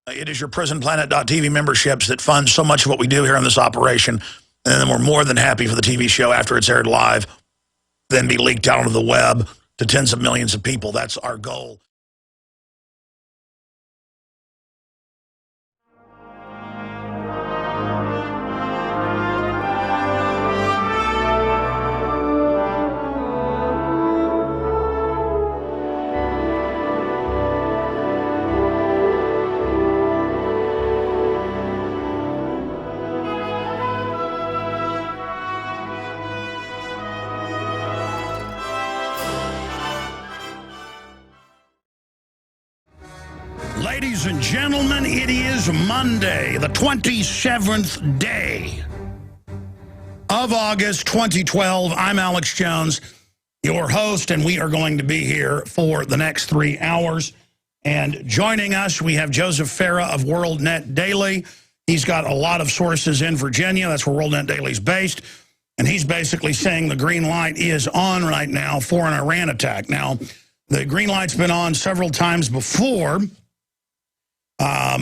It is your prisonplanet.tv memberships that fund so much of what we do here on this operation. And then we're more than happy for the TV show after it's aired live, then be leaked out onto the web to tens of millions of people. That's our goal. Ladies and gentlemen, it is Monday, the 27th day of August 2012. I'm Alex Jones, your host, and we are going to be here for the next 3 hours. And joining us, we have Joseph Farah of WorldNet Daily. He's got a lot of sources in Virginia. That's where WorldNet Daily is based. And he's basically saying the green light is on right now for an Iran attack. Now, the green light's been on several times before,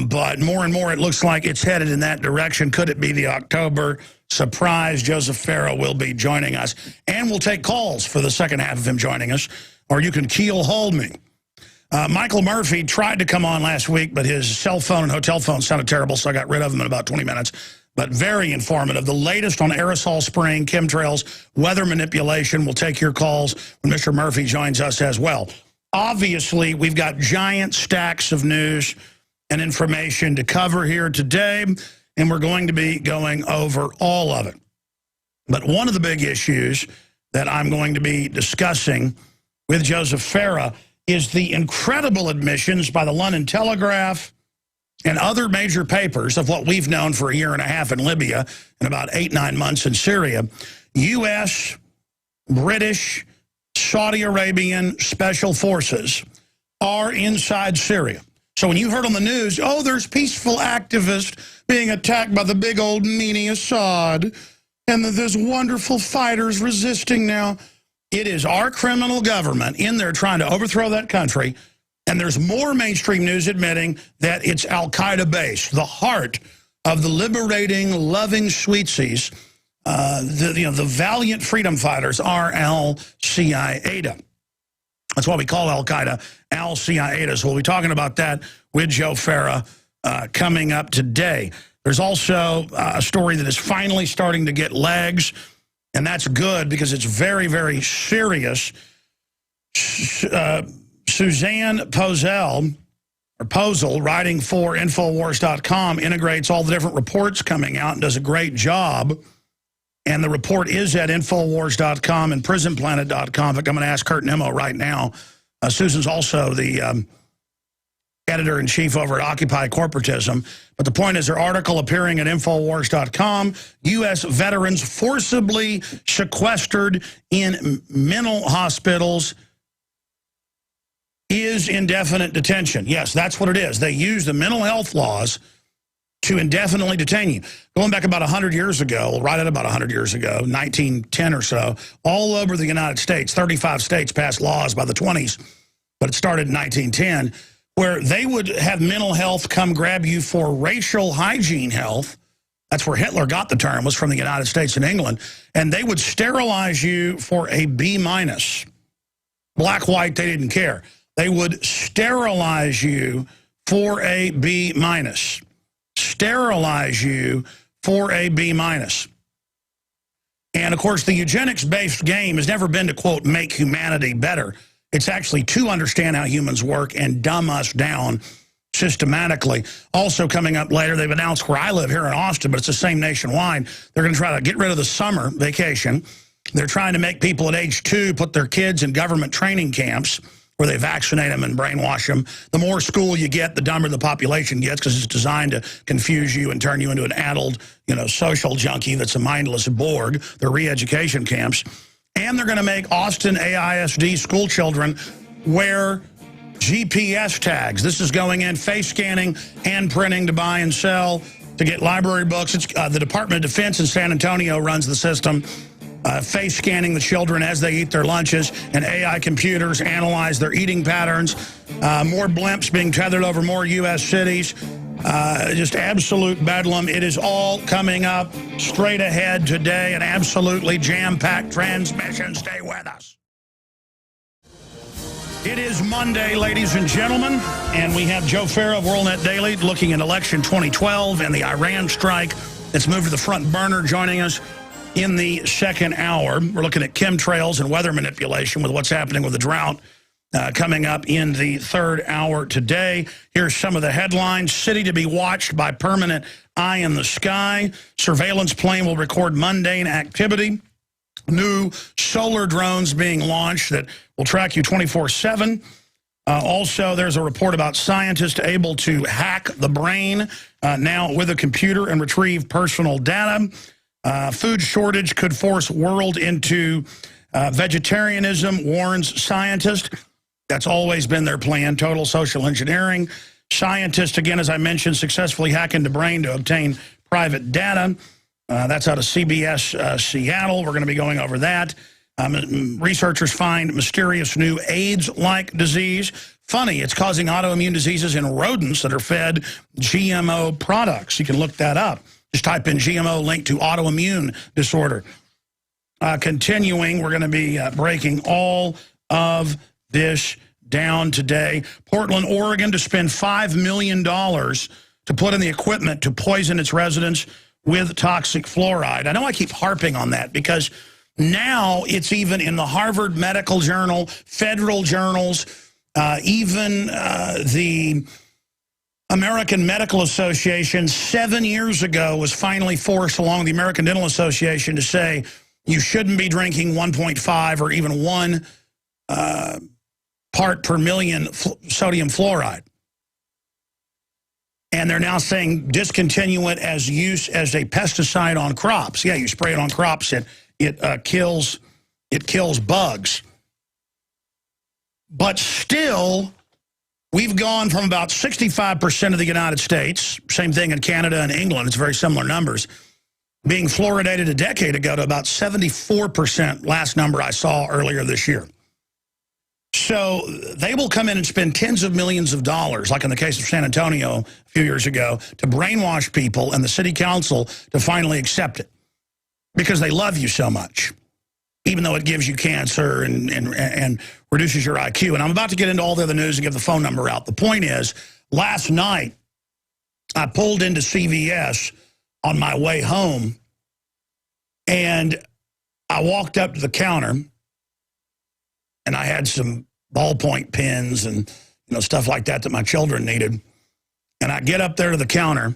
but more and more it looks like it's headed in that direction. Could it be the October surprise? Joseph Farah will be joining us. And we'll take calls for the second half of him joining us, or you can keel hold me. Michael Murphy tried to come on last week, but his cell phone and hotel phone sounded terrible, so I got rid of him in about 20 minutes. But very informative. The latest on aerosol spraying, chemtrails, weather manipulation. We'll take your calls when Mr. Murphy joins us as well. Obviously, we've got giant stacks of news and information to cover here today, and we're going to be going over all of it. But one of the big issues that I'm going to be discussing with Joseph Farah is the incredible admissions by the London Telegraph and other major papers of what we've known for a year and a half in Libya and about 8-9 months in Syria. U.S., British, Saudi Arabian special forces are inside Syria. So when you heard on the news, oh, there's peaceful activists being attacked by the big old meanie Assad, and there's wonderful fighters resisting now. It is our criminal government in there trying to overthrow that country, and there's more mainstream news admitting that it's al-Qaeda based, the heart of the liberating, loving sweetsies. The valiant freedom fighters are al-Qaeda. That's why we call al-Qaeda al-Qaeda. So we'll be talking about that with Joe Farah coming up today. There's also a story that is finally starting to get legs, and that's good because it's very, very serious. Suzanne Posel, writing for Infowars.com, integrates all the different reports coming out and does a great job. And the report is at Infowars.com and prisonplanet.com. In fact, I'm going to ask Kurt Nemo right now. Susan's also the editor-in-chief over at Occupy Corporatism. But the point is, her article appearing at Infowars.com, U.S. veterans forcibly sequestered in mental hospitals is indefinite detention. Yes, that's what it is. They use the mental health laws to indefinitely detain you. Going back about 100 years ago, right at about 100 years ago, 1910 or so, all over the United States, 35 states passed laws by the 20s, but it started in 1910, where they would have mental health come grab you for racial hygiene health. That's where Hitler got the term, was from the United States and England. And they would sterilize you for a B-. Black, white, they didn't care. They would sterilize you for a B-. Sterilize you for a B-. And, of course, the eugenics-based game has never been to, quote, make humanity better. It's actually to understand how humans work and dumb us down systematically. Also coming up later, they've announced where I live here in Austin, but it's the same nationwide. They're going to try to get rid of the summer vacation. They're trying to make people at age 2 put their kids in government training camps where they vaccinate them and brainwash them. The more school you get, the dumber the population gets, because it's designed to confuse you and turn you into an addled, social junkie that's a mindless Borg. They're re-education camps. And they're going to make Austin AISD school children wear GPS tags. This is going in, face scanning, hand printing to buy and sell, to get library books. It's the Department of Defense in San Antonio runs the system. Face scanning the children as they eat their lunches, and AI computers analyze their eating patterns. More blimps being tethered over more U.S. cities. Just absolute bedlam. It is all coming up straight ahead today. An absolutely jam-packed transmission. Stay with us. It is Monday, ladies and gentlemen, and we have Joe Farah of WorldNet Daily looking at election 2012 and the Iran strike that's moved to the front burner, joining us in the second hour. We're looking at chemtrails and weather manipulation with what's happening with the drought coming up in the third hour today. Here's some of the headlines. City to be watched by permanent eye in the sky. Surveillance plane will record mundane activity. New solar drones being launched that will track you 24/7. Also, there's a report about scientists able to hack the brain now with a computer and retrieve personal data. Food shortage could force world into vegetarianism, warns scientist. That's always been their plan, total social engineering. Scientists, again, as I mentioned, successfully hack into brain to obtain private data. That's out of CBS Seattle. We're going to be going over that. Researchers find mysterious new AIDS-like disease. Funny, it's causing autoimmune diseases in rodents that are fed GMO products. You can look that up. Just type in GMO linked to autoimmune disorder. Continuing, we're going to be breaking all of this down today. Portland, Oregon, to spend $5 million to put in the equipment to poison its residents with toxic fluoride. I know I keep harping on that because now it's even in the Harvard Medical Journal, federal journals, even the American Medical Association 7 years ago was finally forced, along with the American Dental Association, to say you shouldn't be drinking 1.5 or even 1 part per million sodium fluoride. And they're now saying discontinue it as use as a pesticide on crops. Yeah, you spray it on crops, it kills bugs. But still, we've gone from about 65% of the United States, same thing in Canada and England, it's very similar numbers, being fluoridated a decade ago to about 74%, last number I saw earlier this year. So they will come in and spend tens of millions of dollars, like in the case of San Antonio a few years ago, to brainwash people and the city council to finally accept it because they love you so much, even though it gives you cancer and reduces your IQ. And I'm about to get into all the other news and give the phone number out. The point is, last night I pulled into CVS on my way home, and I walked up to the counter, and I had some ballpoint pens and stuff like that that my children needed. And I get up there to the counter,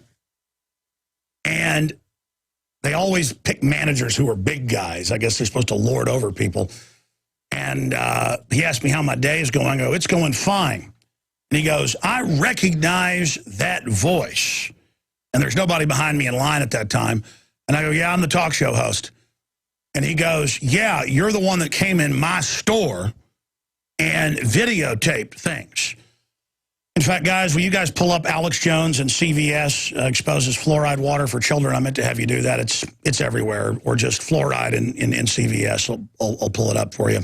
and they always pick managers who are big guys. I guess they're supposed to lord over people. And he asked me how my day is going. I go, it's going fine. And he goes, I recognize that voice. And there's nobody behind me in line at that time. And I go, yeah, I'm the talk show host. And he goes, yeah, you're the one that came in my store and videotaped things. In fact, guys, will you guys pull up Alex Jones and CVS exposes fluoride water for children? I meant to have you do that. It's everywhere, or just fluoride in CVS. I'll pull it up for you.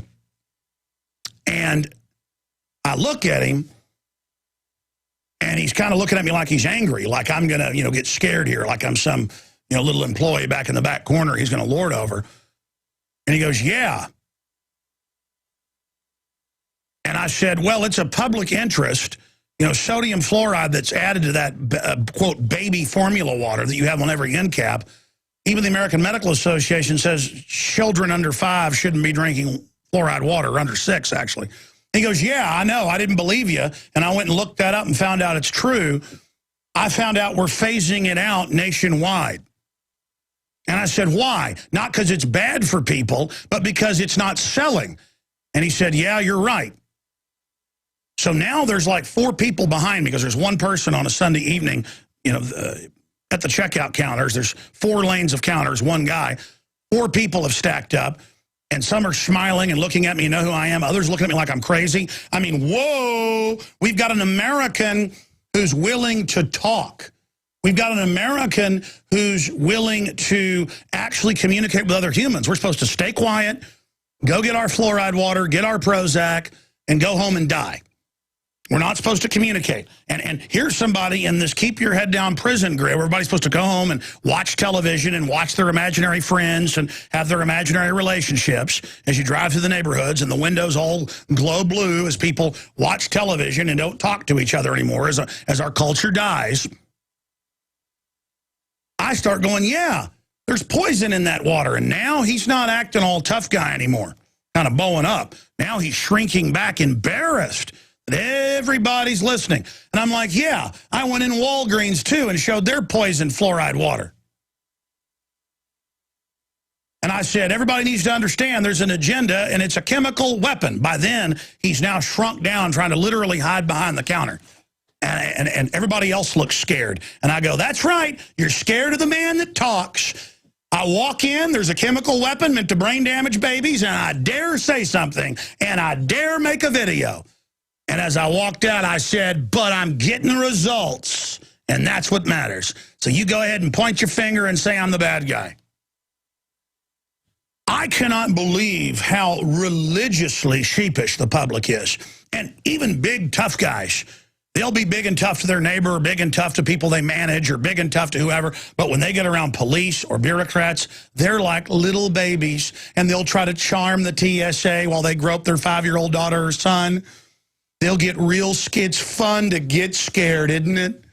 And I look at him, and he's kind of looking at me like he's angry, like I'm going to, get scared here, like I'm some, little employee back in the back corner he's going to lord over. And he goes, yeah. And I said, well, it's a public interest. Sodium fluoride that's added to that, quote, baby formula water that you have on every end cap. Even the American Medical Association says children under 5 shouldn't be drinking fluoride water, or under 6, actually. He goes, yeah, I know. I didn't believe you. And I went and looked that up and found out it's true. I found out we're phasing it out nationwide. And I said, why? Not because it's bad for people, but because it's not selling. And he said, yeah, you're right. So now there's like 4 people behind me, because there's one person on a Sunday evening, at the checkout counters. There's 4 lanes of counters, one guy. 4 people have stacked up, and some are smiling and looking at me, know who I am. Others looking at me like I'm crazy. I mean, whoa, we've got an American who's willing to talk. We've got an American who's willing to actually communicate with other humans. We're supposed to stay quiet, go get our fluoride water, get our Prozac, and go home and die. We're not supposed to communicate. And here's somebody in this keep your head down prison grid. Everybody's supposed to go home and watch television and watch their imaginary friends and have their imaginary relationships as you drive through the neighborhoods and the windows all glow blue as people watch television and don't talk to each other anymore as our culture dies. I start going, yeah, there's poison in that water. And now he's not acting all tough guy anymore, kind of bowing up. Now he's shrinking back, embarrassed. Everybody's listening. And I'm like, yeah, I went in Walgreens too and showed their poisoned fluoride water. And I said, everybody needs to understand there's an agenda and it's a chemical weapon. By then, he's now shrunk down trying to literally hide behind the counter. And everybody else looks scared. And I go, that's right, you're scared of the man that talks. I walk in, there's a chemical weapon meant to brain damage babies, and I dare say something, and I dare make a video. And as I walked out, I said, but I'm getting results, and that's what matters. So you go ahead and point your finger and say I'm the bad guy. I cannot believe how religiously sheepish the public is. And even big, tough guys, they'll be big and tough to their neighbor, or big and tough to people they manage, or big and tough to whoever. But when they get around police or bureaucrats, they're like little babies, and they'll try to charm the TSA while they grope their 5-year-old daughter or son. They'll get real scared. It's fun to get scared, isn't it?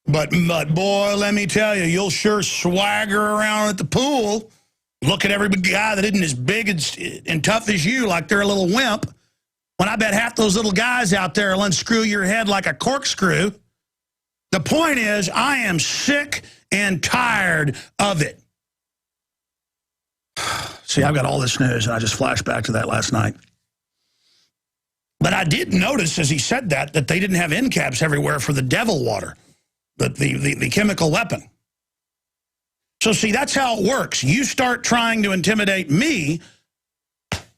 But boy, let me tell you, you'll sure swagger around at the pool. Look at every guy that isn't as big and tough as you like they're a little wimp. When I bet half those little guys out there will unscrew your head like a corkscrew. The point is, I am sick and tired of it. See, I've got all this news, and I just flashed back to that last night. But I did notice, as he said that they didn't have end caps everywhere for the devil water, the chemical weapon. So, see, that's how it works. You start trying to intimidate me,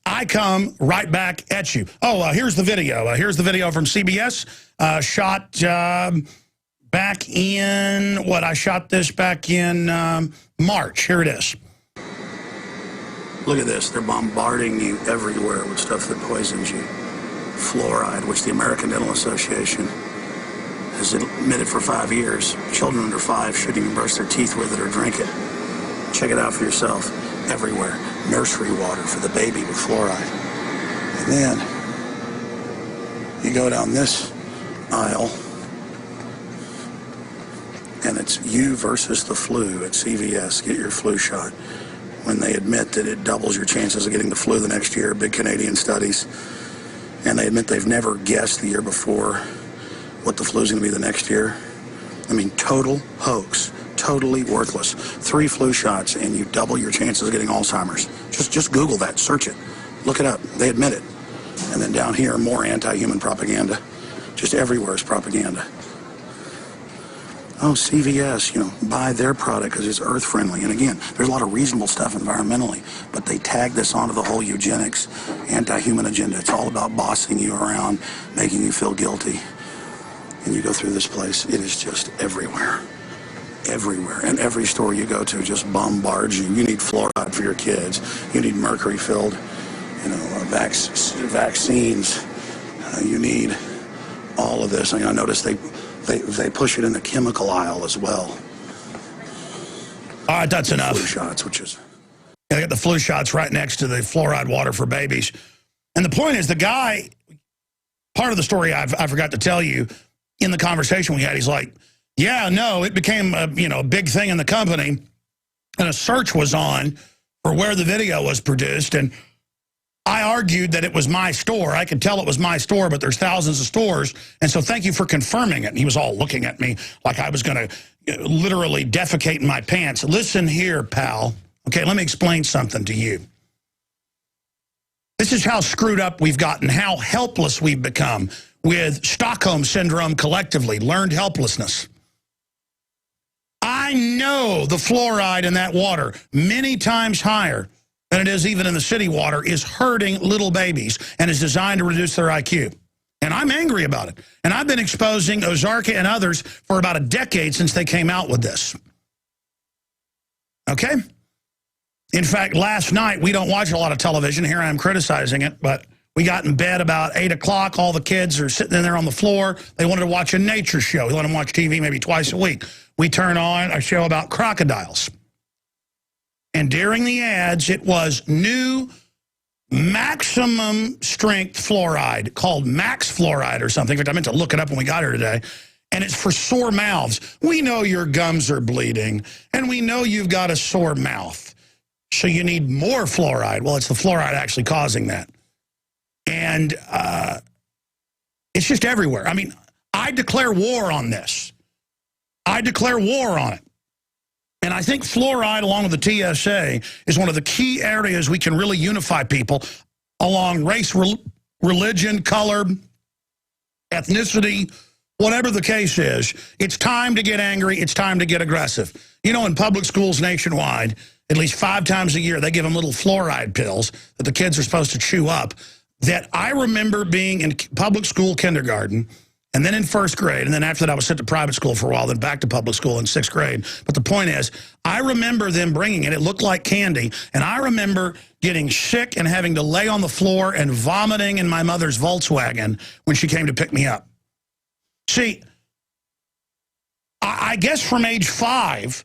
I come right back at you. Oh, here's the video. Here's the video from CBS, shot back in, I shot this back in March. Here it is. Look at this. They're bombarding you everywhere with stuff that poisons you. Fluoride, which the American Dental Association has admitted for 5 years. Children under 5 shouldn't even brush their teeth with it or drink it. Check it out for yourself. Everywhere. Nursery water for the baby with fluoride. And then you go down this aisle, and it's you versus the flu at CVS. Get your flu shot. When they admit that it doubles your chances of getting the flu the next year, big Canadian studies. And they admit they've never guessed the year before what the flu is going to be the next year. I mean, total hoax, totally worthless. 3 flu shots and you double your chances of getting Alzheimer's. Just Google that, search it, look it up. They admit it. And then down here, more anti-human propaganda. Just everywhere is propaganda. Oh, CVS, buy their product because it's earth-friendly. And again, there's a lot of reasonable stuff environmentally, but they tag this onto the whole eugenics, anti-human agenda. It's all about bossing you around, making you feel guilty. And you go through this place, it is just everywhere. Everywhere. And every store you go to just bombards you. You need fluoride for your kids. You need mercury-filled, vaccines. You need all of this. I noticed they push it in the chemical aisle as well. All right, that's enough. Flu shots, which is... They got the flu shots right next to the fluoride water for babies. And the point is, the guy, part of the story I forgot to tell you, in the conversation we had, he's like, yeah, no, it became a big thing in the company, and a search was on for where the video was produced, and I argued that it was my store. I could tell it was my store, but there's thousands of stores, and so thank you for confirming it. And he was all looking at me like I was going to literally defecate in my pants. Listen here, pal. Okay, let me explain something to you. This is how screwed up we've gotten, how helpless we've become with Stockholm Syndrome collectively, learned helplessness. I know the fluoride in that water, many times higher than it is even in the city water, is hurting little babies and is designed to reduce their IQ. And I'm angry about it. And I've been exposing Ozarka and others for about a decade since they came out with this. Okay? In fact, last night, we don't watch a lot of television. Here I am criticizing it, but We got in bed about 8 o'clock. All the kids are sitting in there on the floor. They wanted to watch a nature show. We let them watch TV maybe twice a week. We turn on a show about crocodiles. And during the ads, it was new maximum strength fluoride called Max Fluoride or something. In fact, I meant to look it up when we got here today. And it's for sore mouths. We know your gums are bleeding, and we know you've got a sore mouth. So you need more fluoride. Well, it's the fluoride actually causing that. And it's just everywhere. I mean, I declare war on this. I declare war on it. And I think fluoride, along with the TSA, is one of the key areas we can really unify people along race, religion, color, ethnicity, whatever the case is. It's time to get angry. It's time to get aggressive. You know, in public schools nationwide, at least 5 times a year, they give them little fluoride pills that the kids are supposed to chew up. That I remember being in public school kindergarten, and then in 1st grade, and then after that I was sent to private school for a while, then back to public school in 6th grade. But the point is, I remember them bringing it. It looked like candy, and I remember getting sick and having to lay on the floor and vomiting in my mother's Volkswagen when she came to pick me up. See, I guess from age 5,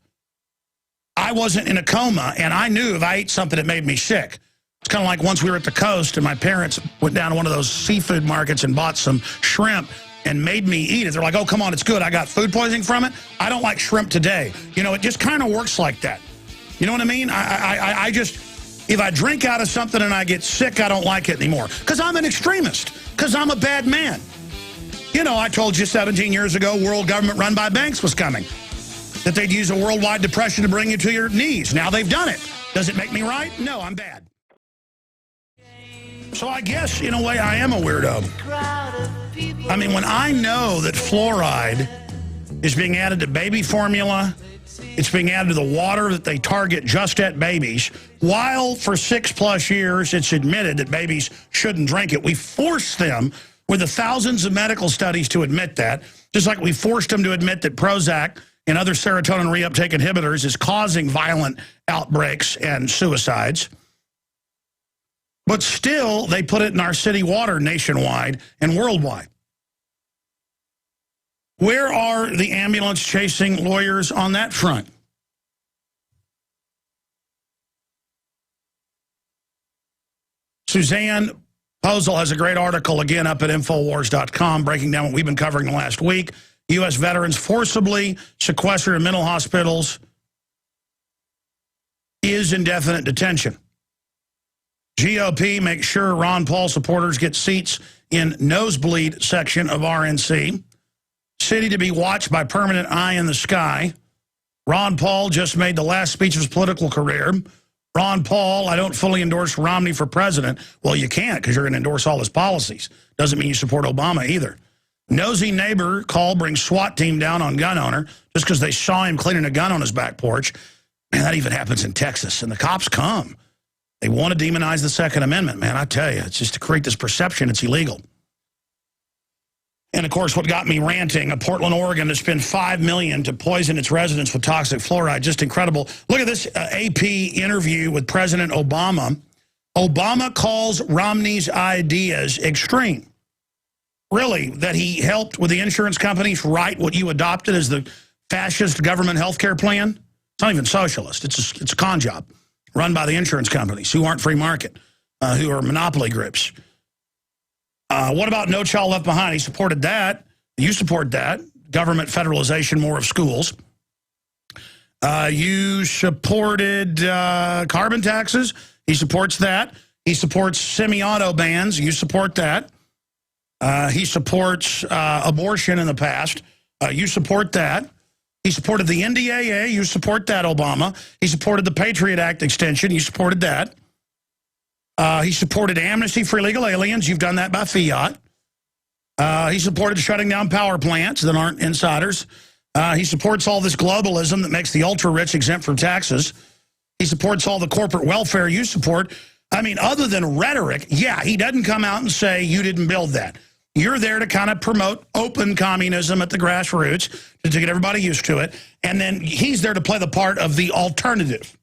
I wasn't in a coma, and I knew if I ate something that made me sick. It's kind of like once we were at the coast, and my parents went down to one of those seafood markets and bought some shrimp and made me eat it. They're like, oh, come on, it's good. I got food poisoning from it. I don't like shrimp today. You know, it just kind of works like that. You know what I mean? I just, if I drink out of something and I get sick, I don't like it anymore. Because I'm an extremist. Because I'm a bad man. You know, I told you 17 years ago, world government run by banks was coming. That they'd use a worldwide depression to bring you to your knees. Now they've done it. Does it make me right? No, I'm bad. So I guess, in a way, I am a weirdo. I mean, when I know that fluoride is being added to baby formula, it's being added to the water that they target just at babies, while for 6+ years it's admitted that babies shouldn't drink it. We force them with the thousands of medical studies to admit that, just like we forced them to admit that Prozac and other serotonin reuptake inhibitors is causing violent outbreaks and suicides. But still, they put it in our city water nationwide and worldwide. Where are the ambulance-chasing lawyers on that front? Suzanne Posel has a great article, again, up at Infowars.com, breaking down what we've been covering the last week. U.S. veterans forcibly sequestered in mental hospitals is indefinite detention. GOP makes sure Ron Paul supporters get seats in nosebleed section of RNC. City to be watched by permanent eye in the sky. Ron Paul just made the last speech of his political career. Ron Paul, I don't fully endorse Romney for president. Well, you can't because you're going to endorse all his policies. Doesn't mean you support Obama either. Nosy neighbor call brings SWAT team down on gun owner just because they saw him cleaning a gun on his back porch. Man, that even happens in Texas. And the cops come. They want to demonize the Second Amendment, man. I tell you, it's just to create this perception it's illegal. And, of course, what got me ranting, Portland, Oregon, to spend $5 million to poison its residents with toxic fluoride. Just incredible. Look at this AP interview with President Obama. Obama calls Romney's ideas extreme. Really, that he helped with the insurance companies write what you adopted as the fascist government health care plan? It's not even socialist. It's a con job run by the insurance companies who aren't free market, who are monopoly grips. What about No Child Left Behind? He supported that. You support that. Government federalization more of schools. You supported carbon taxes. He supports that. He supports semi-auto bans. You support that. He supports abortion in the past. You support that. He supported the NDAA. You support that, Obama. He supported the Patriot Act extension. You supported that. He supported amnesty for illegal aliens. You've done that by fiat. He supported shutting down power plants that aren't insiders. He supports all this globalism that makes the ultra-rich exempt from taxes. He supports all the corporate welfare you support. I mean, other than rhetoric, yeah, he doesn't come out and say you didn't build that. You're there to kind of promote open communism at the grassroots to get everybody used to it. And then he's there to play the part of the alternative.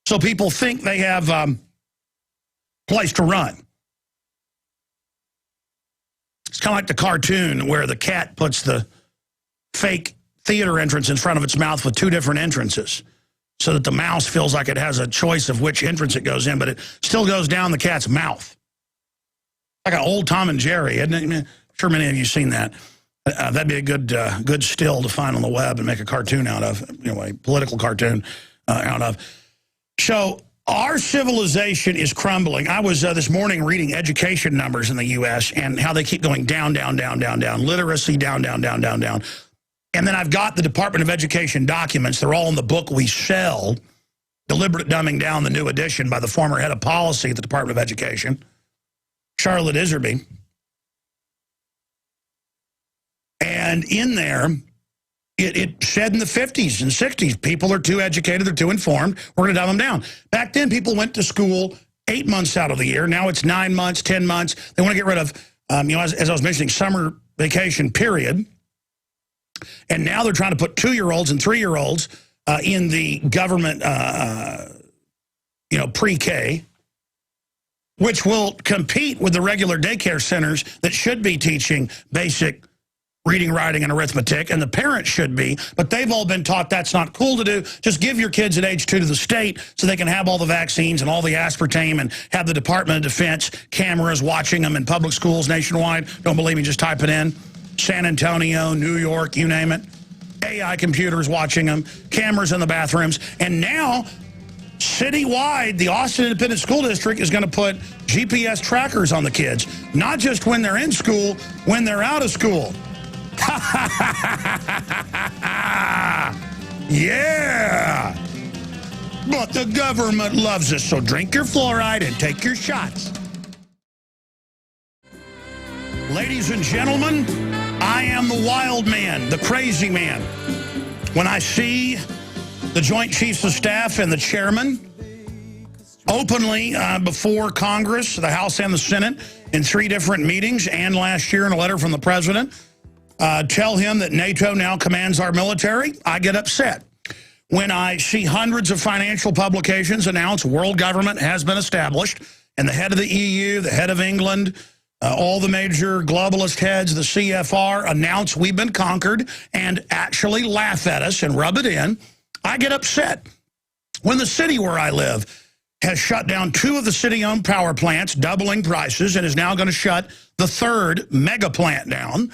So people think they have place to run. It's kind of like the cartoon where the cat puts the fake theater entrance in front of its mouth with two different entrances so that the mouse feels like it has a choice of which entrance it goes in, but it still goes down the cat's mouth. Like an old Tom and Jerry, isn't it? I'm sure many of you have seen that. That'd be a good still to find on the web and make a cartoon out of, a political cartoon out of. So our civilization is crumbling. I was this morning reading education numbers in the U.S. and how they keep going down, down, down, down, down. Literacy down, down, down, down, down. And then I've got the Department of Education documents. They're all in the book we sell, Deliberate Dumbing Down, the new edition by the former head of policy at the Department of Education, Charlotte Iserby. And in there, it said in the 50s and 60s, people are too educated, they're too informed, we're going to dumb them down. Back then, people went to school 8 months out of the year. Now it's 9 months, 10 months. They want to get rid of, as I was mentioning, summer vacation period. And now they're trying to put 2-year-olds and 3-year-olds in the government, pre-K, which will compete with the regular daycare centers that should be teaching basic reading, writing, and arithmetic, and the parents should be, but they've all been taught that's not cool to do. Just give your kids at age 2 to the state so they can have all the vaccines and all the aspartame and have the Department of Defense cameras watching them in public schools nationwide. Don't believe me, just type it in. San Antonio, New York, you name it. AI computers watching them, cameras in the bathrooms, and now citywide, the Austin Independent School District is going to put GPS trackers on the kids, not just when they're in school, when they're out of school. Yeah! But the government loves us, so drink your fluoride and take your shots. Ladies and gentlemen, I am the wild man, the crazy man. When I see the Joint Chiefs of Staff and the chairman openly before Congress, the House and the Senate, in 3 different meetings, and last year in a letter from the president, tell him that NATO now commands our military, I get upset. When I see hundreds of financial publications announce world government has been established, and the head of the EU, the head of England, all the major globalist heads, the CFR, announce we've been conquered and actually laugh at us and rub it in, I get upset. When the city where I live has shut down 2 of the city-owned power plants, doubling prices, and is now going to shut the 3rd mega plant down,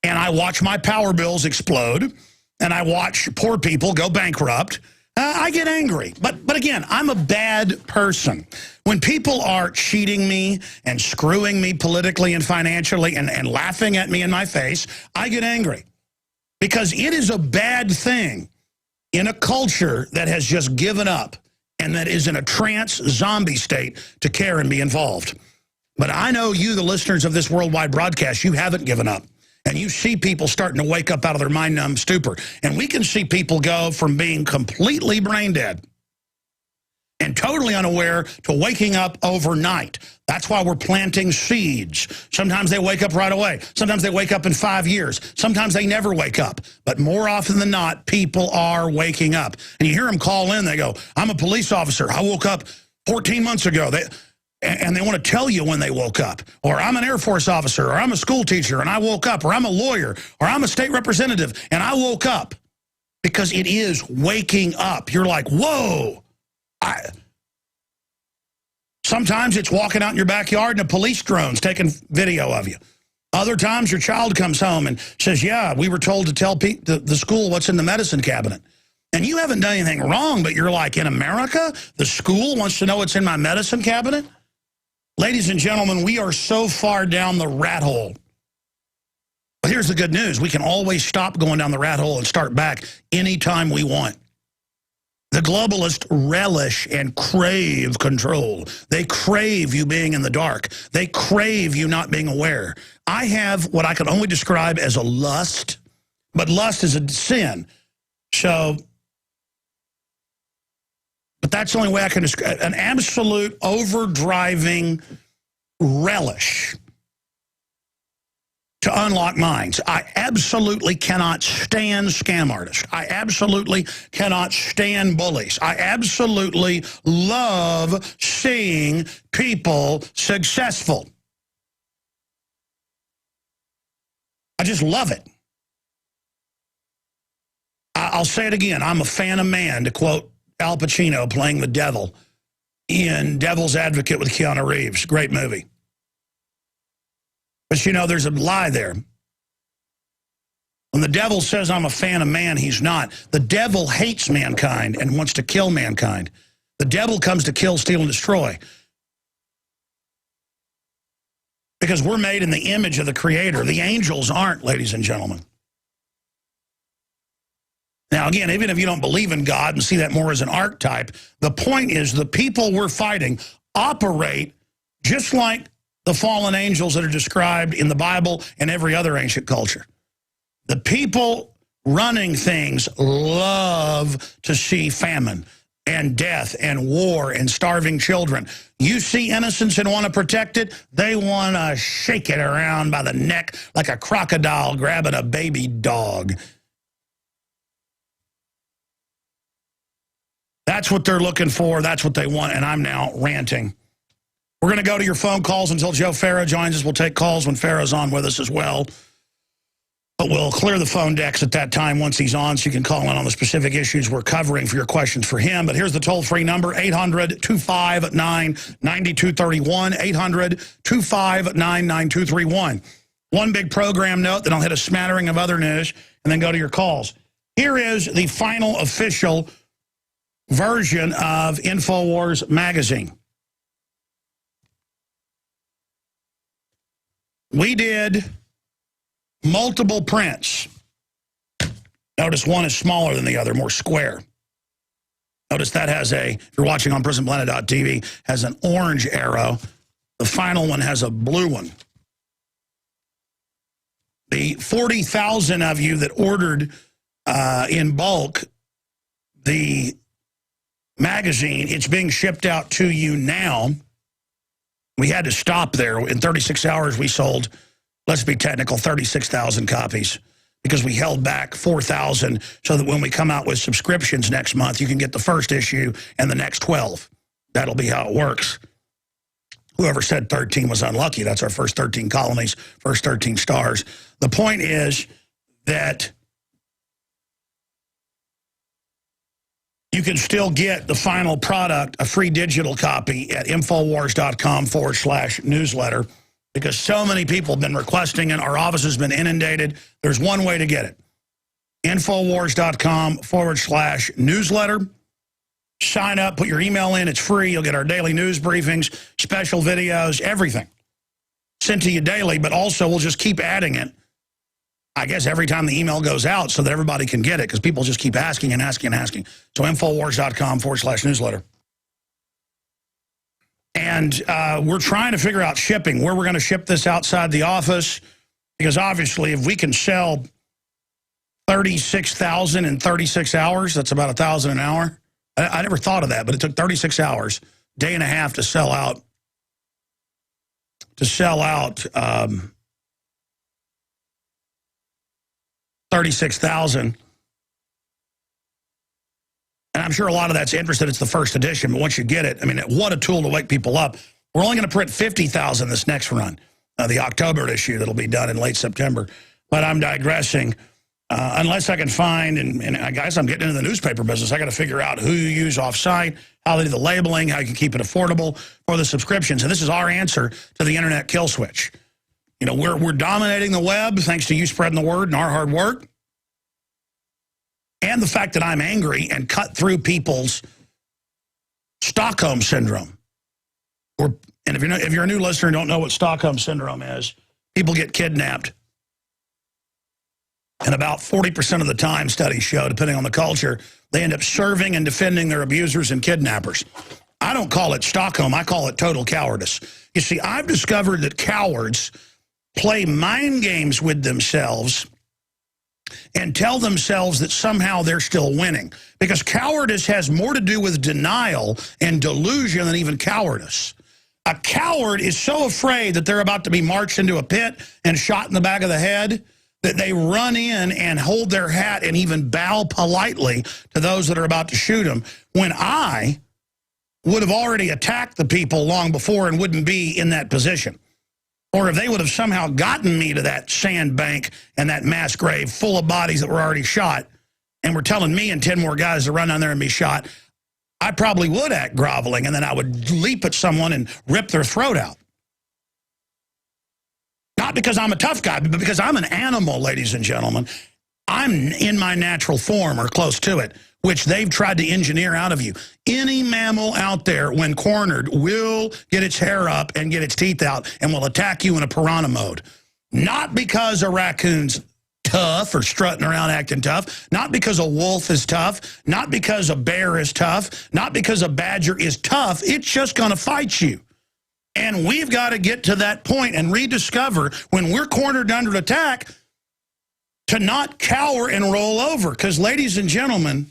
and I watch my power bills explode, and I watch poor people go bankrupt, I get angry. But again, I'm a bad person. When people are cheating me and screwing me politically and financially and laughing at me in my face, I get angry. Because it is a bad thing in a culture that has just given up and that is in a trance zombie state to care and be involved. But I know you, the listeners of this worldwide broadcast, you haven't given up. And you see people starting to wake up out of their mind-numb stupor. And we can see people go from being completely brain dead and totally unaware to waking up overnight. That's why we're planting seeds. Sometimes they wake up right away. Sometimes they wake up in 5 years. Sometimes they never wake up. But more often than not, people are waking up. And you hear them call in, they go, I'm a police officer. I woke up 14 months ago. And they want to tell you when they woke up. Or I'm an Air Force officer, or I'm a school teacher, and I woke up. Or I'm a lawyer, or I'm a state representative, and I woke up. Because it is waking up. You're like, whoa. Sometimes it's walking out in your backyard and a police drone's taking video of you. Other times your child comes home and says, yeah, we were told to tell the school what's in the medicine cabinet. And you haven't done anything wrong, but you're like, in America, the school wants to know what's in my medicine cabinet? Ladies and gentlemen, we are so far down the rat hole. But here's the good news. We can always stop going down the rat hole and start back anytime we want. The globalists relish and crave control. They crave you being in the dark. They crave you not being aware. I have what I can only describe as a lust, but lust is a sin. So, but that's the only way I can describe an absolute overdriving relish to unlock minds. I absolutely cannot stand scam artists. I absolutely cannot stand bullies. I absolutely love seeing people successful. I just love it. I'll say it again. I'm a fan of man, to quote Al Pacino playing the devil in Devil's Advocate with Keanu Reeves. Great movie. But, you know, there's a lie there. When the devil says I'm a fan of man, he's not. The devil hates mankind and wants to kill mankind. The devil comes to kill, steal, and destroy. Because we're made in the image of the Creator. The angels aren't, ladies and gentlemen. Now, again, even if you don't believe in God and see that more as an archetype, the point is the people we're fighting operate just like the fallen angels that are described in the Bible and every other ancient culture. The people running things love to see famine and death and war and starving children. You see innocence and want to protect it, they want to shake it around by the neck like a crocodile grabbing a baby dog. That's what they're looking for. That's what they want, and I'm now ranting. We're going to go to your phone calls until Joe Farah joins us. We'll take calls when Farah's on with us as well. But we'll clear the phone decks at that time once he's on, so you can call in on the specific issues we're covering for your questions for him. But here's the toll-free number, 800-259-9231, 800-259-9231. One big program note, then I'll hit a smattering of other news, and then go to your calls. Here is the final official version of Infowars magazine. We did multiple prints. Notice one is smaller than the other, more square. Notice that has a, if you're watching on prisonplanet.tv, has an orange arrow. The final one has a blue one. The 40,000 of you that ordered in bulk the magazine, it's being shipped out to you now. We had to stop there. In 36 hours, we sold, let's be technical, 36,000 copies because we held back 4,000 so that when we come out with subscriptions next month, you can get the first issue and the next 12. That'll be how it works. Whoever said 13 was unlucky. That's our first 13 colonies, first 13 stars. The point is that you can still get the final product, a free digital copy, at Infowars.com/newsletter because so many people have been requesting it. Our office has been inundated. There's one way to get it. Infowars.com/newsletter. Sign up, put your email in. It's free. You'll get our daily news briefings, special videos, everything sent to you daily, but also we'll just keep adding it, I guess, every time the email goes out so that everybody can get it because people just keep asking and asking and asking. So Infowars.com/newsletter. And we're trying to figure out shipping, where we're going to ship this outside the office, because obviously if we can sell 36,000 in 36 hours, that's about 1,000 an hour. I never thought of that, but it took 36 hours, day and a half to sell out. 36,000. And I'm sure a lot of that's interested. It's the first edition, but once you get it, I mean, what a tool to wake people up. We're only going to print 50,000 this next run, the October issue that'll be done in late September. But I'm digressing. Unless I can find, and I guess I'm getting into the newspaper business, I got to figure out who you use off-site, how they do the labeling, how you can keep it affordable for the subscriptions. And this is our answer to the internet kill switch. You know, we're dominating the web thanks to you spreading the word and our hard work. And the fact that I'm angry and cut through people's Stockholm Syndrome. And if you're a new listener and don't know what Stockholm Syndrome is, people get kidnapped. And about 40% of the time, studies show, depending on the culture, they end up serving and defending their abusers and kidnappers. I don't call it Stockholm. I call it total cowardice. You see, I've discovered that cowards play mind games with themselves and tell themselves that somehow they're still winning. Because cowardice has more to do with denial and delusion than even cowardice. A coward is so afraid that they're about to be marched into a pit and shot in the back of the head that they run in and hold their hat and even bow politely to those that are about to shoot them, when I would have already attacked the people long before and wouldn't be in that position. Or if they would have somehow gotten me to that sand bank and that mass grave full of bodies that were already shot and were telling me and 10 more guys to run down there and be shot, I probably would act groveling, and then I would leap at someone and rip their throat out. Not because I'm a tough guy, but because I'm an animal, ladies and gentlemen. I'm in my natural form or close to it, which they've tried to engineer out of you. Any mammal out there, when cornered, will get its hair up and get its teeth out and will attack you in a piranha mode. Not because a raccoon's tough or strutting around acting tough, not because a wolf is tough, not because a bear is tough, not because a badger is tough. It's just going to fight you. And we've got to get to that point and rediscover, when we're cornered under attack, to not cower and roll over. Because, ladies and gentlemen,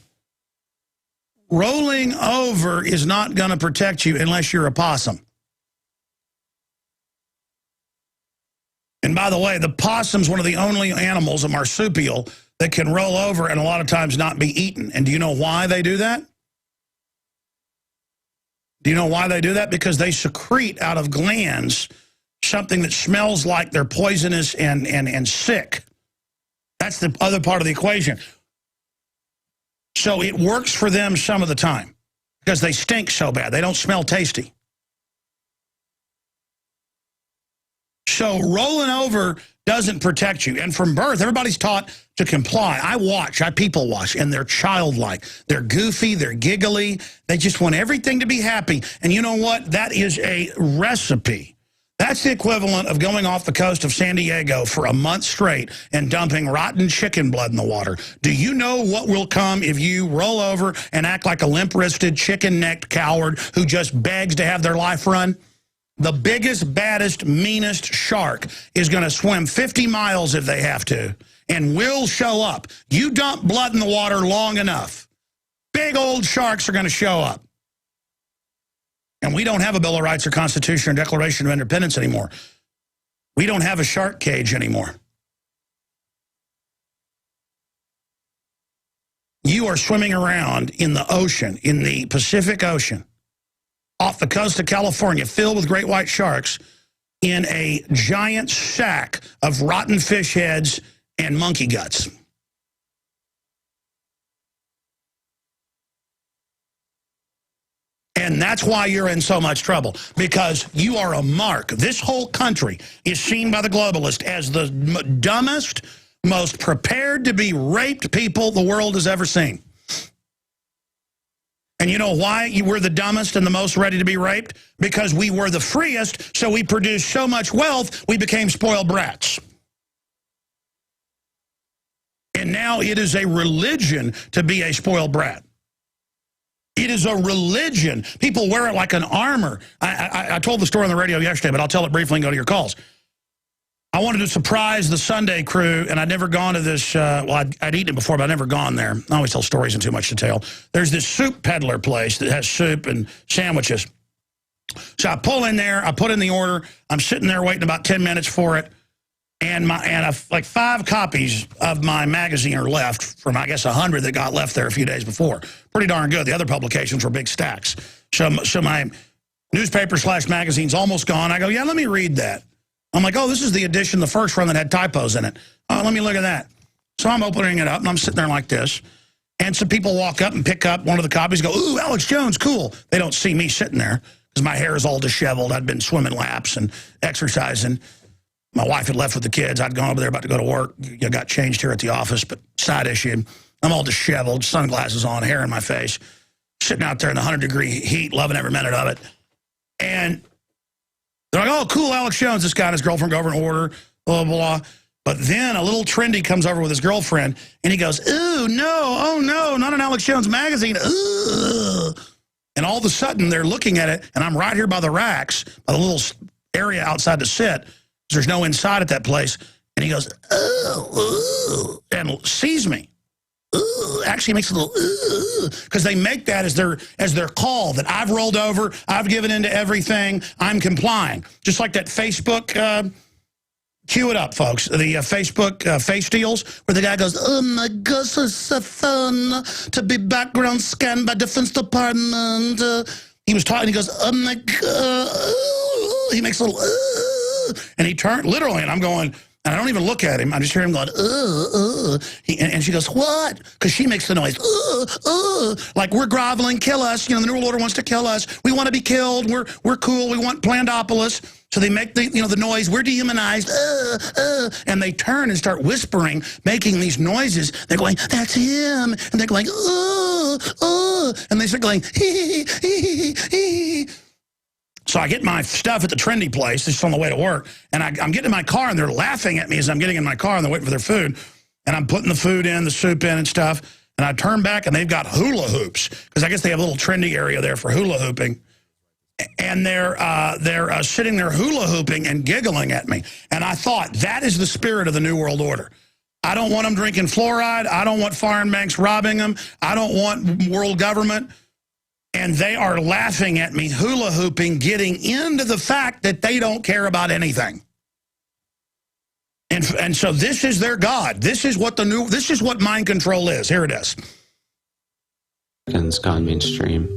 rolling over is not going to protect you unless you're a possum. And by the way, the possum's one of the only animals, a marsupial, that can roll over and a lot of times not be eaten. And do you know why they do that? Do you know why they do that? Because they secrete out of glands something that smells like they're poisonous and sick. That's the other part of the equation. So it works for them some of the time because they stink so bad. They don't smell tasty. So rolling over doesn't protect you. And from birth, everybody's taught to comply. I people watch, and they're childlike. They're goofy. They're giggly. They just want everything to be happy. And you know what? That is a recipe. That's the equivalent of going off the coast of San Diego for a month straight and dumping rotten chicken blood in the water. Do you know what will come if you roll over and act like a limp-wristed, chicken-necked coward who just begs to have their life run? The biggest, baddest, meanest shark is going to swim 50 miles if they have to and will show up. You dump blood in the water long enough, big old sharks are going to show up. And we don't have a Bill of Rights or Constitution or Declaration of Independence anymore. We don't have a shark cage anymore. You are swimming around in the ocean, in the Pacific Ocean, off the coast of California, filled with great white sharks, in a giant sack of rotten fish heads and monkey guts. And that's why you're in so much trouble, because you are a mark. This whole country is seen by the globalists as the dumbest, most prepared to be raped people the world has ever seen. And you know why you were the dumbest and the most ready to be raped? Because we were the freest, so we produced so much wealth, we became spoiled brats. And now it is a religion to be a spoiled brat. It is a religion. People wear it like an armor. I told the story on the radio yesterday, but I'll tell it briefly and go to your calls. I wanted to surprise the Sunday crew, and I'd never gone to this, well, I'd eaten it before, but I'd never gone there. I always tell stories in too much detail. There's this soup peddler place that has soup and sandwiches. So I pull in there, I put in the order, I'm sitting there waiting about 10 minutes for it, and like 5 copies of my magazine are left from, I guess, 100 that got left there a few days before. Pretty darn good. The other publications were big stacks. So my newspaper/magazine's almost gone. I go, yeah, let me read that. I'm like, oh, this is the edition, the first one that had typos in it. Oh, let me look at that. So I'm opening it up, and I'm sitting there like this. And some people walk up and pick up one of the copies, go, ooh, Alex Jones, cool. They don't see me sitting there because my hair is all disheveled. I'd been swimming laps and exercising. My wife had left with the kids. I'd gone over there about to go to work. I got changed here at the office, but side issue. I'm all disheveled, sunglasses on, hair in my face, sitting out there in the 100-degree heat, loving every minute of it. And they're like, oh, cool, Alex Jones. This guy and his girlfriend go over and order, blah, blah, blah. But then a little trendy comes over with his girlfriend, and he goes, ooh, no, oh, no, not an Alex Jones magazine. Ooh. And all of a sudden, they're looking at it, and I'm right here by the racks, by the little area outside to sit. There's no inside at that place. And he goes, ooh, and sees me. Ooh, actually makes a little because they make that as their call that I've rolled over, I've given into everything, I'm complying. Just like that Facebook, cue it up, folks. The Facebook face deals where the guy goes, oh my gosh, it's so fun to be background scanned by Defense Department. He was talking, he goes, oh my God. He makes a little And he turned, literally, and I'm going, and I don't even look at him. I just hear him going, and she goes, what? Because she makes the noise, like we're groveling, kill us. You know, the New World Order wants to kill us. We want to be killed. We're cool. We want Plandopolis. So they make the, you know, the noise, we're dehumanized, and they turn and start whispering, making these noises. They're going, that's him. And they're going, and they start going, hee. So I get my stuff at the trendy place, just on the way to work, and I'm getting in my car, and they're laughing at me as I'm getting in my car, and they're waiting for their food. And I'm putting the food in, the soup in and stuff, and I turn back, and they've got hula hoops, because I guess they have a little trendy area there for hula hooping. And they're sitting there hula hooping and giggling at me. And I thought, that is the spirit of the New World Order. I don't want them drinking fluoride. I don't want foreign banks robbing them. I don't want world government. And they are laughing at me, hula hooping, getting into the fact that they don't care about anything. And so this is their God. This is what mind control is. Here it is. Check-ins gone mainstream.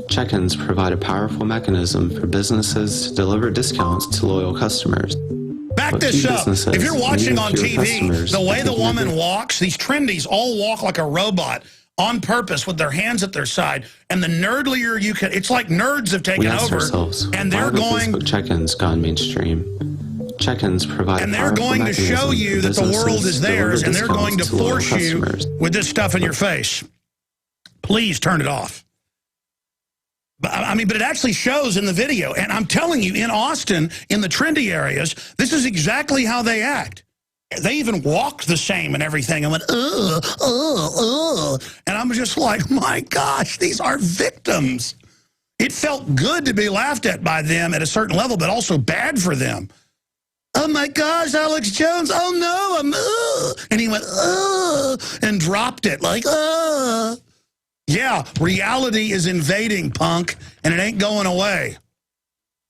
Check-ins provide a powerful mechanism for businesses to deliver discounts to loyal customers. Back this up. If you're watching on TV, the way the woman walks, these trendies all walk like a robot on purpose with their hands at their side. And the nerdlier you can, it's like nerds have taken over. And they're going... Check-ins gone mainstream. Check-ins provide and they're going to show you that the world is theirs, and they're going to force you with this stuff in your face. Please turn it off. But it actually shows in the video. And I'm telling you, in Austin, in the trendy areas, this is exactly how they act. They even walked the same and everything. And went, and I'm just like, my gosh, these are victims. It felt good to be laughed at by them at a certain level, but also bad for them. Oh my gosh, Alex Jones, oh no, and he went, and dropped it like, Yeah, reality is invading, punk, and it ain't going away.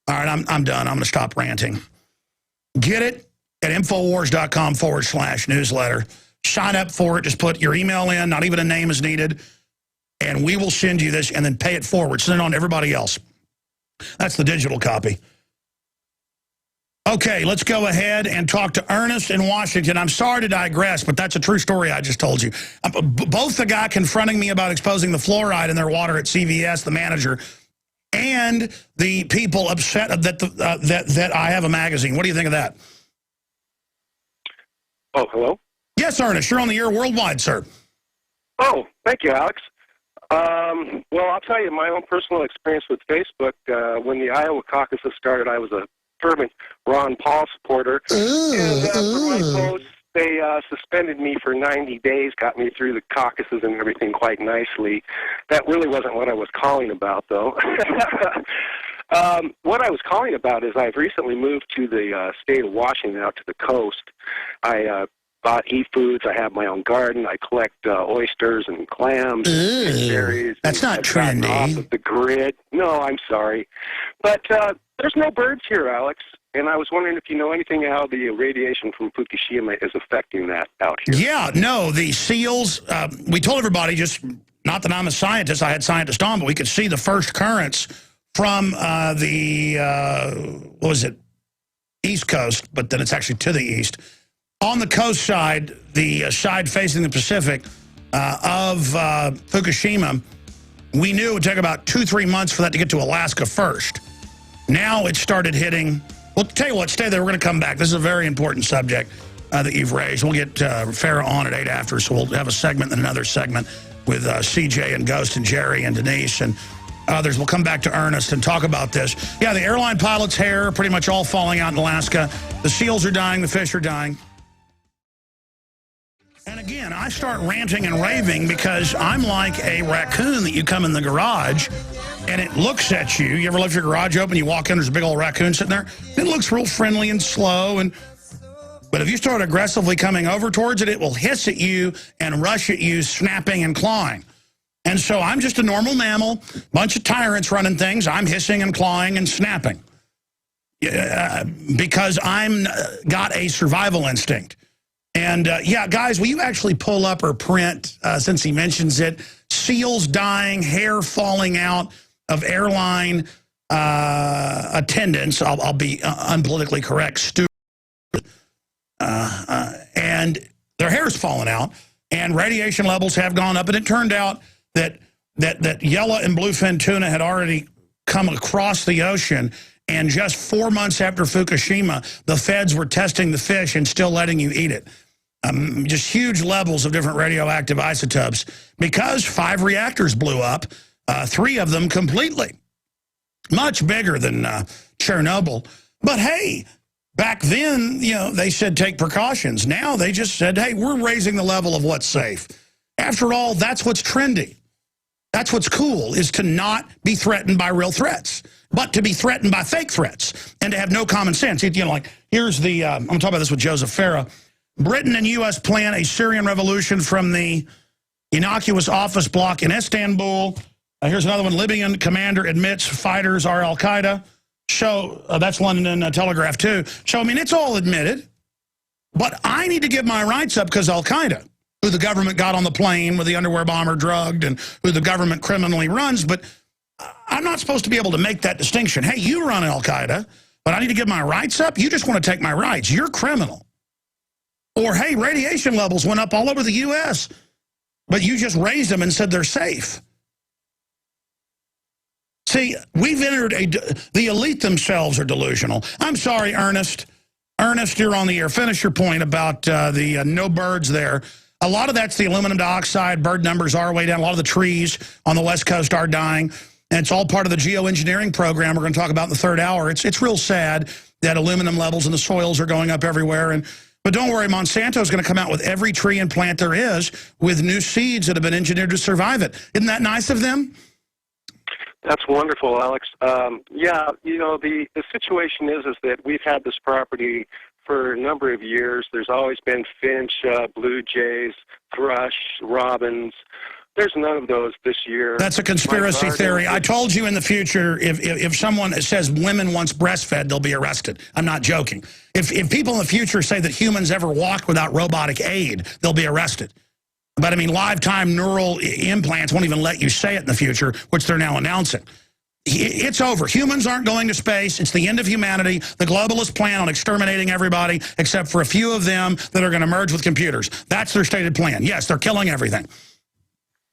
All right, I'm done. I'm going to stop ranting. Get it at Infowars.com/newsletter. Sign up for it. Just put your email in. Not even a name is needed. And we will send you this and then pay it forward. Send it on to everybody else. That's the digital copy. Okay, let's go ahead and talk to Ernest in Washington. I'm sorry to digress, but that's a true story I just told you. Both the guy confronting me about exposing the fluoride in their water at CVS, the manager, and the people upset that that I have a magazine. What do you think of that? Oh, hello? Yes, Ernest, you're on the air worldwide, sir. Oh, thank you, Alex. Well, I'll tell you my own personal experience with Facebook. When the Iowa caucuses started, I was a fervent Ron Paul supporter. And for my posts, they suspended me for 90 days, got me through the caucuses and everything quite nicely. That really wasn't what I was calling about, though. What I was calling about is I've recently moved to the state of Washington, out to the coast. I bought e-foods. I have my own garden. I collect oysters and clams and berries. That's not trendy. Off of the grid. No, I'm sorry. But there's no birds here, Alex. And I was wondering if you know anything how the radiation from Fukushima is affecting that out here. Yeah, no, the seals, we told everybody, just not that I'm a scientist, I had scientists on, but we could see the first currents from what was it, East Coast, but then it's actually to the east. On the coast side, the side facing the Pacific of Fukushima, we knew it would take about 2-3 months for that to get to Alaska first. Now it started hitting, well, tell you what, stay there, we're going to come back. This is a very important subject that you've raised. We'll get Farah on at 8 after, so we'll have a segment and another segment with CJ and Ghost and Jerry and Denise and others. We'll come back to Ernest and talk about this. Yeah, the airline pilot's hair pretty much all falling out in Alaska. The seals are dying, the fish are dying. And again, I start ranting and raving because I'm like a raccoon that you come in the garage and it looks at you. You ever left your garage open, you walk in, there's a big old raccoon sitting there? It looks real friendly and slow, but if you start aggressively coming over towards it, it will hiss at you and rush at you, snapping and clawing. And so I'm just a normal mammal, bunch of tyrants running things. I'm hissing and clawing and snapping because I'm got a survival instinct. And, yeah, guys, will you actually pull up or print, since he mentions it, seals dying, hair falling out of airline attendants, I'll be unpolitically correct, students, and their hair's falling out, and radiation levels have gone up, and it turned out that yellow and bluefin tuna had already come across the ocean, and just 4 months after Fukushima, the feds were testing the fish and still letting you eat it. Just huge levels of different radioactive isotopes because 5 reactors blew up, 3 of them completely. Much bigger than Chernobyl. But hey, back then, you know, they said take precautions. Now they just said, hey, we're raising the level of what's safe. After all, that's what's trendy. That's what's cool, is to not be threatened by real threats, but to be threatened by fake threats and to have no common sense. You know, like, here's the, I'm talking about this with Joseph Farah. Britain and U.S. plan a Syrian revolution from the innocuous office block in Istanbul. Here's another one. Libyan commander admits fighters are al-Qaeda. That's London Telegraph, too. So, I mean, it's all admitted. But I need to give my rights up because al-Qaeda, who the government got on the plane with the underwear bomber drugged and who the government criminally runs. But I'm not supposed to be able to make that distinction. Hey, you run al-Qaeda, but I need to give my rights up? You just want to take my rights. You're criminal. Or, hey, radiation levels went up all over the U.S., but you just raised them and said they're safe. See, we've entered the elite themselves are delusional. I'm sorry, Ernest. Ernest, you're on the air. Finish your point about the no birds there. A lot of that's the aluminum dioxide. Bird numbers are way down. A lot of the trees on the West Coast are dying. And it's all part of the geo-engineering program we're going to talk about in the third hour. It's real sad that aluminum levels in the soils are going up everywhere. But don't worry, Monsanto's going to come out with every tree and plant there is with new seeds that have been engineered to survive it. Isn't that nice of them? That's wonderful, Alex. Yeah, you know, the situation is that we've had this property for a number of years. There's always been finch, blue jays, thrush, robins. There's none of those this year. That's a conspiracy theory. I told you in the future, if someone says women once breastfed, they'll be arrested. I'm not joking. If people in the future say that humans ever walked without robotic aid, they'll be arrested. But, I mean, lifetime neural implants won't even let you say it in the future, which they're now announcing. It's over. Humans aren't going to space. It's the end of humanity. The globalists plan on exterminating everybody except for a few of them that are going to merge with computers. That's their stated plan. Yes, they're killing everything.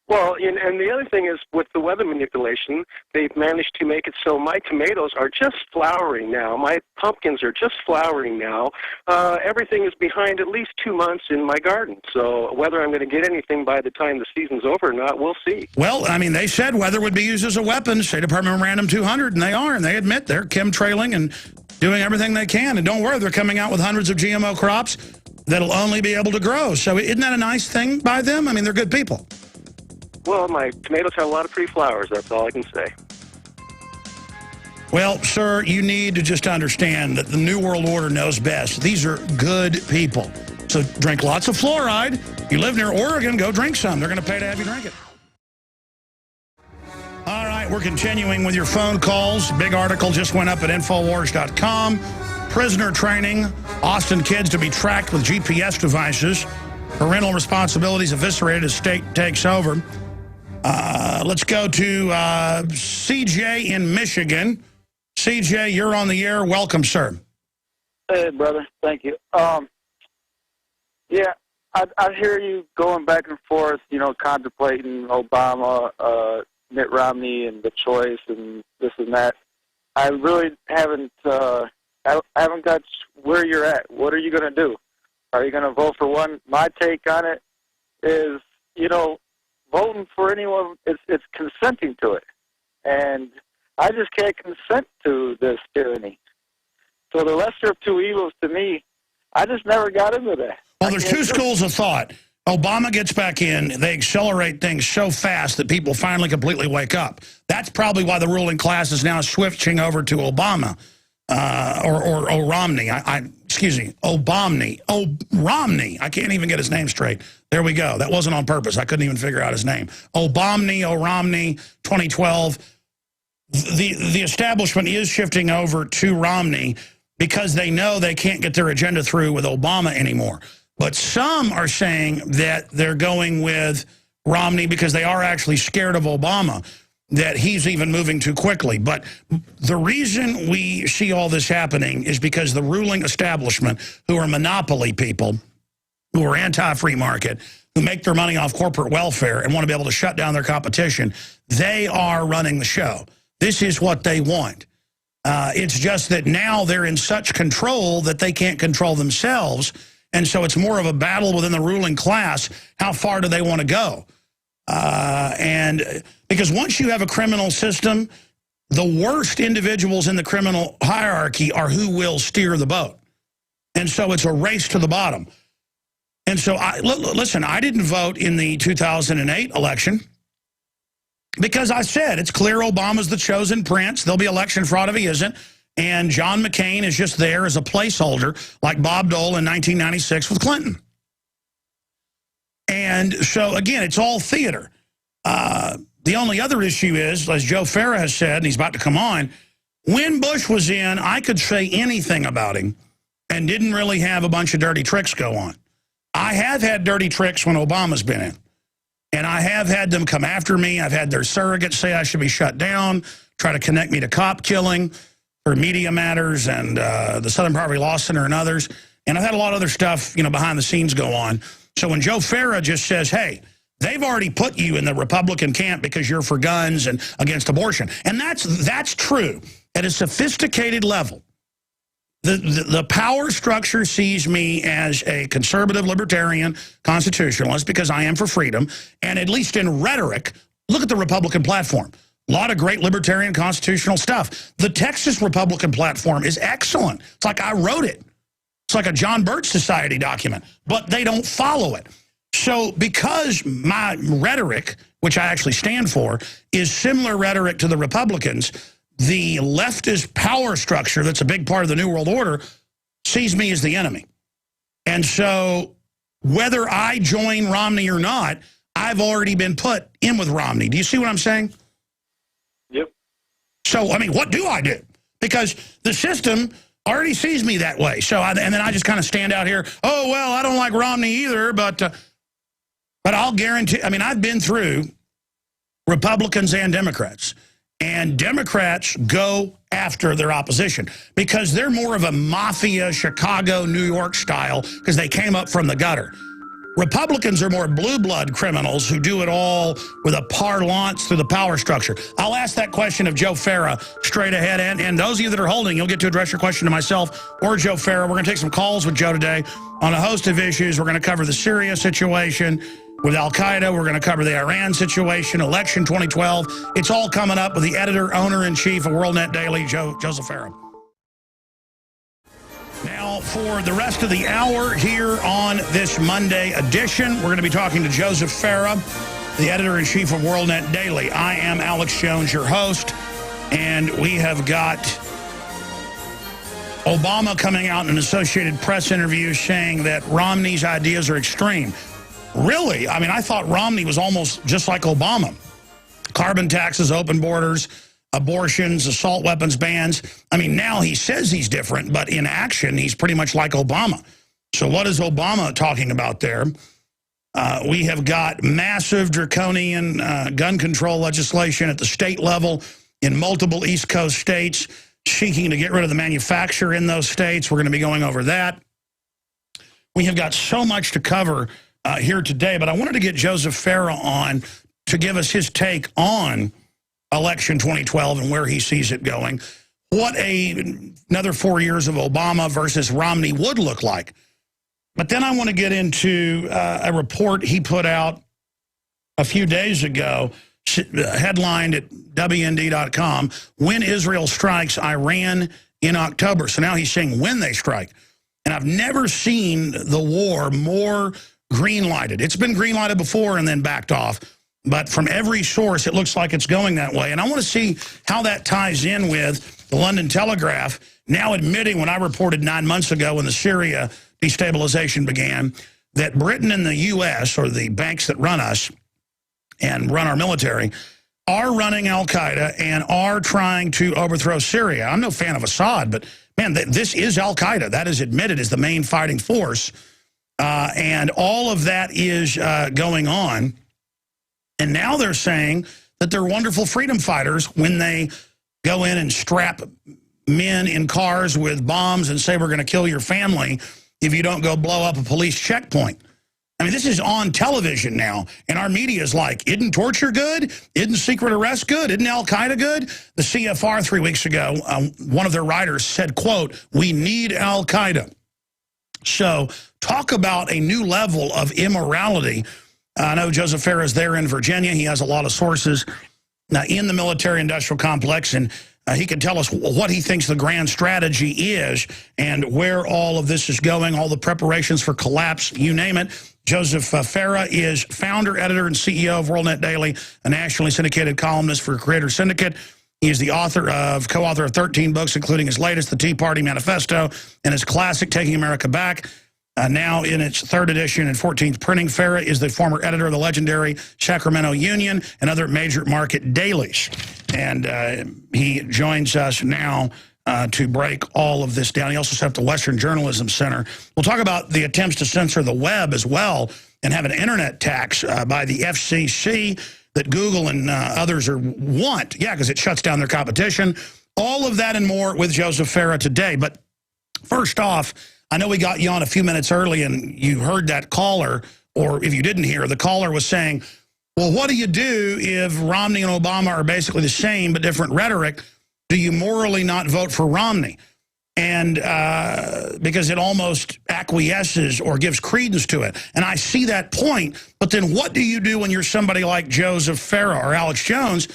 Well, and the other thing is with the weather manipulation, they've managed to make it so my tomatoes are just flowering now. My pumpkins are just flowering now. Everything is behind at least 2 months in my garden. So whether I'm going to get anything by the time the season's over or not, we'll see. Well, I mean, they said weather would be used as a weapon, State Department Memorandum 200, and they are. And they admit they're chemtrailing and doing everything they can. And don't worry, they're coming out with hundreds of GMO crops that'll only be able to grow. So isn't that a nice thing by them? I mean, they're good people. Well, my tomatoes have a lot of pretty flowers. That's all I can say. Well, sir, you need to just understand that the New World Order knows best. These are good people. So drink lots of fluoride. You live near Oregon, go drink some. They're going to pay to have you drink it. All right, we're continuing with your phone calls. Big article just went up at Infowars.com. Prisoner training. Austin kids to be tracked with GPS devices. Parental responsibilities eviscerated as state takes over. Let's go to CJ in Michigan. CJ, you're on the air. Welcome, sir. Hey, brother. Thank you. Yeah, I hear you going back and forth, you know, contemplating Obama, Mitt Romney, and the choice, and this and that. I really haven't got where you're at. What are you going to do? Are you going to vote for one? My take on it is, you know, voting for anyone, it's consenting to it. And I just can't consent to this tyranny. So the lesser of two evils to me, I just never got into that. Well, there's two schools of thought. Obama gets back in, they accelerate things so fast that people finally completely wake up. That's probably why the ruling class is now switching over to Obama. Or Romney. Excuse me, Obamney. Romney. I can't even get his name straight. There we go. That wasn't on purpose. I couldn't even figure out his name. Romney, 2012. The establishment is shifting over to Romney because they know they can't get their agenda through with Obama anymore. But some are saying that they're going with Romney because they are actually scared of Obama. that he's even moving too quickly. But the reason we see all this happening is because the ruling establishment, who are monopoly people, who are anti-free market, who make their money off corporate welfare and want to be able to shut down their competition, they are running the show. This is what they want. It's just that now they're in such control that they can't control themselves, and so it's more of a battle within the ruling class. How far do they want to go? And because once you have a criminal system, the worst individuals in the criminal hierarchy are who will steer the boat. And so it's a race to the bottom. And so, listen, I didn't vote in the 2008 election because I said it's clear Obama's the chosen prince. There'll be election fraud if he isn't. And John McCain is just there as a placeholder like Bob Dole in 1996 with Clinton. And so, again, it's all theater. The only other issue is, as Joe Farah has said, and he's about to come on, when Bush was in, I could say anything about him and didn't really have a bunch of dirty tricks go on. I have had dirty tricks when Obama's been in. And I have had them come after me. I've had their surrogates say I should be shut down, try to connect me to cop killing for Media Matters and the Southern Poverty Law Center and others. And I've had a lot of other stuff, behind the scenes go on. So when Joe Farah just says, hey, they've already put you in the Republican camp because you're for guns and against abortion. And that's true at a sophisticated level. The power structure sees me as a conservative libertarian constitutionalist because I am for freedom. And at least in rhetoric, look at the Republican platform. A lot of great libertarian constitutional stuff. The Texas Republican platform is excellent. It's like I wrote it. It's like a John Birch Society document, but they don't follow it. So because my rhetoric, which I actually stand for, is similar rhetoric to the Republicans, the leftist power structure that's a big part of the New World Order sees me as the enemy. And so whether I join Romney or not, I've already been put in with Romney. Do you see what I'm saying? Yep. So, I mean, what do I do? Because the system already sees me that way. So, and then I just kind of stand out here, oh, well, I don't like Romney either, but I'll guarantee, I mean, I've been through Republicans and Democrats. And Democrats go after their opposition because they're more of a mafia, Chicago, New York style because they came up from the gutter. Republicans are more blue blood criminals who do it all with a parlance through the power structure. I'll ask that question of Joe Farah straight ahead. And those of you that are holding, you'll get to address your question to myself or Joe Farah. We're going to take some calls with Joe today on a host of issues. We're going to cover the Syria situation with al-Qaeda. We're going to cover the Iran situation, election 2012. It's all coming up with the editor, owner-in-chief of WorldNet Daily, Joseph Farah. Now, for the rest of the hour here on this Monday edition, we're going to be talking to Joseph Farah, the editor-in-chief of WorldNet Daily. I am Alex Jones, your host, and we have got Obama coming out in an Associated Press interview saying that Romney's ideas are extreme. Really? I mean, I thought Romney was almost just like Obama. Carbon taxes, open borders, abortions, assault weapons bans. I mean, now he says he's different, but in action, he's pretty much like Obama. So what is Obama talking about there? We have got massive draconian gun control legislation at the state level in multiple East Coast states, seeking to get rid of the manufacturer in those states. We're going to be going over that. We have got so much to cover here today, but I wanted to get Joseph Farah on to give us his take on election 2012 and where he sees it going. What another 4 years of Obama versus Romney would look like. But then I want to get into a report he put out a few days ago, headlined at WND.com, When Israel Strikes Iran in October. So now he's saying when they strike. And I've never seen the war more green-lighted. It's been green-lighted before and then backed off. But from every source, it looks like it's going that way. And I want to see how that ties in with the London Telegraph now admitting, when I reported 9 months ago when the Syria destabilization began, that Britain and the U.S., or the banks that run us and run our military, are running al-Qaeda and are trying to overthrow Syria. I'm no fan of Assad, but, man, this is al-Qaeda. That is admitted as the main fighting force. And all of that is going on. And now they're saying that they're wonderful freedom fighters when they go in and strap men in cars with bombs and say, we're going to kill your family if you don't go blow up a police checkpoint. I mean, this is on television now, and our media is like, isn't torture good? Isn't secret arrest good? Isn't Al-Qaeda good? The CFR 3 weeks ago, one of their writers said, quote, we need Al-Qaeda. So talk about a new level of immorality. I know Joseph Farah is there in Virginia. He has a lot of sources in the military-industrial complex, and he can tell us what he thinks the grand strategy is and where all of this is going, all the preparations for collapse, you name it. Joseph Farah is founder, editor, and CEO of WorldNet Daily, a nationally syndicated columnist for Creator Syndicate. He is the co-author of 13 books, including his latest, The Tea Party Manifesto, and his classic, Taking America Back. Now in its 3rd edition and 14th printing, Farah is the former editor of the legendary Sacramento Union and other major market dailies. And he joins us now to break all of this down. He also set up the Western Journalism Center. We'll talk about the attempts to censor the web as well and have an internet tax by the FCC that Google and others want. Yeah, because it shuts down their competition. All of that and more with Joseph Farah today. But first off, I know we got you on a few minutes early and you heard that caller, or if you didn't hear, the caller was saying, well, what do you do if Romney and Obama are basically the same but different rhetoric? Do you morally not vote for Romney? And because it almost acquiesces or gives credence to it. And I see that point, but then what do you do when you're somebody like Joseph Farah or Alex Jones,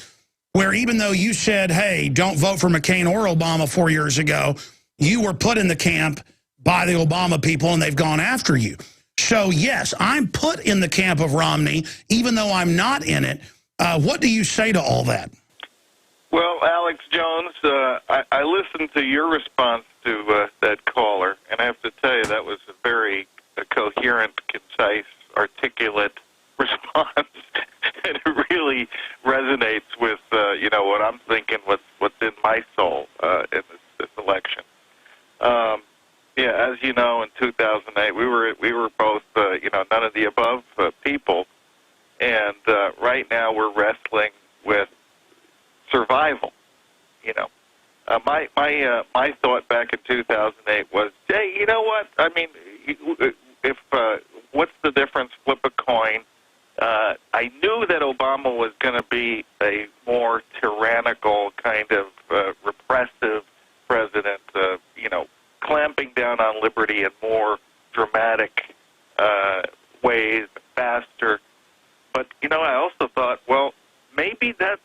where even though you said, hey, don't vote for McCain or Obama 4 years ago, you were put in the camp by the Obama people and they've gone after you. So, yes, I'm put in the camp of Romney, even though I'm not in it. What do you say to all that? Well, Alex Jones, I listened to your response to that caller, and I have to tell you that was a very coherent, concise, articulate response, and it really resonates with what I'm thinking, what's in my soul in this election. Yeah, as you know, in 2008, we were both none of the above people, and right now we're wrestling with survival. My thought back in 2008 was, hey, you know what? I mean, if what's the difference? Flip a coin. I knew that Obama was going to be a more tyrannical kind of repressive president, clamping down on liberty in more dramatic ways, faster. But I also thought, well, maybe that's.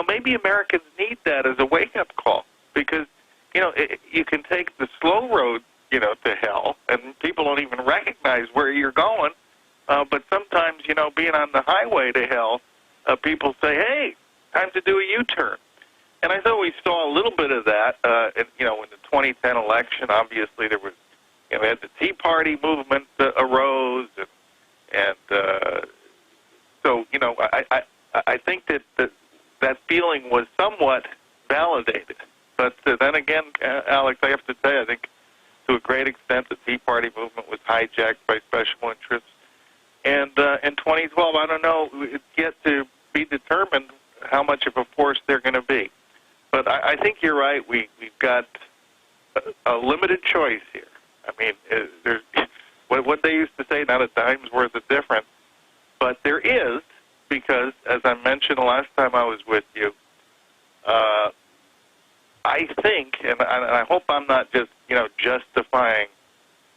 Maybe Americans need that as a wake-up call because, you can take the slow road, to hell, and people don't even recognize where you're going. But sometimes, being on the highway to hell, people say, hey, time to do a U-turn. And I thought we saw a little bit of that, in the 2010 election. Obviously, there was, we had the Tea Party movement arose, and so, I think that feeling was somewhat validated. But then again, Alex, I have to say, I think to a great extent the Tea Party movement was hijacked by special interests. And in 2012, I don't know, it's yet to be determined how much of a force they're going to be. But I think you're right. We've got a limited choice here. I mean, there's what they used to say, not a dime's worth of difference. But there is, because, as I mentioned the last time I was with you, I think, and I hope I'm not just, justifying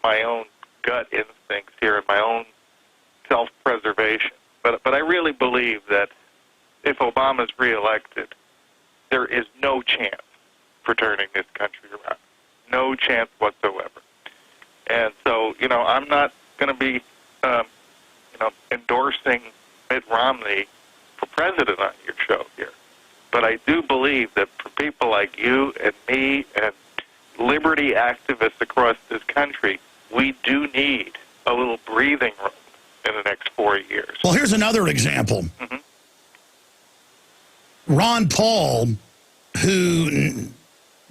my own gut instincts here and my own self-preservation, but I really believe that if Obama's reelected, there is no chance for turning this country around. No chance whatsoever. And so, I'm not going to be, endorsing Mitt Romney for president on your show here. But I do believe that for people like you and me and liberty activists across this country, we do need a little breathing room in the next 4 years. Well, here's another example. Ron Paul, who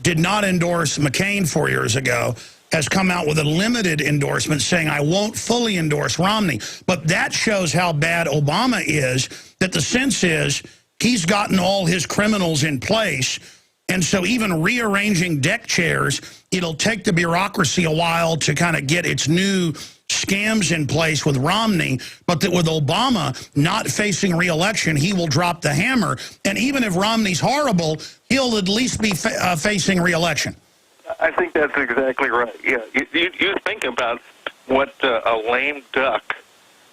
did not endorse McCain 4 years ago, has come out with a limited endorsement saying, I won't fully endorse Romney. But that shows how bad Obama is, that the sense is, he's gotten all his criminals in place. And so even rearranging deck chairs, it'll take the bureaucracy a while to kind of get its new scams in place with Romney, but that with Obama not facing re-election, he will drop the hammer. And even if Romney's horrible, he'll at least be facing re-election. I think that's exactly right. Yeah, you think about what a lame duck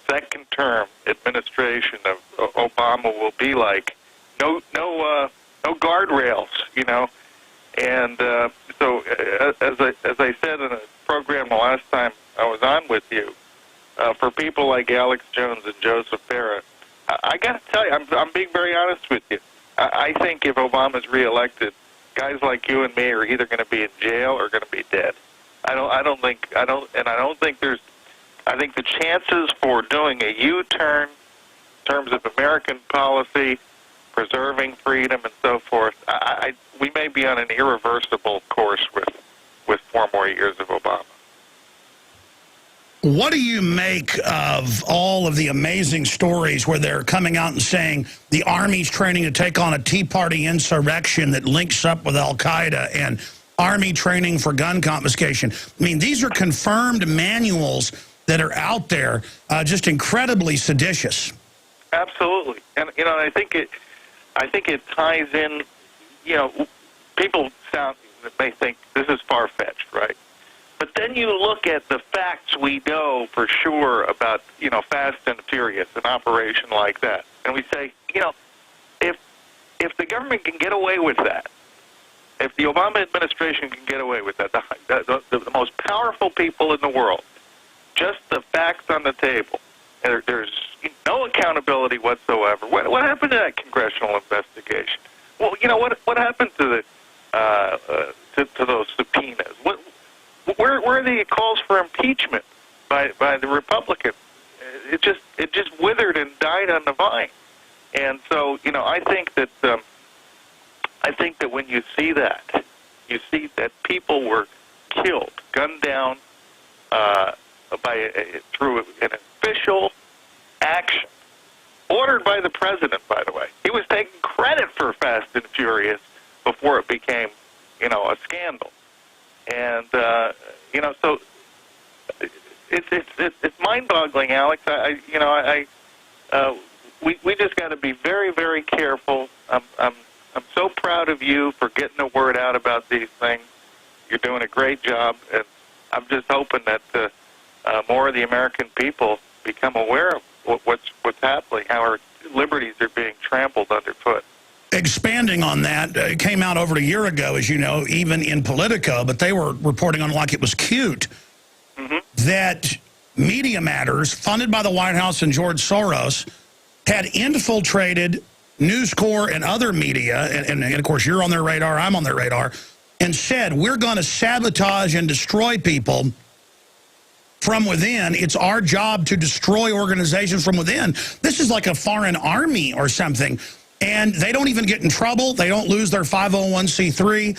second-term administration of Obama will be like. No guardrails, you know. And so, as I said in a program the last time I was on with you, for people like Alex Jones and Joseph Farah, I got to tell you, I'm being very honest with you. I think if Obama's reelected, guys like you and me are either going to be in jail or going to be dead. I think the chances for doing a U-turn in terms of American policy, preserving freedom and so forth, we may be on an irreversible course with 4 more years of Obama. What do you make of all of the amazing stories where they're coming out and saying the Army's training to take on a Tea Party insurrection that links up with Al-Qaeda and Army training for gun confiscation? I mean, these are confirmed manuals that are out there, just incredibly seditious. Absolutely. And, you know, I think it ties in, you know, people may think this is far-fetched, right? But then you look at the facts we know for sure about, you know, Fast and Furious, an operation like that. And we say, you know, if the government can get away with that, if the Obama administration can get away with that, the most powerful people in the world, just the facts on the table, there's no accountability whatsoever. What happened to that congressional investigation? Well, you know, what happened to to those subpoenas? Where are the calls for impeachment by the Republicans? It just withered and died on the vine. And so, you know, I think that when you see that people were killed, gunned down through an official action ordered by the president. By the way, he was taking credit for Fast and Furious before it became, you know, a scandal. And you know, so it's mind-boggling, Alex. We just got to be very, very careful. I'm so proud of you for getting the word out about these things. You're doing a great job, and I'm just hoping that more of the American people become aware of what's happening, how our liberties are being trampled underfoot. Expanding on that, it came out over a year ago, as you know, even in Politico, but they were reporting on like it was cute, that Media Matters, funded by the White House and George Soros, had infiltrated News Corps and other media, and of course you're on their radar, I'm on their radar, and said, we're going to sabotage and destroy people from within. It's our job to destroy organizations from within. This is like a foreign army or something. And they don't even get in trouble. They don't lose their 501c3.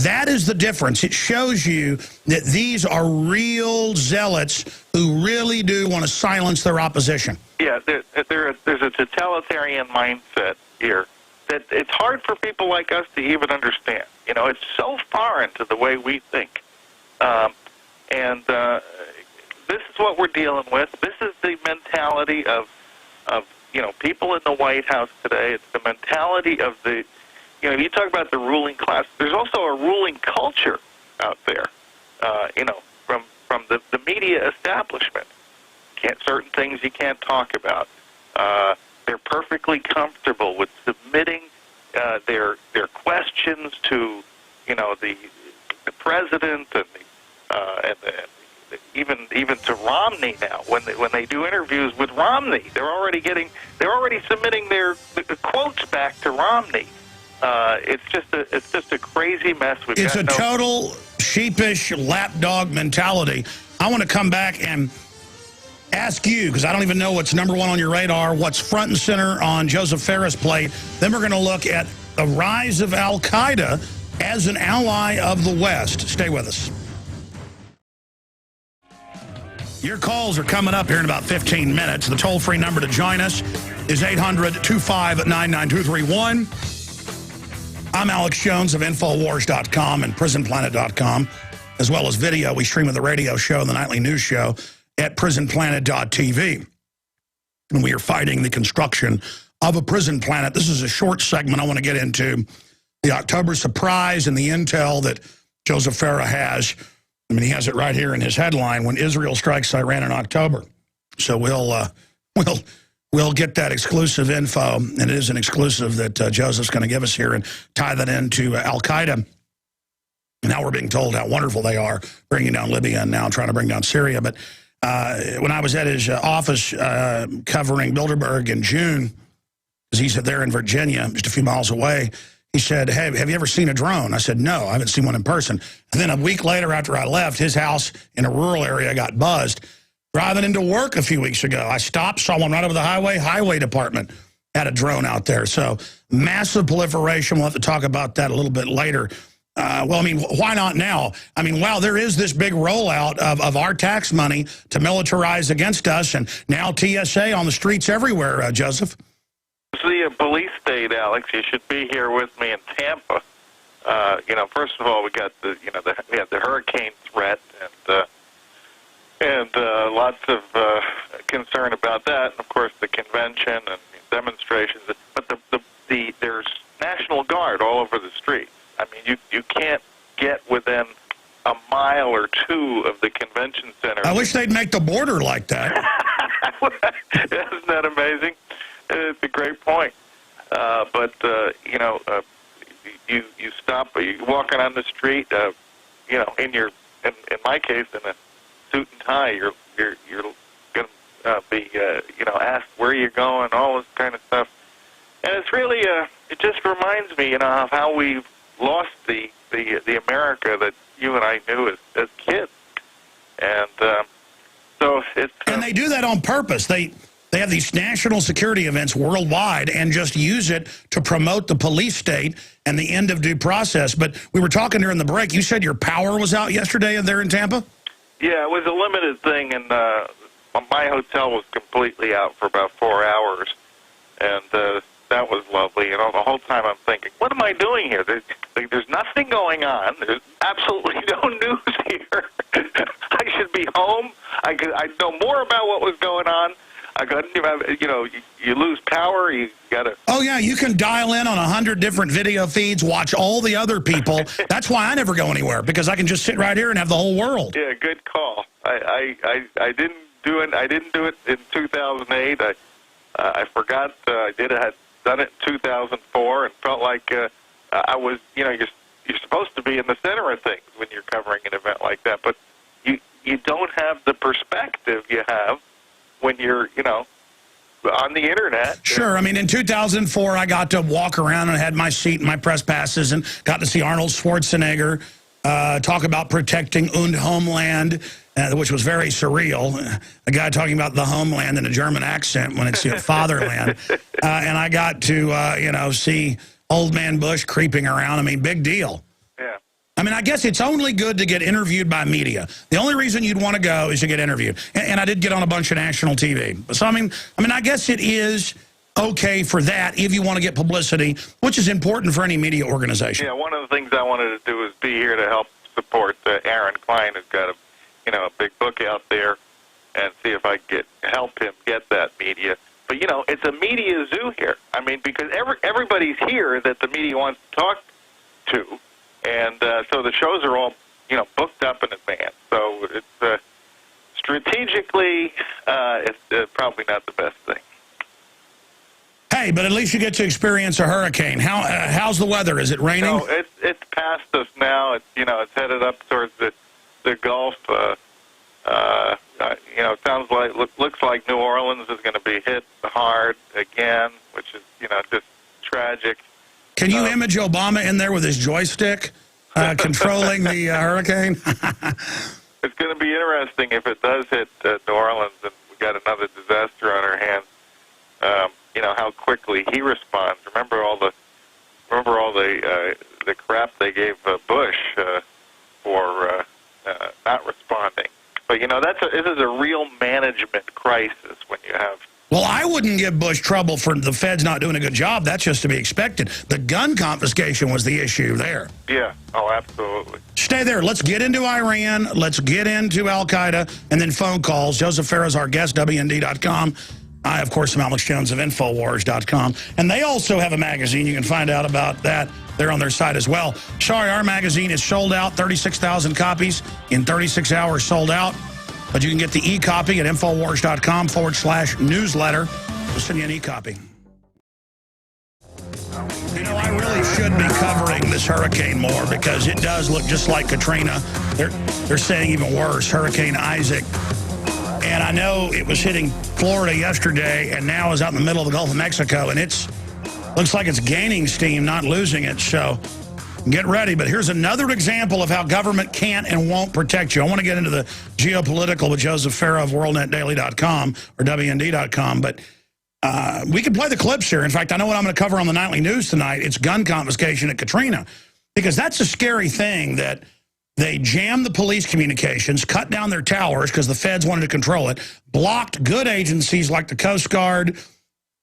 That is the difference. It shows you that these are real zealots who really do want to silence their opposition. Yeah, there's a totalitarian mindset here that it's hard for people like us to even understand. You know, it's so foreign to the way we think. This is what we're dealing with. This is the mentality of you know, people in the White House today. It's the mentality of the, you know, you talk about the ruling class. There's also a ruling culture out there, you know, from the media establishment. Certain things you can't talk about. They're perfectly comfortable with submitting their questions to, you know, the president and even to Romney now. When they do interviews with Romney, they're already submitting their quotes back to Romney. It's just a crazy mess. It's a total sheepish lapdog mentality. I want to come back and ask you, because I don't even know what's #1 on your radar, what's front and center on Joseph Farah's plate. Then we're going to look at the rise of Al-Qaeda as an ally of the West. Stay with us. Your calls are coming up here in about 15 minutes. The toll-free number to join us, is 800-259-9231. I'm Alex Jones of Infowars.com and PrisonPlanet.com, as well as video. We stream with the radio show and the nightly news show at PrisonPlanet.tv. And we are fighting the construction of a prison planet. This is a short segment. I want to get into the October surprise and the intel that Joseph Farah has. I mean, he has it right here in his headline, when Israel strikes Iran in October. So we'll get that exclusive info, and it is an exclusive that Joseph's going to give us here, and tie that into Al-Qaeda. And now we're being told how wonderful they are, bringing down Libya and now trying to bring down Syria. But when I was at his office covering Bilderberg in June, because he's there in Virginia, just a few miles away, he said, hey, have you ever seen a drone? I said, no, I haven't seen one in person. And then a week later after I left, his house in a rural area got buzzed. Driving into work a few weeks ago, I stopped, saw one right over the highway department had a drone out there. So massive proliferation. We'll have to talk about that a little bit later. Well, I mean, why not now? I mean, wow, there is this big rollout of our tax money to militarize against us, and now TSA on the streets everywhere, Joseph. It's the police state, Alex. You should be here with me in Tampa. First of all, we got we had the hurricane threat, and lots of concern about that. And of course, the convention and demonstrations. But there's National Guard all over the street. I mean, you can't get within a mile or two of the convention center. I wish they'd make the border like that. Isn't that amazing? It's a great point. You stop, you're walking on the street, in my case, in a suit and tie, you're going to be, asked where you're going, all this kind of stuff. And it's really, it just reminds me, of how we've lost the America that you and I knew as kids. And so it's... and they do that on purpose. They have these national security events worldwide and just use it to promote the police state and the end of due process. But we were talking during the break. You said your power was out yesterday there in Tampa? Yeah, it was a limited thing, and my hotel was completely out for about 4 hours, and that was lovely. And the whole time I'm thinking, what am I doing here? There's nothing going on. There's absolutely no news here. I should be home. I know more about what was going on. You lose power. You got to. Oh yeah, you can dial in on 100 different video feeds, watch all the other people. That's why I never go anywhere, because I can just sit right here and have the whole world. Yeah, good call. I didn't do it. I didn't do it in 2008. I forgot. I had done it in 2004 and felt like I was. You're supposed to be in the center of things when you're covering an event like that, but you don't have the perspective you have when you're, on the internet. Sure. I mean, in 2004, I got to walk around and had my seat and my press passes and got to see Arnold Schwarzenegger talk about protecting und Homeland, which was very surreal. A guy talking about the homeland in a German accent when it's fatherland. And I got to, see old man Bush creeping around. I mean, big deal. Yeah. I mean, I guess it's only good to get interviewed by media. The only reason you'd want to go is to get interviewed. And I did get on a bunch of national TV. So, I mean, I guess it is okay for that if you want to get publicity, which is important for any media organization. Yeah, one of the things I wanted to do is be here to help support Aaron Klein, who's got a big book out there, and see if I could help him get that media. But, it's a media zoo here. I mean, because everybody's here that the media wants to talk to. And so the shows are all, booked up in advance. So it's strategically, it's probably not the best thing. Hey, but at least you get to experience a hurricane. How's the weather? Is it raining? No, it's past us now. It's headed up towards the Gulf. It looks like New Orleans is going to be hit hard again, which is just tragic. Can you image Obama in there with his joystick controlling the hurricane? It's going to be interesting if it does hit New Orleans and we got another disaster on our hands. How quickly he responds. Remember all the crap they gave Bush for not responding. But this is a real management crisis when you have. Well, I wouldn't give Bush trouble for the feds not doing a good job. That's just to be expected. The gun confiscation was the issue there. Yeah. Oh, absolutely. Stay there. Let's get into Iran. Let's get into Al-Qaeda, and then phone calls. Joseph Farah is our guest, WND.com. I, of course, am Alex Jones of Infowars.com. And they also have a magazine. You can find out about that. They're on their site as well. Sorry, our magazine is sold out. 36,000 copies in 36 hours sold out. But you can get the e-copy at Infowars.com/newsletter. We'll send you an e-copy. You know, I really should be covering this hurricane more because it does look just like Katrina. They're saying even worse, Hurricane Isaac. And I know it was hitting Florida yesterday and now is out in the middle of the Gulf of Mexico, and looks like it's gaining steam, not losing it. So get ready. But here's another example of how government can't and won't protect you. I want to get into the geopolitical with Joseph Farah of WorldNetDaily.com or WND.com, but we can play the clips here. In fact, I know what I'm going to cover on the nightly news tonight. It's gun confiscation at Katrina, because that's a scary thing that they jammed the police communications, cut down their towers because the feds wanted to control it, blocked good agencies like the Coast Guard,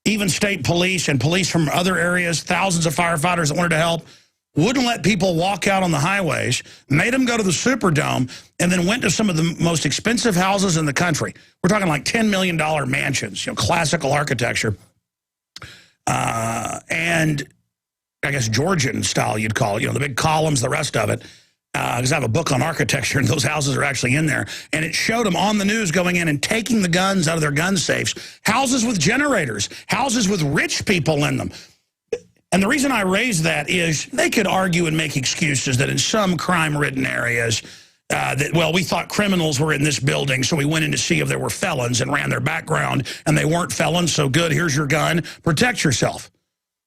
even state police and police from other areas, thousands of firefighters that wanted to help, wouldn't let people walk out on the highways, made them go to the Superdome, and then went to some of the most expensive houses in the country. We're talking like $10 million mansions, classical architecture. And I guess Georgian style, you'd call it, the big columns, the rest of it. Because I have a book on architecture, and those houses are actually in there. And it showed them on the news going in and taking the guns out of their gun safes. Houses with generators, houses with rich people in them. And the reason I raise that is they could argue and make excuses that in some crime-ridden areas, we thought criminals were in this building, so we went in to see if there were felons and ran their background, and they weren't felons, so good, here's your gun, protect yourself.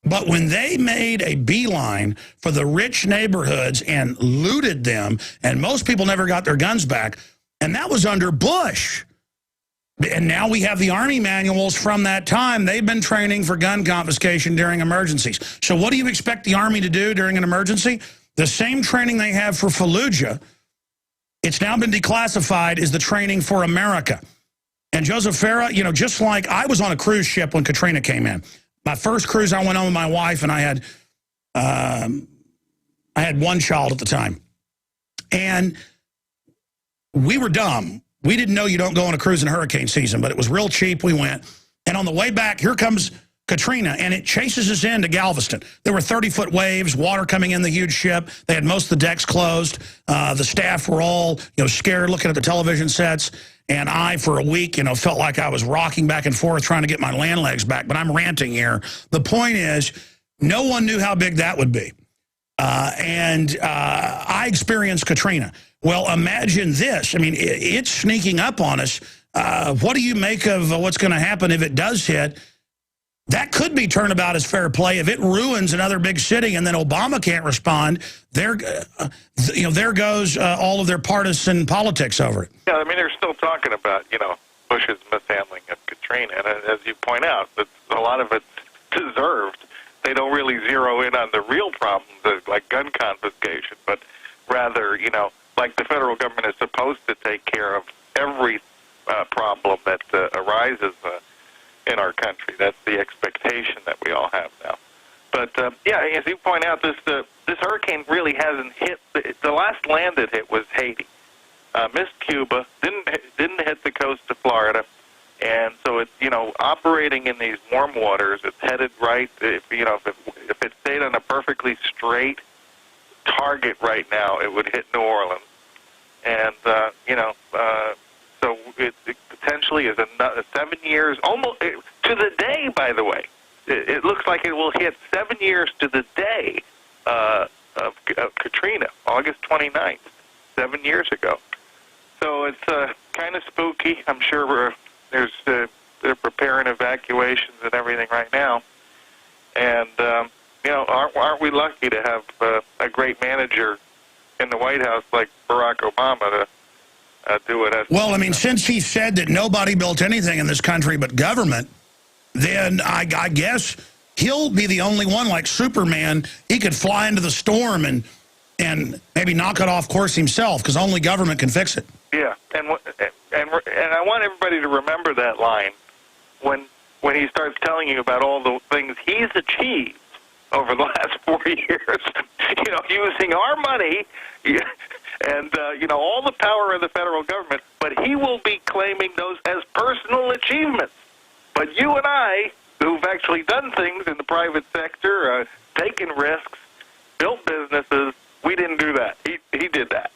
But when they made a beeline for the rich neighborhoods and looted them, and most people never got their guns back, and that was under Bush. And now we have the Army manuals from that time. They've been training for gun confiscation during emergencies. So what do you expect the Army to do during an emergency? The same training they have for Fallujah, it's now been declassified, is the training for America. And Joseph Farah, just like I was on a cruise ship when Katrina came in. My first cruise I went on with my wife, and I had one child at the time. And we were dumb. We didn't know you don't go on a cruise in hurricane season, but it was real cheap. We went. And on the way back, here comes Katrina, and it chases us into Galveston. There were 30-foot waves, water coming in the huge ship. They had most of the decks closed. The staff were all, scared, looking at the television sets. And I, for a week, felt like I was rocking back and forth trying to get my land legs back. But I'm ranting here. The point is, no one knew how big that would be. I experienced Katrina. Well, imagine this. I mean, it's sneaking up on us. What do you make of what's going to happen if it does hit? That could be turnabout as fair play. If it ruins another big city and then Obama can't respond, there goes all of their partisan politics over it. Yeah, I mean, they're still talking about, Bush's mishandling of Katrina. And as you point out, a lot of it's deserved. They don't really zero in on the real problems, like gun confiscation, but rather, like the federal government is supposed to take care of every problem that arises in our country. That's the expectation that we all have now. But, as you point out, this hurricane really hasn't hit. The last land it hit was Haiti. Missed Cuba, didn't hit the coast of Florida. And so it's, operating in these warm waters, it's headed right. If it stayed on a perfectly straight target right now, it would hit New Orleans. And, so it potentially is another 7 years, almost to the day, by the way. It looks like it will hit 7 years to the day of Katrina, August 29th, 7 years ago. So it's kind of spooky. I'm sure they're preparing evacuations and everything right now. And, aren't we lucky to have a great manager in the White House like Barack Obama to do it? Well, I mean, since he said that nobody built anything in this country but government, then I guess he'll be the only one, like Superman. He could fly into the storm and maybe knock it off course himself, because only government can fix it. Yeah, and I want everybody to remember that line. When when he starts telling you about all the things he's achieved over the last 4 years, using our money and, all the power of the federal government, but he will be claiming those as personal achievements. But you and I, who've actually done things in the private sector, taken risks, built businesses, we didn't do that. He did that.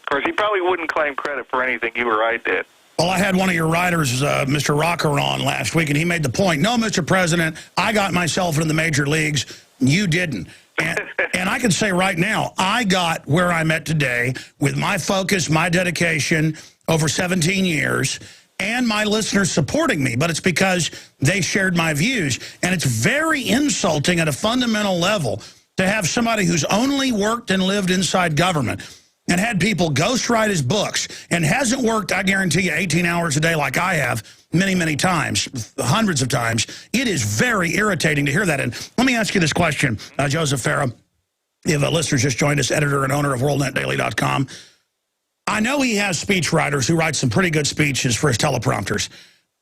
Of course, he probably wouldn't claim credit for anything you or I did. Well, I had one of your writers, Mr. Rocker, on last week, and he made the point, no, Mr. President, I got myself into the major leagues. You didn't. And I can say right now, I got where I'm at today with my focus, my dedication over 17 years, and my listeners supporting me. But it's because they shared my views. And it's very insulting at a fundamental level to have somebody who's only worked and lived inside government and had people ghostwrite his books and hasn't worked, I guarantee you, 18 hours a day like I have many, many times, hundreds of times. It is very irritating to hear that. And let me ask you this question, Joseph Farah, if a listener just joined us, editor and owner of WorldNetDaily.com. I know he has speechwriters who write some pretty good speeches for his teleprompters.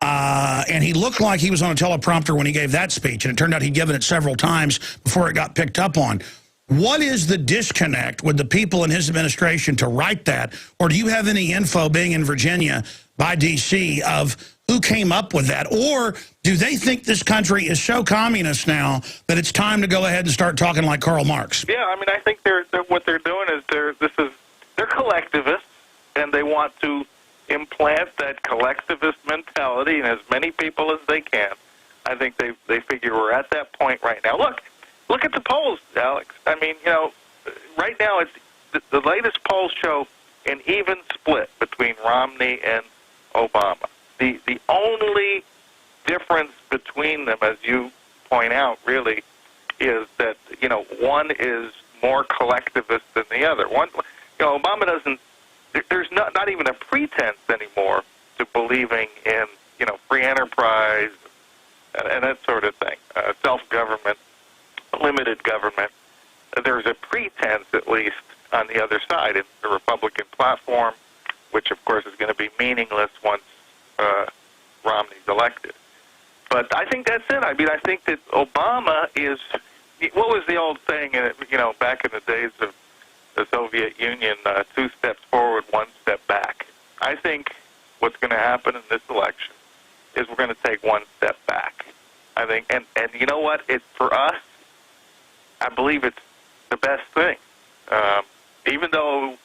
And he looked like he was on a teleprompter when he gave that speech, and it turned out he'd given it several times before it got picked up on. What is the disconnect with the people in his administration to write that? Or do you have any info, being in Virginia by D.C., of who came up with that? Or do they think this country is so communist now that it's time to go ahead and start talking like Karl Marx? Yeah, I mean, I think what they're doing is they're collectivists, and they want to implant that collectivist mentality in as many people as they can. I think they figure we're at that point right now. Look at the polls, Alex. I mean, right now it's the latest polls show an even split between Romney and Obama. The only difference between them, as you point out, really, is that one is more collectivist than the other. Obama doesn't. There's not even a pretense anymore to believing in free enterprise and that sort of thing, self-government, limited government. There's a pretense, at least, on the other side in the Republican platform, which, of course, is going to be meaningless once Romney's elected. But I think that's it. I mean, I think that Obama is, what was the old saying, back in the days of the Soviet Union, 2 steps forward, 1 step back. I think what's going to happen in this election is we're going to take 1 step back. I think, and you know what? For us, I believe it's the best thing. Even though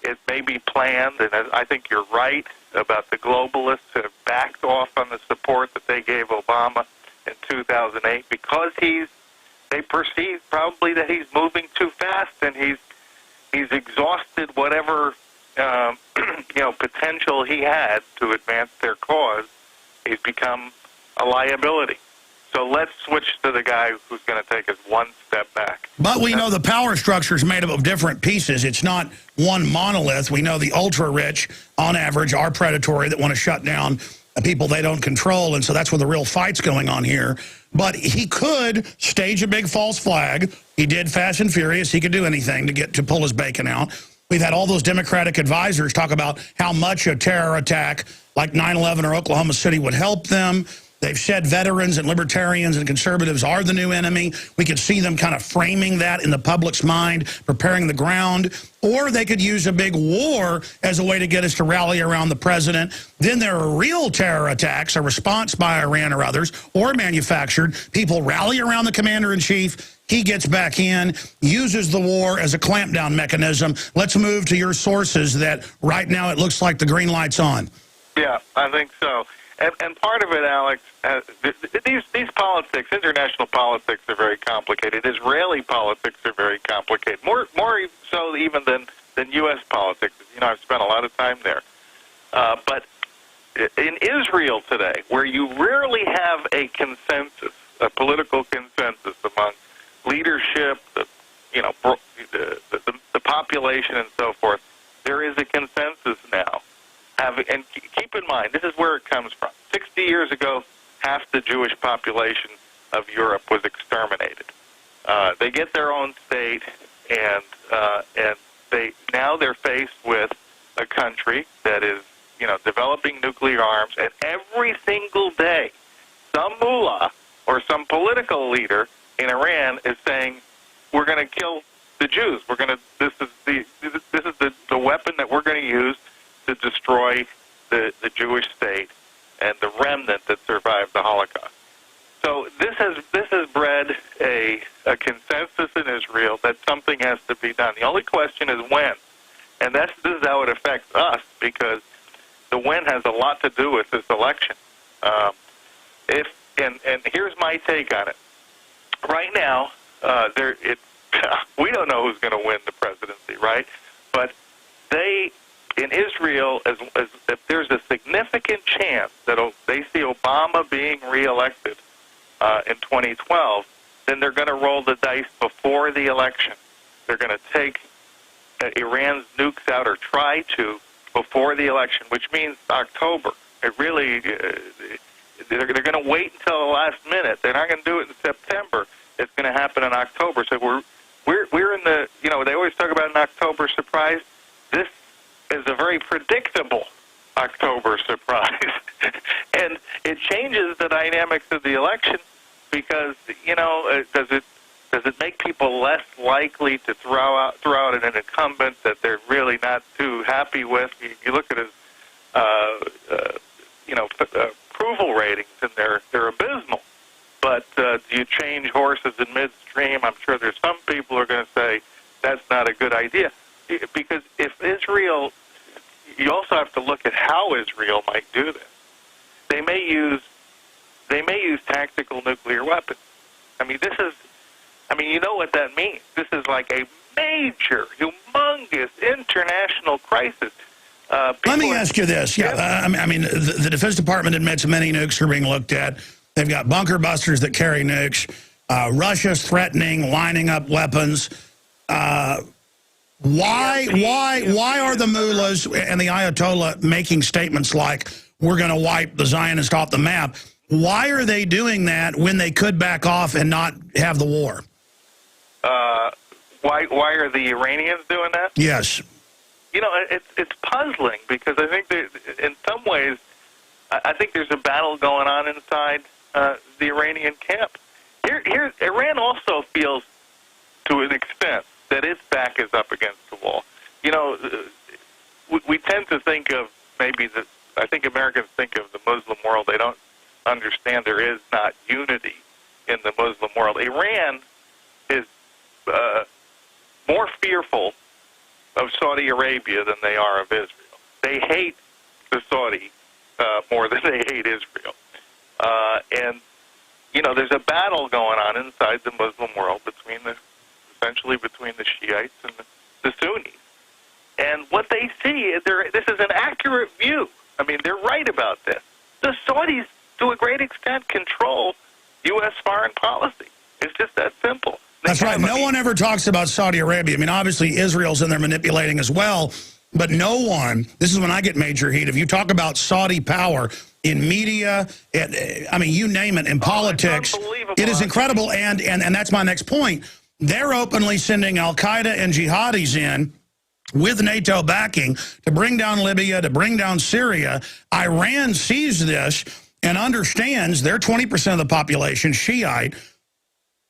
it may be planned, and I think you're right about the globalists who have backed off on the support that they gave Obama in 2008 because they perceive probably that he's moving too fast and he's exhausted whatever potential he had to advance their cause. He's become a liability. So let's switch to the guy who's going to take us 1 step back. But we know the power structure is made up of different pieces. It's not one monolith. We know the ultra-rich, on average, are predatory, that want to shut down people they don't control, and so that's where the real fight's going on here. But he could stage a big false flag. He did Fast and Furious. He could do anything to pull his bacon out. We've had all those Democratic advisors talk about how much a terror attack like 9/11 or Oklahoma City would help them. They've said veterans and libertarians and conservatives are the new enemy. We could see them kind of framing that in the public's mind, preparing the ground. Or they could use a big war as a way to get us to rally around the president. Then there are real terror attacks, a response by Iran or others, or manufactured. People rally around the commander-in-chief. He gets back in, uses the war as a clampdown mechanism. Let's move to your sources that right now it looks like the green light's on. Yeah, I think so. And part of it, Alex, these politics, international politics, are very complicated. Israeli politics are very complicated, more so even than U.S. politics. I've spent a lot of time there. But in Israel today, where you rarely have a consensus, a political consensus among leadership, the population, and so forth, there is a consensus now. And keep in mind, this is where it comes from. 60 years ago, half the Jewish population of Europe was exterminated. They get their own state, and they're faced with a country that is, developing nuclear arms, and every single day some mullah or some political leader in Iran is saying, we're going to kill the Jews. This is the weapon that we're going to use to destroy the Jewish state and the remnant that survived the Holocaust. So this has bred a consensus in Israel that something has to be done. The only question is when, and this is how it affects us, because the when has a lot to do with this election. And here's my take on it. Right now, we don't know who's going to win the presidency, right? But in Israel, if there's a significant chance that they see Obama being reelected in 2012, then they're going to roll the dice before the election. They're going to take Iran's nukes out, or try to, before the election, which means October. It really, they're going to wait until the last minute. They're not going to do it in September. It's going to happen in October. So we're in the, they always talk about an October surprise. This is a very predictable October surprise. And it changes the dynamics of the election because, does it make people less likely to throw out an incumbent that they're really not too happy with? You look at his, approval ratings, and they're abysmal. But do you change horses in midstream? I'm sure there's some people who are going to say that's not a good idea. Because if Israel, you also have to look at how Israel might do this. They may use tactical nuclear weapons. You know what that means. This is like a major, humongous international crisis. Let me ask you this. The Defense Department admits many nukes are being looked at. They've got bunker busters that carry nukes. Russia's threatening, lining up weapons. Why are the mullahs and the Ayatollah making statements like, we're going to wipe the Zionists off the map? Why are they doing that when they could back off and not have the war? Why are the Iranians doing that? Yes. It's puzzling because I think that in some ways, I think there's a battle going on inside the Iranian camp. Iran also feels, to an extent, that its back is up against the wall. We tend to think of I think Americans think of the Muslim world. They don't understand there is not unity in the Muslim world. Iran is more fearful of Saudi Arabia than they are of Israel. They hate the Saudi more than they hate Israel. And there's a battle going on inside the Muslim world essentially between the Shiites and the Sunnis. And what they see, this is an accurate view. They're right about this. The Saudis, to a great extent, control U.S. foreign policy. It's just that simple. That's right. No one ever talks about Saudi Arabia. Obviously, Israel's in there manipulating as well, but no one, this is when I get major heat, if you talk about Saudi power in media, you name it, in politics, it is incredible, and that's my next point. They're openly sending al-Qaeda and jihadis in with NATO backing to bring down Libya, to bring down Syria. Iran sees this and understands they're 20% of the population, Shiite.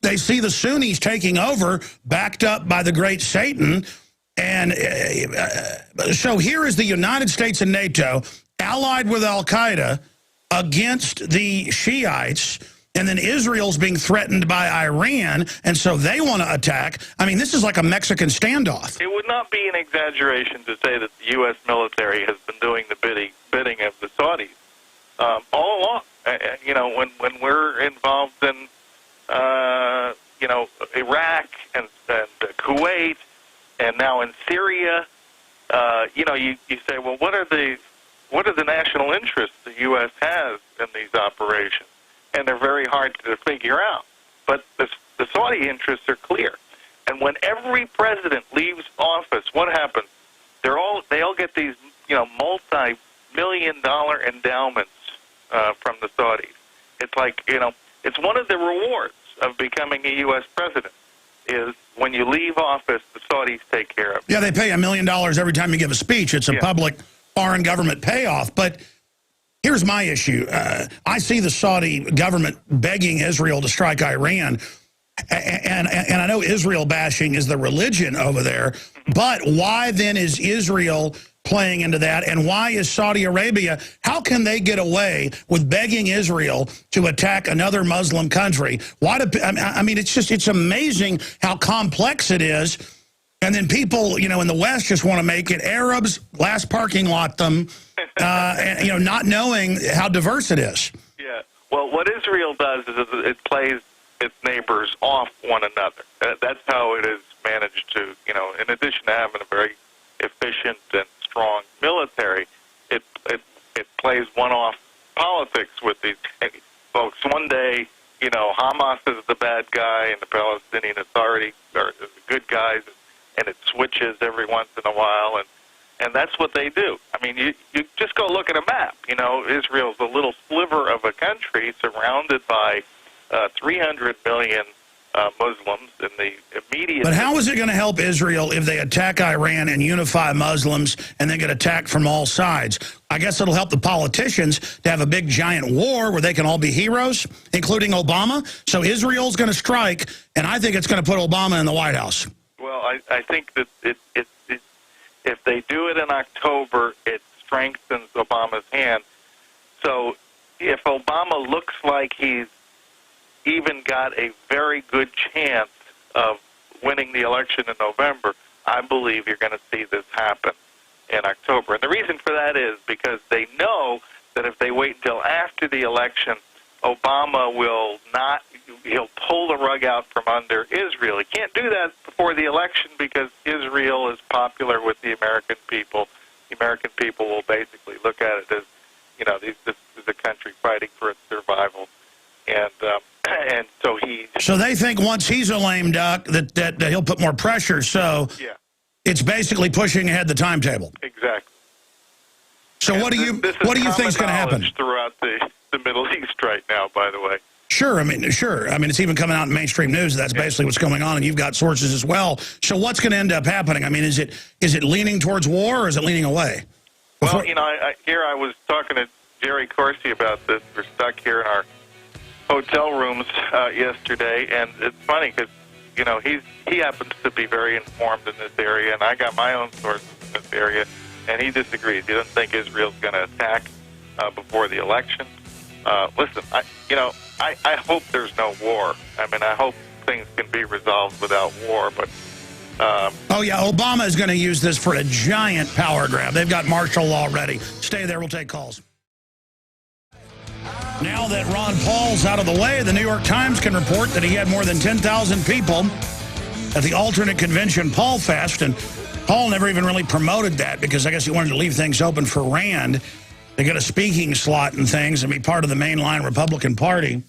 They see the Sunnis taking over, backed up by the great Satan. And so here is the United States and NATO allied with al-Qaeda against the Shiites, and then Israel's being threatened by Iran, and so they want to attack. This is like a Mexican standoff. It would not be an exaggeration to say that the U.S. military has been doing the bidding of the Saudis all along. When we're involved in Iraq and Kuwait, and now in Syria, you say, well, what are the national interests the U.S. has in these operations? And they're very hard to figure out. But the Saudi interests are clear. And when every president leaves office, what happens? They all get these multi-million-dollar endowments from the Saudis. It's like it's one of the rewards of becoming a U.S. president is when you leave office, the Saudis take care of it. Yeah, they pay $1 million every time you give a speech. It's a public foreign government payoff. But Here's my issue. I see the Saudi government begging Israel to strike Iran. And I know Israel bashing is the religion over there, but why then is Israel playing into that? And why is Saudi Arabia, how can they get away with begging Israel to attack another Muslim country? Why do, I mean, it's amazing how complex it is. And then people, you know, in the West just want to make it Arabs, last parking lot them, and, you know, not knowing how diverse it is. Yeah. Well, what Israel does is it plays its neighbors off one another. That's how it has managed to, you know, in addition to having a very efficient and strong military, it plays one-off politics with these folks. One day, you know, Hamas is the bad guy and the Palestinian Authority are the good guys, and it switches every once in a while, and that's what they do. I mean, you just go look at a map. You know, Israel's a little sliver of a country surrounded by 300 million Muslims in the immediate... But how is it going to help Israel if they attack Iran and unify Muslims and then get attacked from all sides? I guess it'll help the politicians to have a big giant war where they can all be heroes, including Obama. So Israel's going to strike, and I think it's going to put Obama in the White House. Well, I think that if they do it in October, it strengthens Obama's hand. So if Obama looks like he's even got a very good chance of winning the election in November, I believe you're going to see this happen in October. And the reason for that is because they know that if they wait until after the election, Obama will not, he'll pull the rug out from under Israel. He can't do that before the election because Israel is popular with the American people. The American people will basically look at it as, you know, this is a country fighting for its survival. And so So they think once he's a lame duck that he'll put more pressure. So yeah, it's basically pushing ahead the timetable. Exactly. So and what do you think is going to happen throughout the Middle East right now? By the way. Sure. I mean, it's even coming out in mainstream news. That's basically what's going on, and you've got sources as well. So what's going to end up happening? I mean, is it leaning towards war or is it leaning away? Well, you know, I was talking to Jerry Corsi about this. We're stuck here in our hotel rooms yesterday, and it's funny because, you know, he happens to be very informed in this area, and I got my own sources in this area, and he disagrees. He doesn't think Israel's going to attack before the election. Listen, I hope there's no war. I mean, I hope things can be resolved without war, but... oh, yeah, Obama is going to use this for a giant power grab. They've got martial law ready. Stay there. We'll take calls. Now that Ron Paul's out of the way, the New York Times can report that he had more than 10,000 people at the alternate convention Paul Fest, and Paul never even really promoted that because I guess he wanted to leave things open for Rand to get a speaking slot and things and be part of the mainline Republican Party.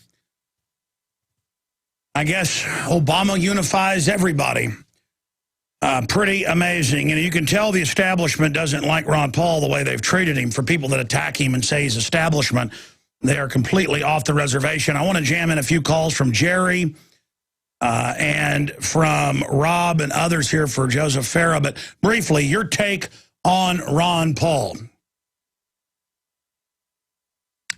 I guess Obama unifies everybody. Pretty amazing. And you can tell the establishment doesn't like Ron Paul the way they've treated him. For people that attack him and say he's establishment, they are completely off the reservation. I want to jam in a few calls from Jerry and from Rob and others here for Joseph Farah. But briefly, your take on Ron Paul.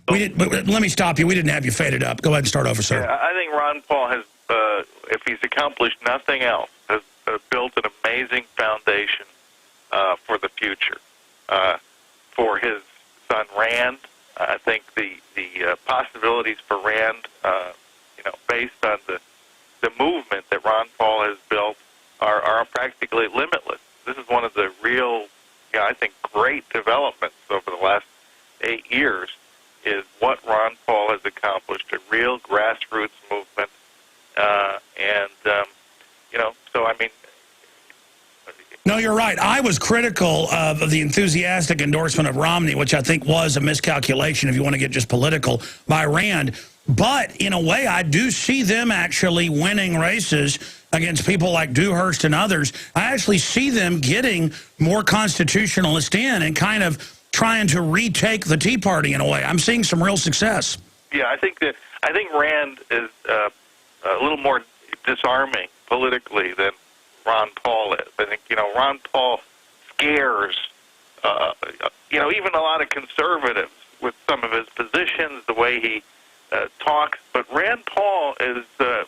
Let me stop you. We didn't have you faded up. Go ahead and start over, sir. Yeah, I think Ron Paul has, if he's accomplished nothing else, has built an amazing foundation for the future. For his son Rand, I think the possibilities for Rand, based on the movement that Ron Paul has built, are practically limitless. This is one of the real, I think, great developments over the last 8 years. Is what Ron Paul has accomplished, a real grassroots movement, so I mean... No, you're right. I was critical of the enthusiastic endorsement of Romney, which I think was a miscalculation, if you want to get just political, by Rand. But in a way, I do see them actually winning races against people like Dewhurst and others. I actually see them getting more constitutionalist in and kind of trying to retake the Tea Party in a way. I'm seeing some real success. Yeah, I think Rand is a little more disarming politically than Ron Paul is. I think, Ron Paul scares, even a lot of conservatives with some of actions, the way he talks. But Rand Paul is a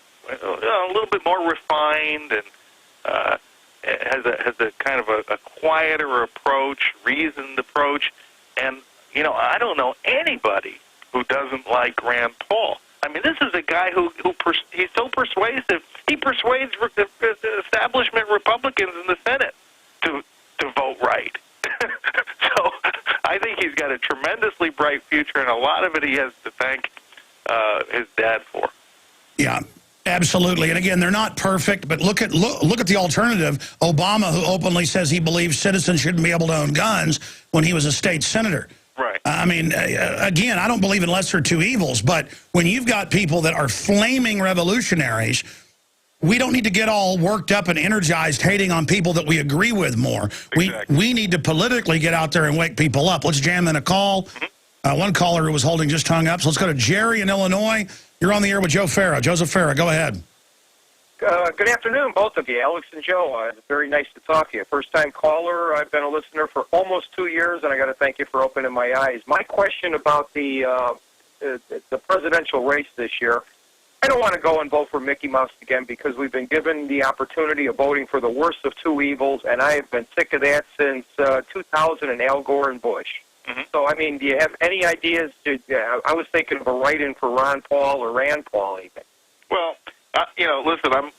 little bit more refined and has a kind of a quieter approach, reasoned approach. And, I don't know anybody who doesn't like Rand Paul. I mean, this is a guy he's so persuasive. He persuades establishment Republicans in the Senate to vote right. So I think he's got a tremendously bright future, and a lot of it he has to thank his dad for. Yeah, absolutely. And again, they're not perfect, but look at the alternative. Obama, who openly says he believes citizens shouldn't be able to own guns when he was a state senator. Right. I mean, again, I don't believe in lesser two evils, but when you've got people that are flaming revolutionaries, we don't need to get all worked up and energized hating on people that we agree with more. Exactly. We need to politically get out there and wake people up. Let's jam in a call. One caller who was holding just hung up. So let's go to Jerry in Illinois. You're on the air with Joe Farah. Joseph Farah, go ahead. Good afternoon, both of you, Alex and Joe. Very nice to talk to you. First-time caller. I've been a listener for almost 2 years, and I got to thank you for opening my eyes. My question about the presidential race this year, I don't want to go and vote for Mickey Mouse again because we've been given the opportunity of voting for the worst of two evils, and I have been sick of that since 2000 and Al Gore and Bush. Mm-hmm. So, I mean, do you have any ideas? I was thinking of a write-in for Ron Paul or Rand Paul even. Well, listen,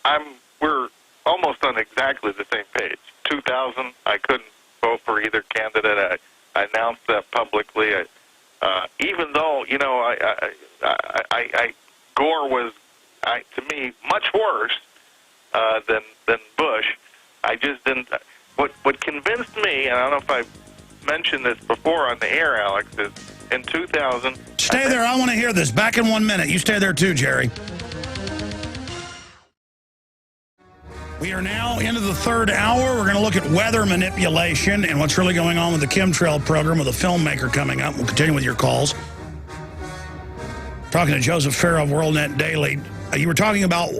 we're almost on exactly the same page. 2000, I couldn't vote for either candidate. I announced that publicly. Even though, Gore was, to me, much worse than Bush. I just didn't. What convinced me, and I don't know if I mentioned this before on the air, Alex, is in 2000. Stay there. I want to hear this. Back in 1 minute. You stay there too, Jerry. We are now into the third hour. We're going to look at weather manipulation and what's really going on with the chemtrail program with a filmmaker coming up. We'll continue with your calls. Talking to Joseph Farah of WorldNet Daily. You were talking about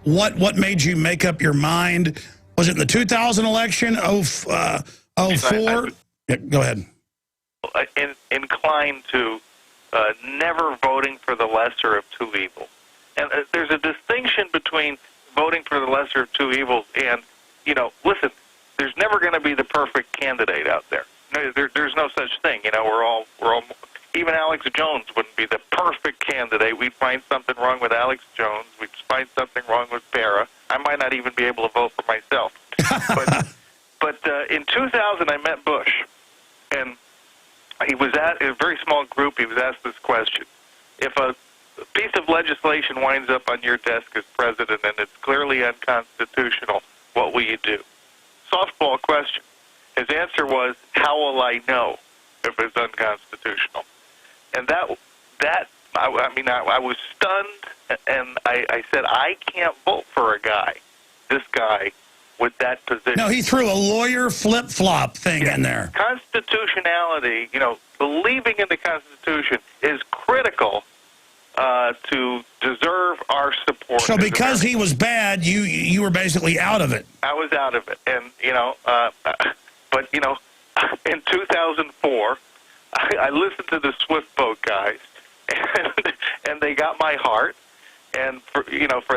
what made you make up your mind. Was it in the 2000 election, 04? Yeah, go ahead. Inclined to never voting for the lesser of two evils. And there's a distinction between voting for the lesser of two evils and, listen, there's never going to be the perfect candidate out there. There's no such thing. We're all even Alex Jones wouldn't be the perfect candidate. We'd find something wrong with Alex Jones. We'd find something wrong with Farah. I might not even be able to vote for myself. But in 2000, I met Bush, and he was at a very small group. He was asked this question: if a piece of legislation winds up on your desk as president and it's clearly unconstitutional, what will you do? Softball question. His answer was, how will I know if it's unconstitutional? And I was stunned, and I said, I can't vote for this guy with that position. No, he threw a lawyer flip-flop thing in there. Constitutionality, believing in the Constitution is critical to deserve our support. So because he was bad, you were basically out of it. I was out of it. And, but, in 2004, I listened to the Swift Boat guys, and they got my heart. And, for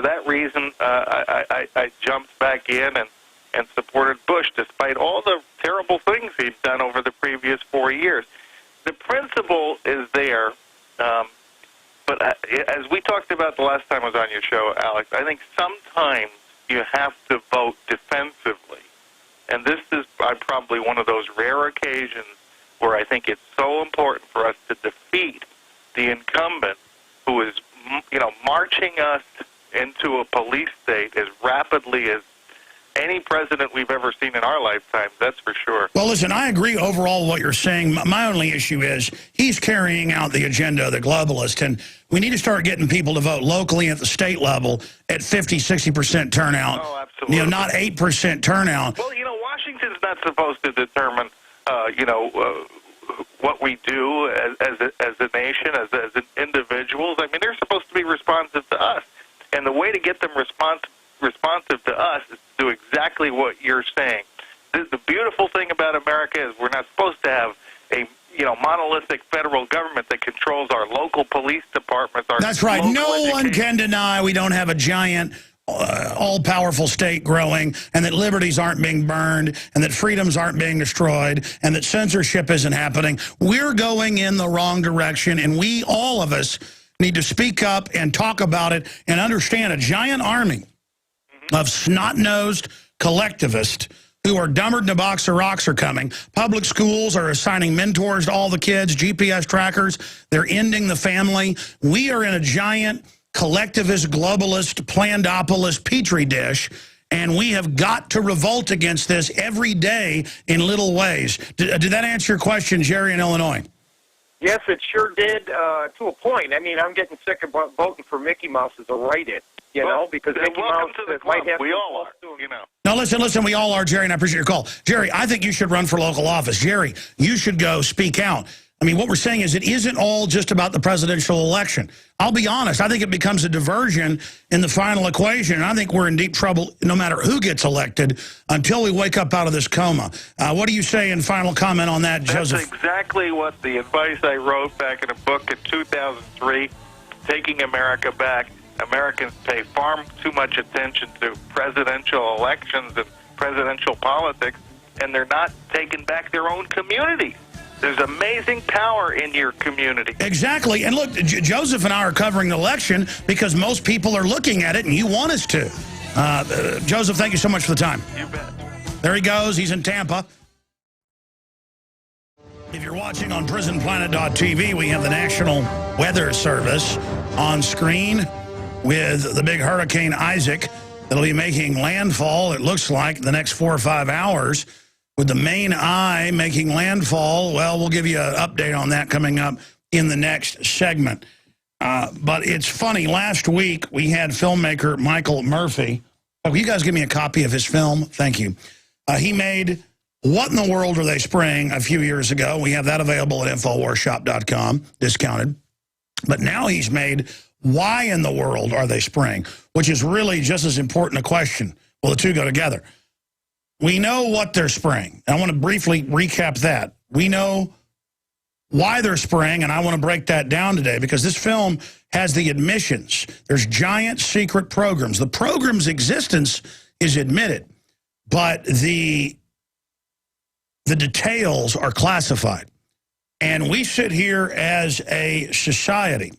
that reason, I jumped back in and supported Bush, despite all the terrible things he'd done over the previous 4 years. The principle is there. But as we talked about the last time I was on your show, Alex, I think sometimes you have to vote defensively. And this is probably one of those rare occasions where I think it's so important for us to defeat the incumbent who is, marching us into a police state as rapidly as any president we've ever seen in our lifetime, that's for sure. Well, listen, I agree overall with what you're saying. My only issue is he's carrying out the agenda of the globalist, and we need to start getting people to vote locally at the state level at 50-60% turnout. Oh, absolutely. Not 8% turnout. Well, Washington's not supposed to determine, what we do as a nation, as individuals. I mean, they're supposed to be responsive to us, and the way to get them responsive to us is to do exactly what you're saying. The beautiful thing about America is we're not supposed to have a monolithic federal government that controls our local police departments. That's right. No one can deny we don't have a giant, all-powerful state growing, and that liberties aren't being burned, and that freedoms aren't being destroyed, and that censorship isn't happening. We're going in the wrong direction, and we, all of us, need to speak up and talk about it and understand a giant army of snot-nosed collectivists who are dumber than a box of rocks are coming. Public schools are assigning mentors to all the kids, GPS trackers. They're ending the family. We are in a giant collectivist, globalist, plandopolis petri dish, and we have got to revolt against this every day in little ways. Did that answer your question, Jerry in Illinois? Yes, it sure did, to a point. I mean, I'm getting sick of voting for Mickey Mouse as a write-in, you know, because Mickey Mouse might have... We all are, you know. No, listen, we all are, Jerry, and I appreciate your call. Jerry, I think you should run for local office. Jerry, you should go speak out. I mean, what we're saying is it isn't all just about the presidential election. I'll be honest, I think it becomes a diversion in the final equation, and I think we're in deep trouble no matter who gets elected until we wake up out of this coma. What do you say in final comment on that, Joseph? That's exactly what the advice I wrote back in a book in 2003, Taking America Back. Americans pay far too much attention to presidential elections and presidential politics, and they're not taking back their own communities. There's amazing power in your community. Exactly. And look, Joseph and I are covering the election because most people are looking at it, and you want us to. Joseph, thank you so much for the time. You bet. There he goes. He's in Tampa. If you're watching on prisonplanet.tv, we have the National Weather Service on screen with the big Hurricane Isaac that'll be making landfall, it looks like, the next 4 or 5 hours. With the main eye making landfall, well, we'll give you an update on that coming up in the next segment. But it's funny, last week we had filmmaker Michael Murphy. Oh, will you guys give me a copy of his film? Thank you. He made What in the World Are They Spraying a few years ago. We have that available at InfoWarsShop.com, discounted. But now he's made Why in the World Are They Spraying, which is really just as important a question. Well, the two go together. We know what they're spraying. I want to briefly recap that. We know why they're spraying, and I want to break that down today because this film has the admissions. There's giant secret programs. The program's existence is admitted, but the details are classified. And we sit here as a society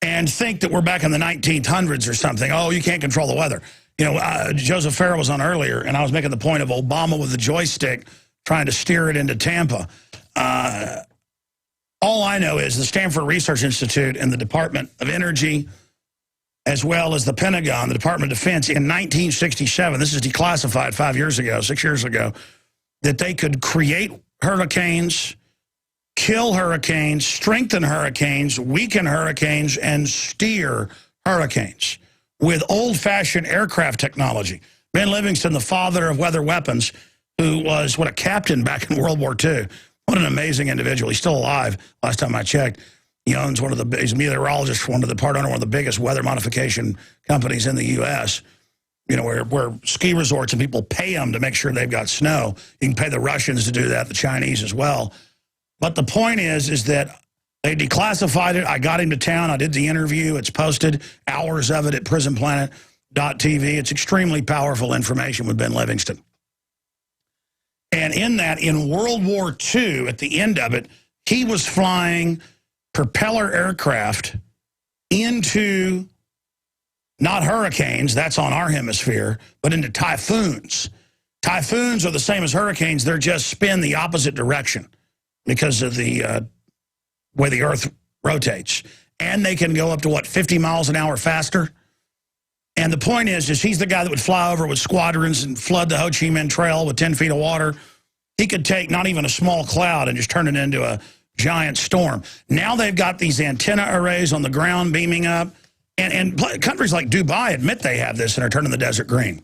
and think that we're back in the 1900s or something. Oh, you can't control the weather. You know, Joseph Farah was on earlier, and I was making the point of Obama with the joystick trying to steer it into Tampa. All I know is the Stanford Research Institute and the Department of Energy, as well as the Pentagon, the Department of Defense, in 1967, this is declassified 5 years ago, 6 years ago, that they could create hurricanes, kill hurricanes, strengthen hurricanes, weaken hurricanes, and steer hurricanes with old-fashioned aircraft technology. Ben Livingston, the father of weather weapons, who was, a captain back in World War II. What an amazing individual. He's still alive, last time I checked. He owns he's a meteorologist for one of the biggest weather modification companies in the U.S., you know, where ski resorts and people pay them to make sure they've got snow. You can pay the Russians to do that, the Chinese as well. But the point is that they declassified it. I got him to town. I did the interview. It's posted, hours of it at prisonplanet.tv. It's extremely powerful information with Ben Livingston. And in that, in World War II, at the end of it, he was flying propeller aircraft into not hurricanes, that's on our hemisphere, but into typhoons. Typhoons are the same as hurricanes. They're just spin the opposite direction because of the way the Earth rotates. And they can go up to, 50 miles an hour faster? And the point is he's the guy that would fly over with squadrons and flood the Ho Chi Minh Trail with 10 feet of water. He could take not even a small cloud and just turn it into a giant storm. Now they've got these antenna arrays on the ground beaming up. And countries like Dubai admit they have this and are turning the desert green.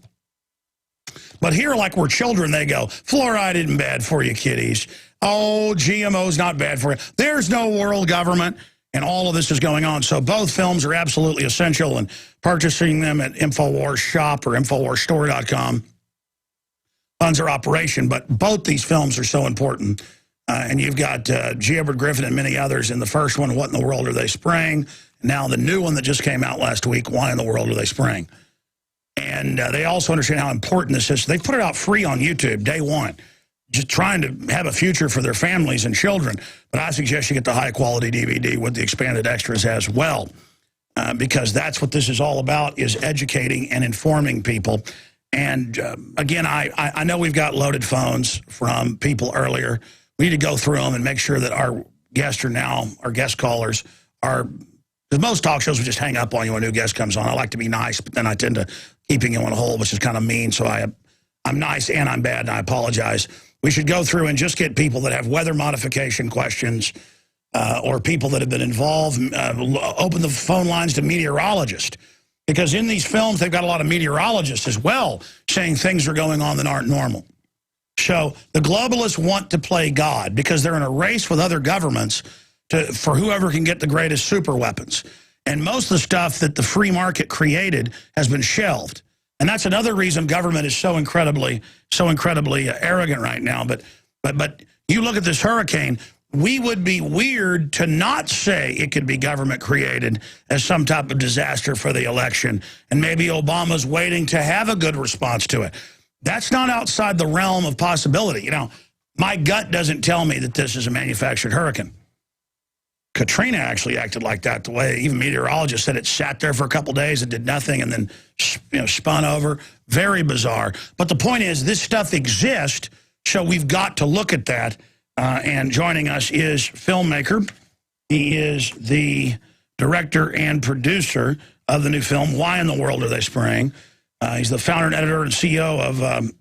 But here, like we're children, they go, fluoride isn't bad for you, kiddies. Oh, GMO's not bad for you. There's no world government, and all of this is going on. So both films are absolutely essential, and purchasing them at Infowars Shop or InfoWarsStore.com funds our operation. But both these films are so important And you've got G. Edward Griffin and many others in the first one, What in the World Are They Spraying? Now the new one that just came out last week, Why in the World Are They Spraying? And they also understand how important this is. They put it out free on YouTube, day one, just trying to have a future for their families and children. But I suggest you get the high-quality DVD with the expanded extras as well, because that's what this is all about, is educating and informing people. And, again, I know we've got loaded phones from people earlier. We need to go through them and make sure that our guests are now, our guest callers are, because most talk shows will just hang up on you when a new guest comes on. I like to be nice, but then I tend to keeping you on hold, which is kind of mean. So I'm nice and I'm bad, and I apologize. We should go through and just get people that have weather modification questions or people that have been involved, open the phone lines to meteorologists. Because in these films, they've got a lot of meteorologists as well saying things are going on that aren't normal. So the globalists want to play God because they're in a race with other governments for whoever can get the greatest super weapons. And most of the stuff that the free market created has been shelved. And that's another reason government is so incredibly arrogant right now. But you look at this hurricane, we would be weird to not say it could be government created as some type of disaster for the election. And maybe Obama's waiting to have a good response to it. That's not outside the realm of possibility. You know, my gut doesn't tell me that this is a manufactured hurricane. Katrina actually acted like that, the way even meteorologists said it sat there for a couple days and did nothing and then spun over. Very bizarre. But the point is, this stuff exists, so we've got to look at that. And joining us is filmmaker. He is the director and producer of the new film, Why in the World Are They Spraying? He's the founder and editor and CEO of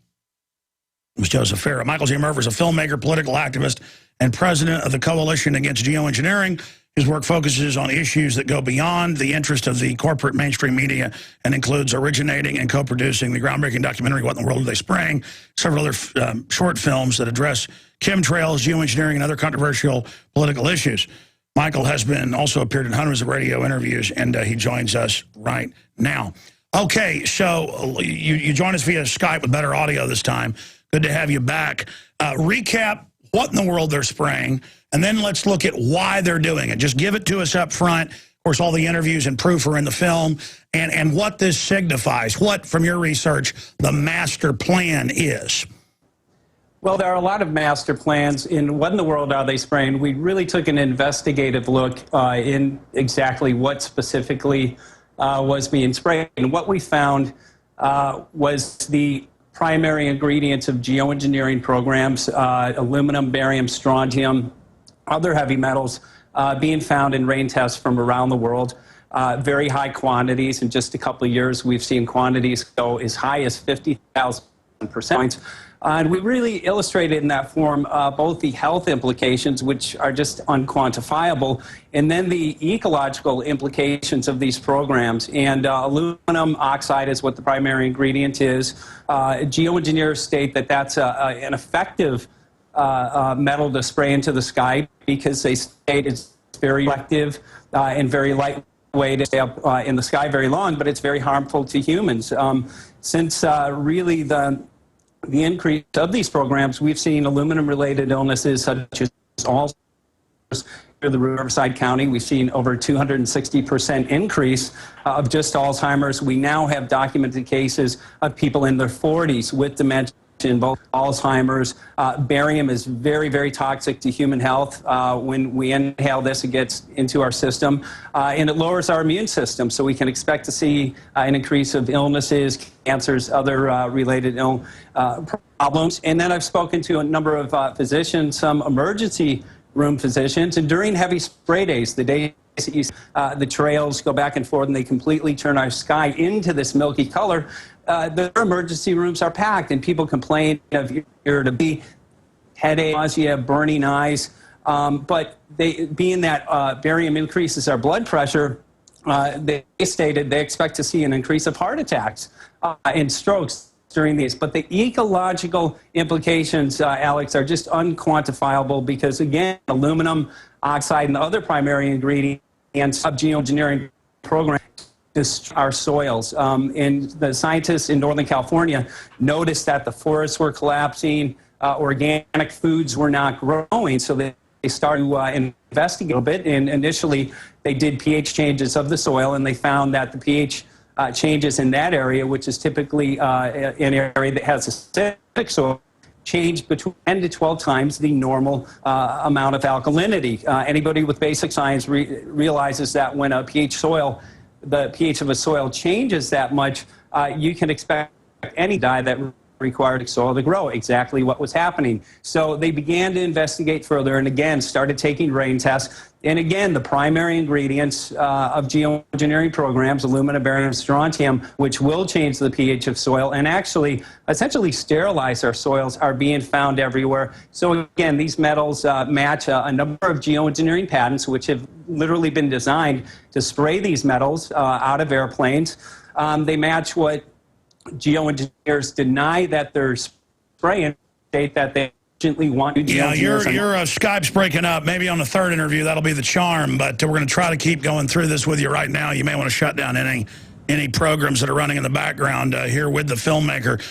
Joseph Farah. Michael J. Murphy is a filmmaker, political activist, and president of the Coalition Against Geo-Engineering. His work focuses on issues that go beyond the interest of the corporate mainstream media and includes originating and co-producing the groundbreaking documentary, What in the World Are They Spraying? Several other short films that address chemtrails, geoengineering, and other controversial political issues. Michael has also appeared in hundreds of radio interviews, and he joins us right now. Okay, so you join us via Skype with better audio this time. Good to have you back. Recap what in the world they're spraying, and then let's look at why they're doing it. Just give it to us up front. Of course, all the interviews and proof are in the film, and what this signifies, what, from your research, the master plan is. Well, there are a lot of master plans. In What in the World Are They Spraying? We really took an investigative look in exactly what specifically was being sprayed. And what we found was the primary ingredients of geoengineering programs, aluminum, barium, strontium, other heavy metals being found in rain tests from around the world. Very high quantities. In just a couple of years, we've seen quantities go as high as 50,000%. And we really illustrated in that form both the health implications, which are just unquantifiable, and then the ecological implications of these programs. And aluminum oxide is what the primary ingredient is. Geoengineers state that that's an effective metal to spray into the sky because they state it's very effective and very lightweight to stay up in the sky very long, but it's very harmful to humans. Since really the increase of these programs, we've seen aluminum-related illnesses such as Alzheimer's. In the Riverside County, we've seen over 260% increase of just Alzheimer's. We now have documented cases of people in their 40s with dementia, both Alzheimer's. Barium is very, very toxic to human health. When we inhale this, it gets into our system, and it lowers our immune system. So we can expect to see an increase of illnesses, cancers, other related problems. And then I've spoken to a number of physicians, some emergency room physicians, and during heavy spray days, the days that you see, the trails go back and forth and they completely turn our sky into this milky color, the emergency rooms are packed and people complain of irritability, headache, nausea, burning eyes. But being that barium increases our blood pressure, they stated they expect to see an increase of heart attacks and strokes during these. But the ecological implications, Alex, are just unquantifiable because, again, aluminum oxide and the other primary ingredients of geoengineering programs destroy our soils. And the scientists in Northern California noticed that the forests were collapsing, organic foods were not growing, so they started to investigate a little bit. And initially, they did pH changes of the soil, and they found that the pH changes in that area, which is typically an area that has acidic soil, changed between 10 to 12 times the normal amount of alkalinity. Anybody with basic science realizes that when a the pH of a soil changes that much, you can expect any dye that required soil to grow. Exactly what was happening. So they began to investigate further and again started taking rain tests. And again, the primary ingredients of geoengineering programs, aluminum, barium, and strontium, which will change the pH of soil and actually essentially sterilize our soils, are being found everywhere. So again, these metals match a number of geoengineering patents, which have literally been designed to spray these metals out of airplanes. They match what geoengineers deny that they're spraying, state that they urgently want to. Yeah, your Skype's breaking up. Maybe on the third interview that'll be the charm, but we're going to try to keep going through this with you right now. You may want to shut down any programs that are running in the background here with the filmmaker.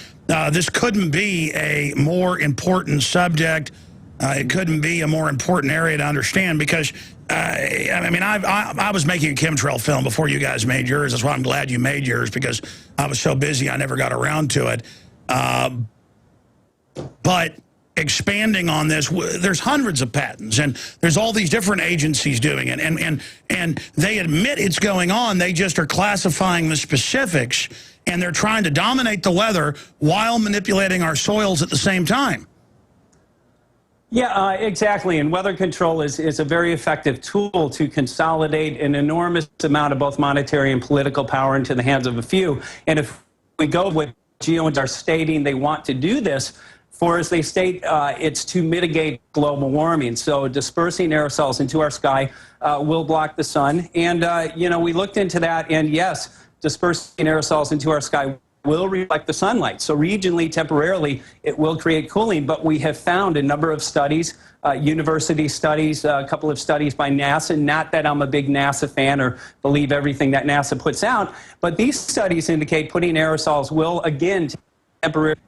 This couldn't be a more important subject. It couldn't be a more important area to understand because, I mean, I was making a chemtrail film before you guys made yours. That's why I'm glad you made yours, because I was so busy I never got around to it. But expanding on this, there's hundreds of patents, and there's all these different agencies doing it, and they admit it's going on. They just are classifying the specifics, and they're trying to dominate the weather while manipulating our soils at the same time. Yeah, exactly. And weather control is a very effective tool to consolidate an enormous amount of both monetary and political power into the hands of a few. And if we go with geoengineers are stating they want to do this, for, as they state, it's to mitigate global warming. So dispersing aerosols into our sky will block the sun. And, you know, we looked into that, and yes, dispersing aerosols into our sky will reflect the sunlight. So regionally, temporarily, it will create cooling. But we have found a number of studies, university studies, a couple of studies by NASA. Not that I'm a big NASA fan or believe everything that NASA puts out, but these studies indicate putting aerosols will, again, temporarily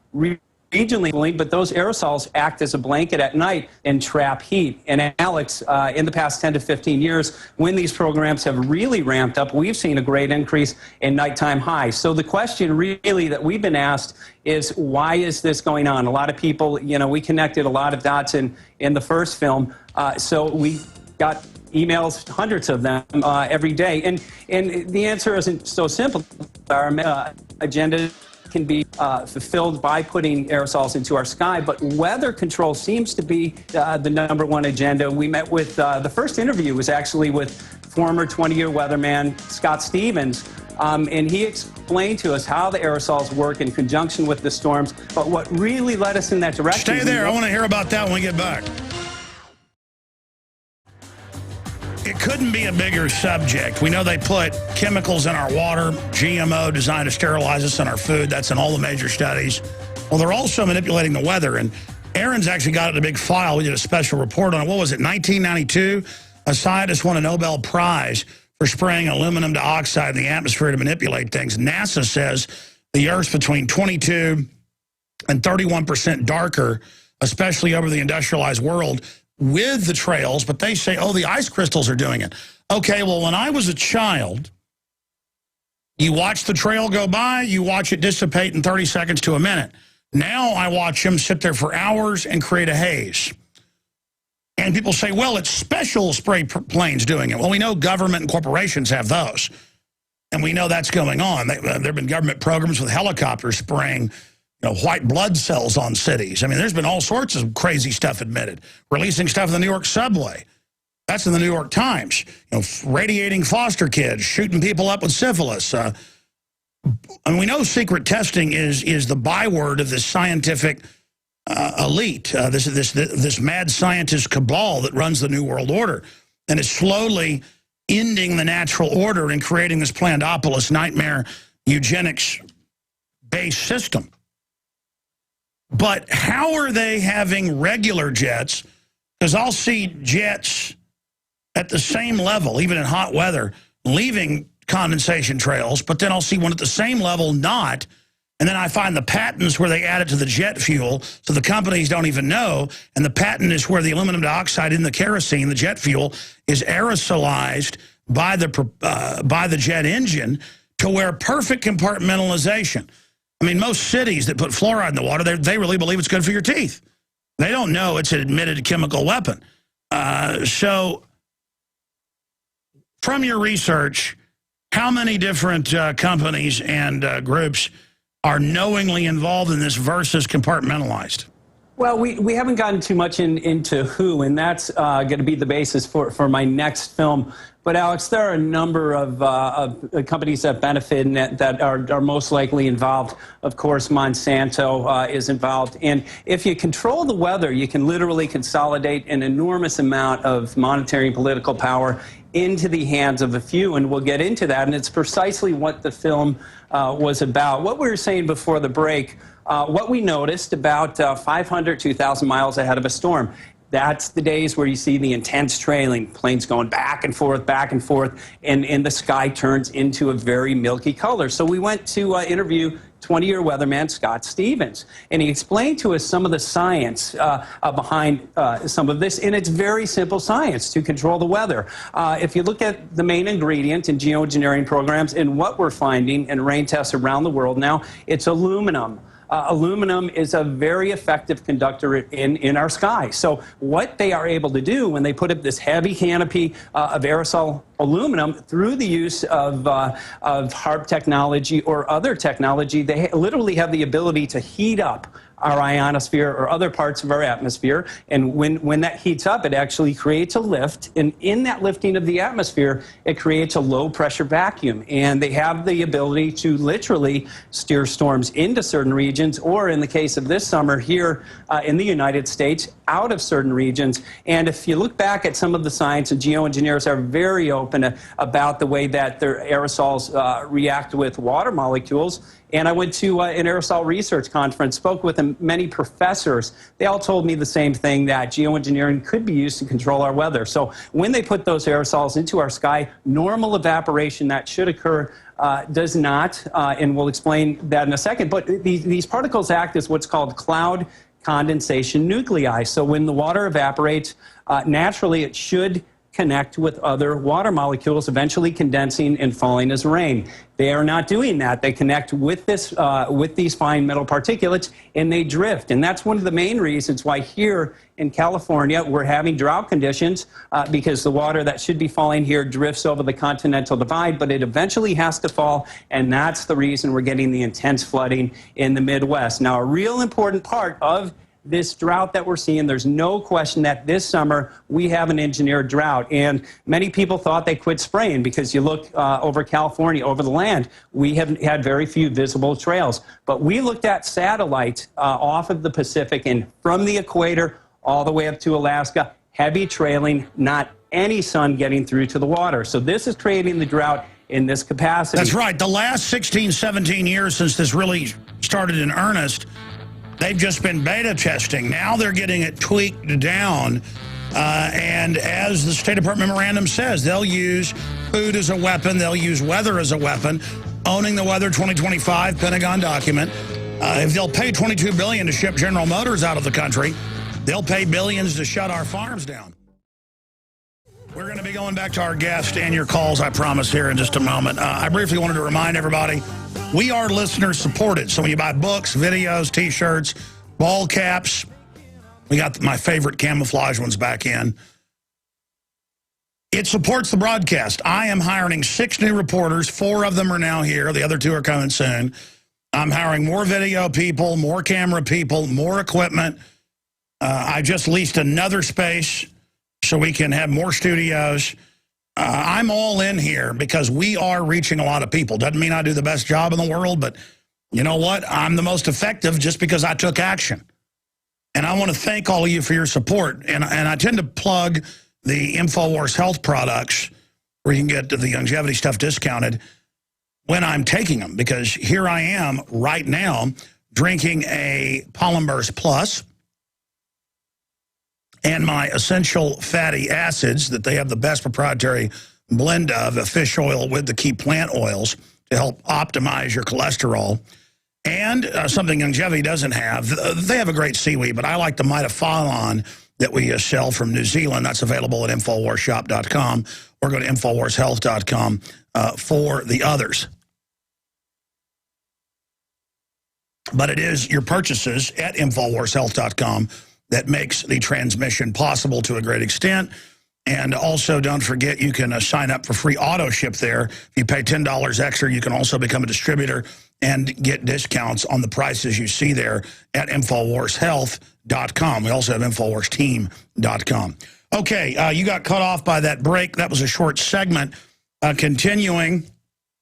regionally cooling, but those aerosols act as a blanket at night and trap heat. And Alex, in the past 10 to 15 years, when these programs have really ramped up, we've seen a great increase in nighttime highs. So the question really that we've been asked is, why is this going on? A lot of people, you know, we connected a lot of dots in the first film. So we got emails, hundreds of them every day. And the answer isn't so simple. Our agenda can be fulfilled by putting aerosols into our sky, but weather control seems to be the #1 agenda. We met with, the first interview was actually with former 20-year weatherman Scott Stevens, and he explained to us how the aerosols work in conjunction with the storms, but what really led us in that direction... Stay there. I want to hear about that when we get back. It couldn't be a bigger subject. We know they put chemicals in our water, GMO designed to sterilize us in our food. That's in all the major studies. Well, they're also manipulating the weather. And Aaron's actually got it in a big file. We did a special report on it. What was it, 1992? A scientist won a Nobel Prize for spraying aluminum dioxide in the atmosphere to manipulate things. NASA says the Earth's between 22 and 31% darker, especially over the industrialized world, with the trails, but they say, oh, the ice crystals are doing it. Okay, well, when I was a child, you watch the trail go by, you watch it dissipate in 30 seconds to a minute. Now I watch them sit there for hours and create a haze. And people say, well, it's special spray planes doing it. Well, we know government and corporations have those. And we know that's going on. There have been government programs with helicopters spraying white blood cells on cities. I mean, there's been all sorts of crazy stuff admitted. Releasing stuff in the New York subway. That's in the New York Times. Radiating foster kids, shooting people up with syphilis. And we know secret testing is the byword of this scientific elite, this mad scientist cabal that runs the New World Order, and is slowly ending the natural order and creating this Plandopolis nightmare eugenics-based system. But how are they having regular jets? Because I'll see jets at the same level, even in hot weather, leaving condensation trails, but then I'll see one at the same level not, And then I find the patents where they add it to the jet fuel, so the companies don't even know. And the patent is where the aluminum dioxide in the kerosene, the jet fuel, is aerosolized by the jet engine to where perfect compartmentalization. I mean, most cities that put fluoride in the water, they really believe it's good for your teeth. They don't know it's an admitted chemical weapon. So from your research, how many different companies and groups are knowingly involved in this versus compartmentalized? Well, we haven't gotten too much into who, and that's going to be the basis for my next film. But, Alex, there are a number of companies that benefit and that are most likely involved. Of course, Monsanto is involved. And if you control the weather, you can literally consolidate an enormous amount of monetary and political power into the hands of a few, and we'll get into that. And it's precisely what the film was about. What we were saying before the break, what we noticed about 500 to 1,000 miles ahead of a storm, that's the days where you see the intense trailing, planes going back and forth, and the sky turns into a very milky color. So we went to interview 20-year weatherman Scott Stevens, and he explained to us some of the science behind some of this, and it's very simple science to control the weather. If you look at the main ingredient in geoengineering programs and what we're finding in rain tests around the world now, it's aluminum. Aluminum is a very effective conductor in our sky. So what they are able to do when they put up this heavy canopy of aerosol aluminum through the use of HARP technology or other technology, they literally have the ability to heat up our ionosphere or other parts of our atmosphere. And when that heats up, it actually creates a lift. And in that lifting of the atmosphere, it creates a low pressure vacuum. And they have the ability to literally steer storms into certain regions, or in the case of this summer here in the United States, out of certain regions. And if you look back at some of the science, and geoengineers are very open about the way that their aerosols react with water molecules. And I went to an aerosol research conference, spoke with many professors. They all told me the same thing, that geoengineering could be used to control our weather. So when they put those aerosols into our sky, normal evaporation that should occur does not, and we'll explain that in a second. But these particles act as what's called cloud condensation nuclei. So when the water evaporates, naturally it should connect with other water molecules, eventually condensing and falling as rain. They are not doing that. They connect with these fine metal particulates, and they drift. And that's one of the main reasons why here in California we're having drought conditions, because the water that should be falling here drifts over the continental divide, but it eventually has to fall, and that's the reason we're getting the intense flooding in the Midwest. Now, a real important part of this drought that we're seeing, there's no question that this summer we have an engineered drought. And many people thought they quit spraying because you look over California, over the land, we have had very few visible trails. But we looked at satellites off of the Pacific and from the equator all the way up to Alaska, heavy trailing, not any sun getting through to the water. So this is creating the drought in this capacity. That's right. The last 16, 17 years since this really started in earnest, they've just been beta testing. Now they're getting it tweaked down. And as the State Department memorandum says, they'll use food as a weapon. They'll use weather as a weapon. Owning the Weather 2025 Pentagon document. If they'll pay $22 billion to ship General Motors out of the country, they'll pay billions to shut our farms down. We're going to be going back to our guest and your calls, I promise, here in just a moment. I briefly wanted to remind everybody, we are listener supported. So when you buy books, videos, T-shirts, ball caps, we got my favorite camouflage ones back in. It supports the broadcast. I am hiring 6 new reporters. 4 of them are now here. The other 2 are coming soon. I'm hiring more video people, more camera people, more equipment. I just leased another space so we can have more studios. I'm all in here because we are reaching a lot of people. Doesn't mean I do the best job in the world, but you know what? I'm the most effective just because I took action. And I want to thank all of you for your support. And I tend to plug the Infowars health products where you can get the longevity stuff discounted when I'm taking them, because here I am right now drinking a Polymers Plus and my essential fatty acids that they have the best proprietary blend of fish oil with the key plant oils to help optimize your cholesterol. and something Longevity doesn't have. They have a great seaweed, but I like the Mitophyllon that we sell from New Zealand. That's available at InfoWarsShop.com, or go to InfoWarsHealth.com for the others. But it is your purchases at InfoWarsHealth.com that makes the transmission possible to a great extent. And also, don't forget, you can sign up for free auto ship there. If you pay $10 extra, you can also become a distributor and get discounts on the prices you see there at InfoWarsHealth.com. We also have InfoWarsTeam.com. Okay, you got cut off by that break. That was a short segment. Continuing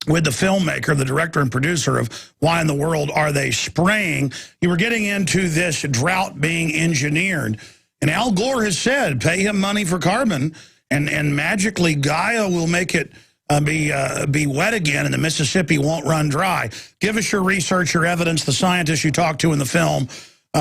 with the filmmaker, the director and producer of Why in the World Are They Spraying? You were getting into this drought being engineered. And Al Gore has said, pay him money for carbon, and magically Gaia will make it be wet again, and the Mississippi won't run dry. Give us your research, your evidence, the scientists you talked to in the film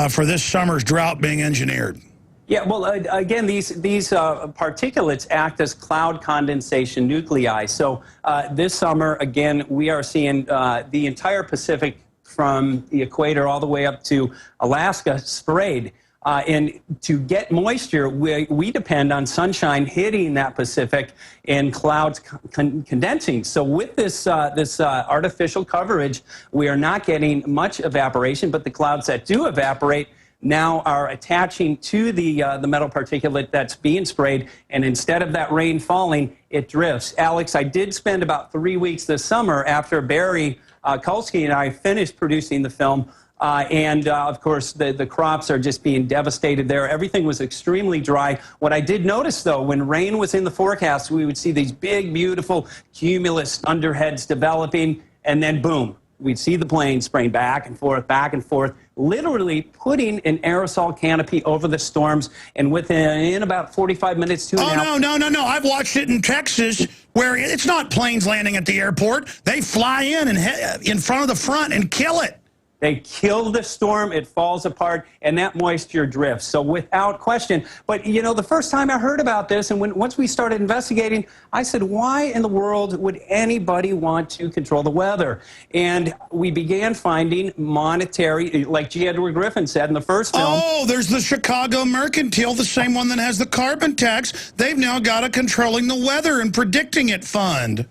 for this summer's drought being engineered. Yeah, well, again, these particulates act as cloud condensation nuclei. So this summer, again, we are seeing the entire Pacific from the equator all the way up to Alaska sprayed. And to get moisture, we depend on sunshine hitting that Pacific and clouds condensing. So with this artificial coverage, we are not getting much evaporation, but the clouds that do evaporate now are attaching to the metal particulate that's being sprayed, and instead of that rain falling, it drifts. Alex, I did spend about 3 weeks this summer after Barry Kulski and I finished producing the film, of course, the crops are just being devastated there. Everything was extremely dry. What I did notice, though, when rain was in the forecast, we would see these big, beautiful cumulus thunderheads developing, and then boom, we'd see the planes spraying back and forth, literally putting an aerosol canopy over the storms, and within about 45 minutes to an hour. No. I've watched it in Texas where it's not planes landing at the airport. They fly in and in front of the front and kill it. They kill the storm, it falls apart, and that moisture drifts. So without question. But, you know, the first time I heard about this, and once we started investigating, I said, why in the world would anybody want to control the weather? And we began finding monetary, like G. Edward Griffin said in the first film. Oh, there's the Chicago Mercantile, the same one that has the carbon tax. They've now got a controlling the weather and predicting it fund.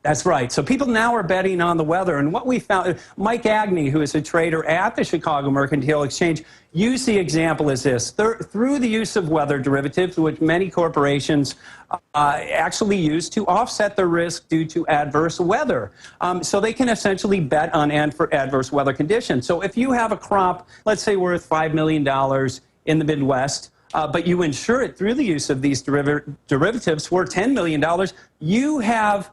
That's right. So people now are betting on the weather. And what we found, Mike Agney, who is a trader at the Chicago Mercantile Exchange, used the example as this. Through the use of weather derivatives, which many corporations actually use to offset the risk due to adverse weather. So they can essentially bet on adverse weather conditions. So if you have a crop, let's say worth $5 million in the Midwest, but you insure it through the use of these derivatives for $10 million, you have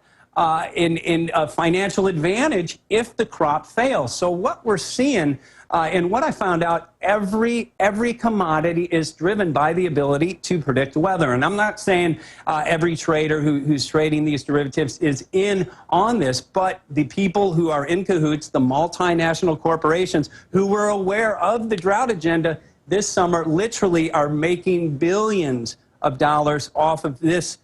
in a financial advantage if the crop fails. So what we're seeing, and what I found out, every commodity is driven by the ability to predict weather. And I'm not saying every trader who's trading these derivatives is in on this, but the people who are in cahoots, the multinational corporations who were aware of the drought agenda this summer, literally are making billions of dollars off of this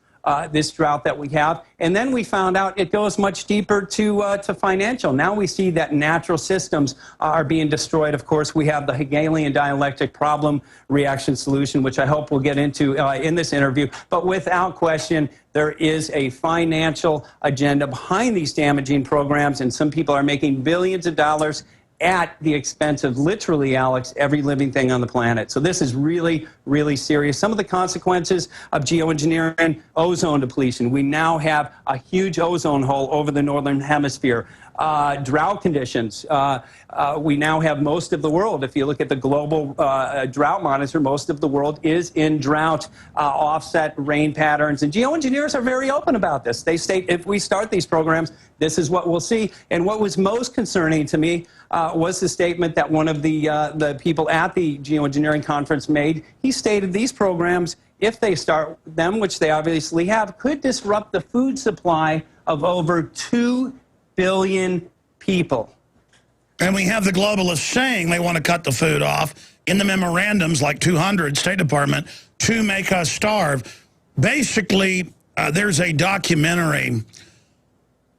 drought that we have. And then we found out it goes much deeper to financial. Now we see that natural systems are being destroyed. Of course, we have the Hegelian dialectic problem reaction solution, which I hope we'll get into in this interview. But without question, there is a financial agenda behind these damaging programs, and some people are making billions of dollars at the expense of, literally, Alex, every living thing on the planet. So this is really, really serious. Some of the consequences of geoengineering: ozone depletion. We now have a huge ozone hole over the northern hemisphere. Drought conditions. We now have most of the world, if you look at the global drought monitor, most of the world is in drought, offset rain patterns. And geoengineers are very open about this. They state, if we start these programs, this is what we'll see. And what was most concerning to me was the statement that one of the people at the geoengineering conference made. He stated these programs, if they start them, which they obviously have, could disrupt the food supply of over 2 billion people. And we have the globalists saying they want to cut the food off in the memorandums, like 200, State Department, to make us starve. Basically, there's a documentary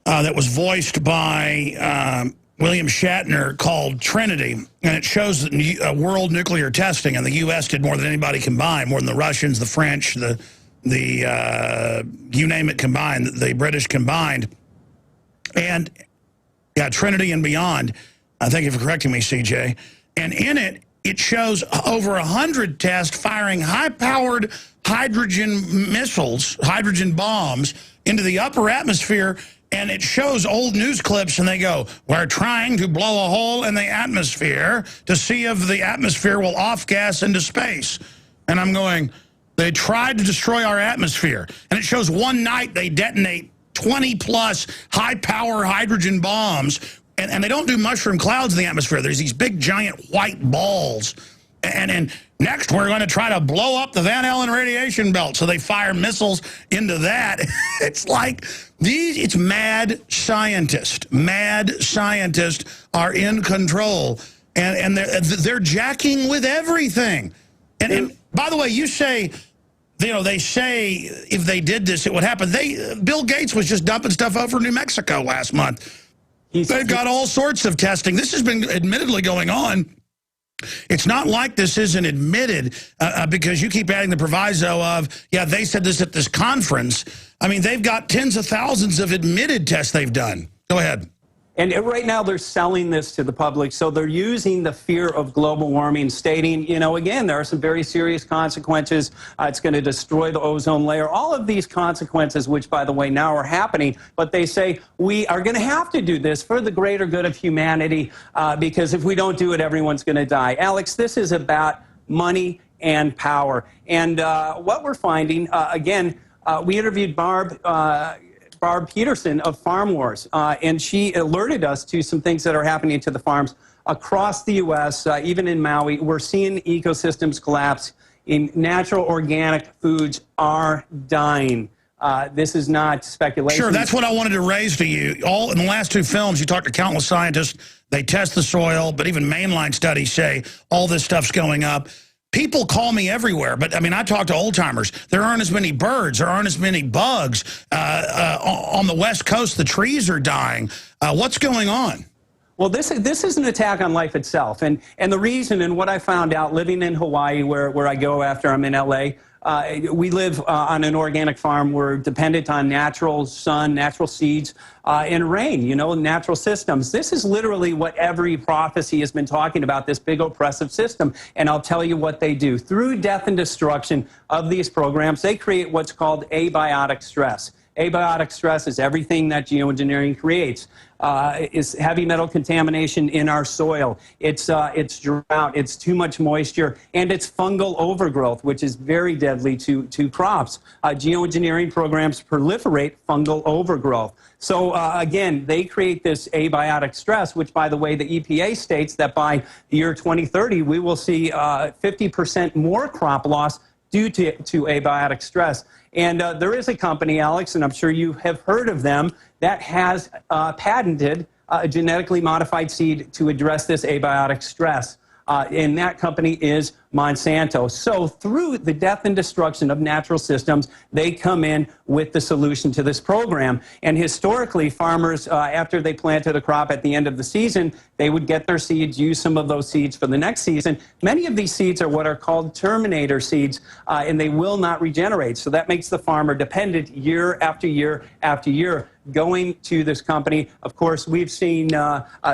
that was voiced by William Shatner called Trinity, and it shows that world nuclear testing, and the U.S. did more than anybody combined, more than the Russians, the French, the you name it combined, the British combined. And, yeah, Trinity and beyond, thank you for correcting me, CJ. And in it, it shows over 100 tests firing high-powered hydrogen missiles, hydrogen bombs, into the upper atmosphere. And it shows old news clips, and they go, we're trying to blow a hole in the atmosphere to see if the atmosphere will off-gas into space. And I'm going, they tried to destroy our atmosphere. And it shows one night they detonate 20-plus high-power hydrogen bombs, and they don't do mushroom clouds in the atmosphere. There's these big, giant white balls. And next, we're going to try to blow up the Van Allen radiation belt. So they fire missiles into that. It's like it's mad scientists. Mad scientists are in control, and they're jacking with everything. And by the way, you say, you know, they say if they did this, it would happen. Bill Gates was just dumping stuff over New Mexico last month. They've got all sorts of testing. This has been admittedly going on. It's not like this isn't admitted because you keep adding the proviso of, yeah, they said this at this conference. I mean, they've got tens of thousands of admitted tests they've done. Go ahead. And right now they're selling this to the public, so they're using the fear of global warming, stating, you know, again, there are some very serious consequences. It's going to destroy the ozone layer. All of these consequences, which, by the way, now are happening, but they say we are going to have to do this for the greater good of humanity because if we don't do it, everyone's going to die. Alex, this is about money and power. And what we're finding, again, we interviewed Barb Peterson of Farm Wars, and she alerted us to some things that are happening to the farms across the U.S., even in Maui. We're seeing ecosystems collapse. In natural organic foods are dying. This is not speculation. Sure, that's what I wanted to raise to you. All in the last two films, you talk to countless scientists. They test the soil, but even mainline studies say all this stuff's going up. People call me everywhere, but, I mean, I talk to old-timers. There aren't as many birds. There aren't as many bugs. On the West Coast, the trees are dying. What's going on? Well, this is an attack on life itself. And the reason, and what I found out living in Hawaii, where I go after I'm in L.A., we live on an organic farm. We're dependent on natural sun, natural seeds, and rain, you know, natural systems. This is literally what every prophecy has been talking about, this big oppressive system. And I'll tell you what they do. Through death and destruction of these programs, they create what's called abiotic stress. Abiotic stress is everything that geoengineering creates. Is heavy metal contamination in our soil. It's drought. It's too much moisture, and it's fungal overgrowth, which is very deadly to crops. Geoengineering programs proliferate fungal overgrowth. So again, they create this abiotic stress, which, by the way, the EPA states that by the year 2030 we will see 50% more crop loss due to abiotic stress. And there is a company, Alex, and I'm sure you have heard of them, that has patented a genetically modified seed to address this abiotic stress. And that company is Monsanto. So through the death and destruction of natural systems, they come in with the solution to this program. And historically, farmers, after they planted a crop at the end of the season, they would get their seeds, use some of those seeds for the next season. Many of these seeds are what are called terminator seeds, and they will not regenerate. So that makes the farmer dependent year after year after year going to this company. Of course, we've seen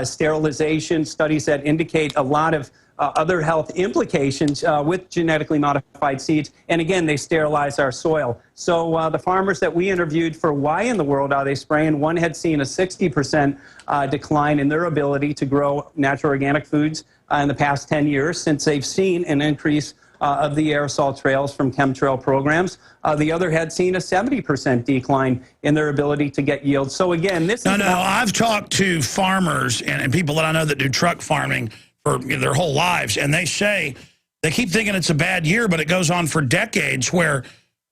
sterilization studies that indicate a lot of other health implications with genetically modified seeds. And again, they sterilize our soil. So the farmers that we interviewed for why in the world are they spraying, one had seen a 60% decline in their ability to grow natural organic foods in the past 10 years since they've seen an increase of the aerosol trails from chemtrail programs. The other had seen a 70% decline in their ability to get yield. So again, this is... No, I've talked to farmers and people that I know that do truck farming for their whole lives, and they say they keep thinking it's a bad year, but it goes on for decades where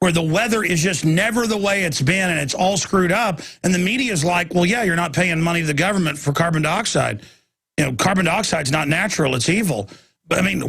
the weather is just never the way it's been, and it's all screwed up, and the media's like, well, yeah, you're not paying money to the government for carbon dioxide. You know, carbon dioxide's not natural, it's evil. I mean,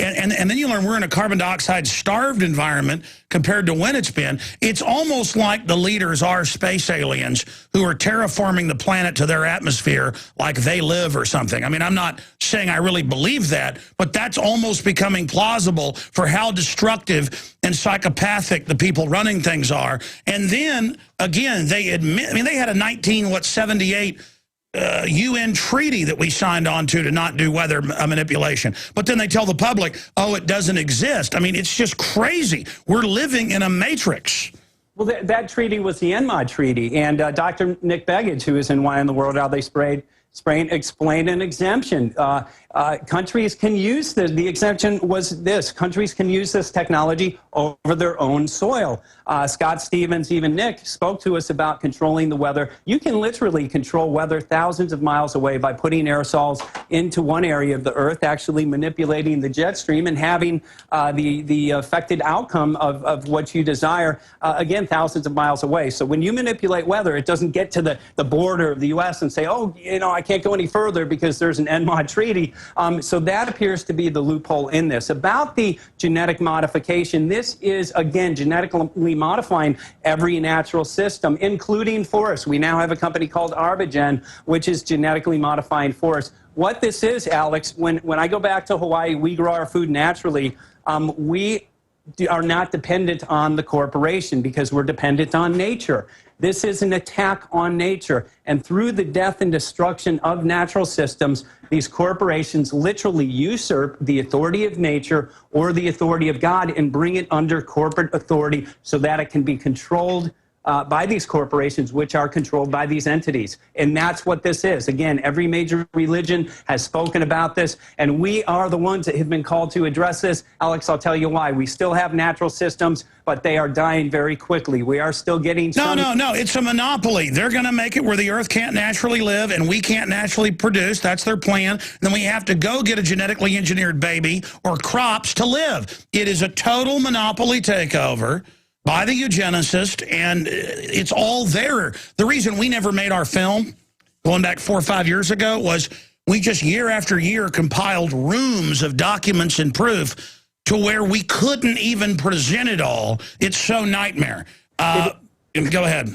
and then you learn we're in a carbon dioxide starved environment compared to when it's been. It's almost like the leaders are space aliens who are terraforming the planet to their atmosphere like they live or something. I mean, I'm not saying I really believe that, but that's almost becoming plausible for how destructive and psychopathic the people running things are. And then, again, they admit, I mean, they had a 1978 UN treaty that we signed on to not do weather manipulation. But then they tell the public, oh, it doesn't exist. I mean, it's just crazy. We're living in a matrix. Well, that treaty was the ENMOD treaty. And Dr. Nick Begich, who is in Why in the World Are They Spraying, explained an exemption. Countries can use this. The exemption was this. Countries can use this technology over their own soil. Scott Stevens, even Nick, spoke to us about controlling the weather. You can literally control weather thousands of miles away by putting aerosols into one area of the Earth, actually manipulating the jet stream and having the affected outcome of what you desire, again, thousands of miles away. So when you manipulate weather, it doesn't get to the border of the U.S. and say, oh, you know, I can't go any further because there's an ENMOD treaty. So that appears to be the loophole in this. About the genetic modification, this is, again, genetically modifying every natural system, including forests. We now have a company called Arbigen, which is genetically modifying forests. What this is, Alex, when I go back to Hawaii, we grow our food naturally. We are not dependent on the corporation because we're dependent on nature. This is an attack on nature. And through the death and destruction of natural systems, these corporations literally usurp the authority of nature or the authority of God and bring it under corporate authority so that it can be controlled by these corporations, which are controlled by these entities. And that's what this is. Again, every major religion has spoken about this, and we are the ones that have been called to address this. Alex, I'll tell you why. We still have natural systems, but they are dying very quickly. We are still getting some... No, it's a monopoly. They're going to make it where the Earth can't naturally live, and we can't naturally produce. That's their plan. Then we have to go get a genetically engineered baby or crops to live. It is a total monopoly takeover by the eugenicist, and it's all there. The reason we never made our film, going back 4 or 5 years ago, was we just year after year compiled rooms of documents and proof to where we couldn't even present it all. It's so nightmare. Go ahead.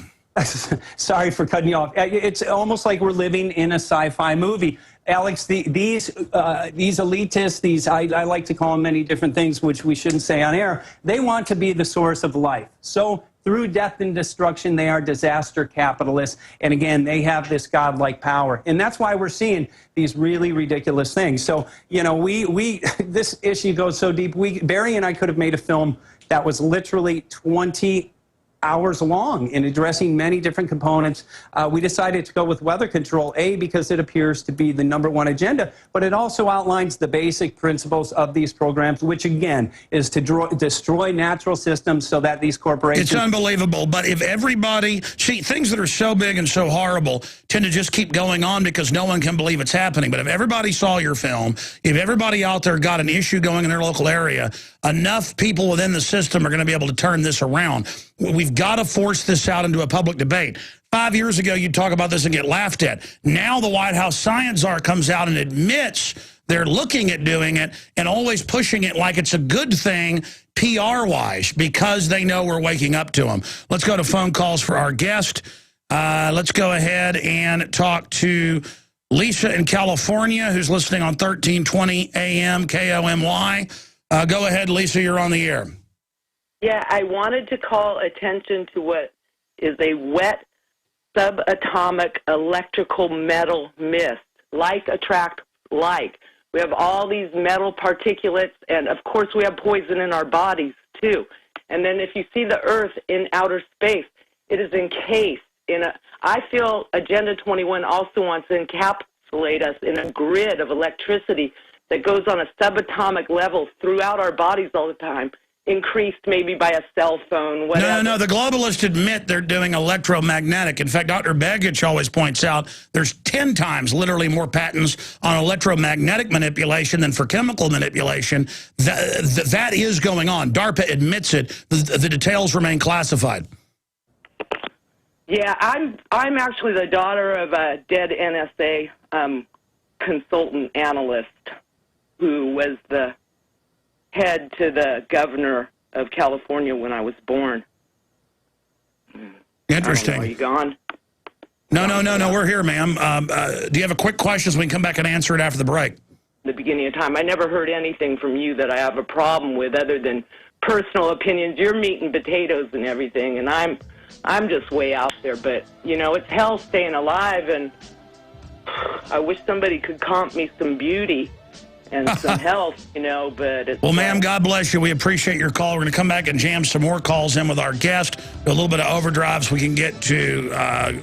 Sorry for cutting you off. It's almost like we're living in a sci-fi movie. Alex, these elitists, I like to call them many different things, which we shouldn't say on air, they want to be the source of life. So through death and destruction, they are disaster capitalists. And again, they have this godlike power. And that's why we're seeing these really ridiculous things. So, you know, this issue goes so deep. Barry and I could have made a film that was literally 20 hours long in addressing many different components. We decided to go with weather control, A, because it appears to be the #1 agenda, but it also outlines the basic principles of these programs, which again is to destroy natural systems so that these corporations... It's unbelievable, but if everybody... See, things that are so big and so horrible tend to just keep going on because no one can believe it's happening. But if everybody saw your film, if everybody out there got an issue going in their local area, enough people within the system are going to be able to turn this around. We've got to force this out into a public debate. 5 years ago, you'd talk about this and get laughed at. Now the White House science czar comes out and admits they're looking at doing it and always pushing it like it's a good thing PR-wise because they know we're waking up to them. Let's go to phone calls for our guest. Let's go ahead and talk to Lisa in California, who's listening on 1320 AM KOMY. Go ahead, Lisa, you're on the air. Yeah, I wanted to call attention to what is a wet subatomic electrical metal mist. Like attracts like. We have all these metal particulates, and of course we have poison in our bodies too. And then if you see the Earth in outer space, it is encased in a... I feel Agenda 21 also wants to encapsulate us in a grid of electricity that goes on a subatomic level throughout our bodies all the time. Increased maybe by a cell phone, whatever. No, the globalists admit they're doing electromagnetic. In fact, Dr. Begich always points out there's 10 times literally more patents on electromagnetic manipulation than for chemical manipulation. That is going on. DARPA admits it. The details remain classified. Yeah, I'm actually the daughter of a dead NSA consultant analyst. who was the head to the governor of California when I was born. Interesting. Are you gone? No, we're here, ma'am. Do you have a quick question so we can come back and answer it after the break? The beginning of time. I never heard anything from you that I have a problem with other than personal opinions. You're meat and potatoes and everything, and I'm just way out there. But, you know, it's hell staying alive, and I wish somebody could comp me some beauty and some health, you know, but it's... Well, ma'am, God bless you. We appreciate your call. We're going to come back and jam some more calls in with our guest, do a little bit of overdrive so we can get to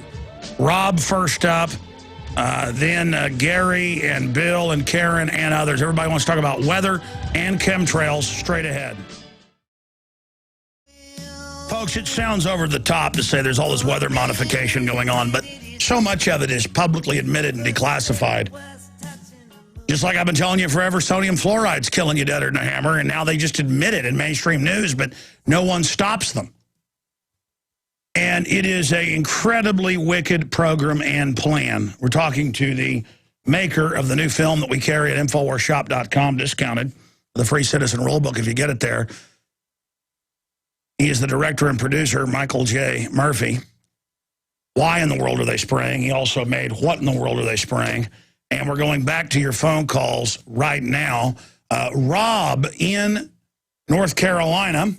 Rob first up, then Gary and Bill and Karen and others. Everybody wants to talk about weather and chemtrails straight ahead. Folks, it sounds over the top to say there's all this weather modification going on, but so much of it is publicly admitted and declassified. Just like I've been telling you forever, sodium fluoride's killing you deader than a hammer, and now they just admit it in mainstream news, but no one stops them. And it is an incredibly wicked program and plan. We're talking to the maker of the new film that we carry at InfoWarsShop.com, discounted, the free citizen rulebook if you get it there. He is the director and producer, Michael J. Murphy. Why in the world are they spraying? He also made What in the World Are They Spraying? And we're going back to your phone calls right now. Rob in North Carolina,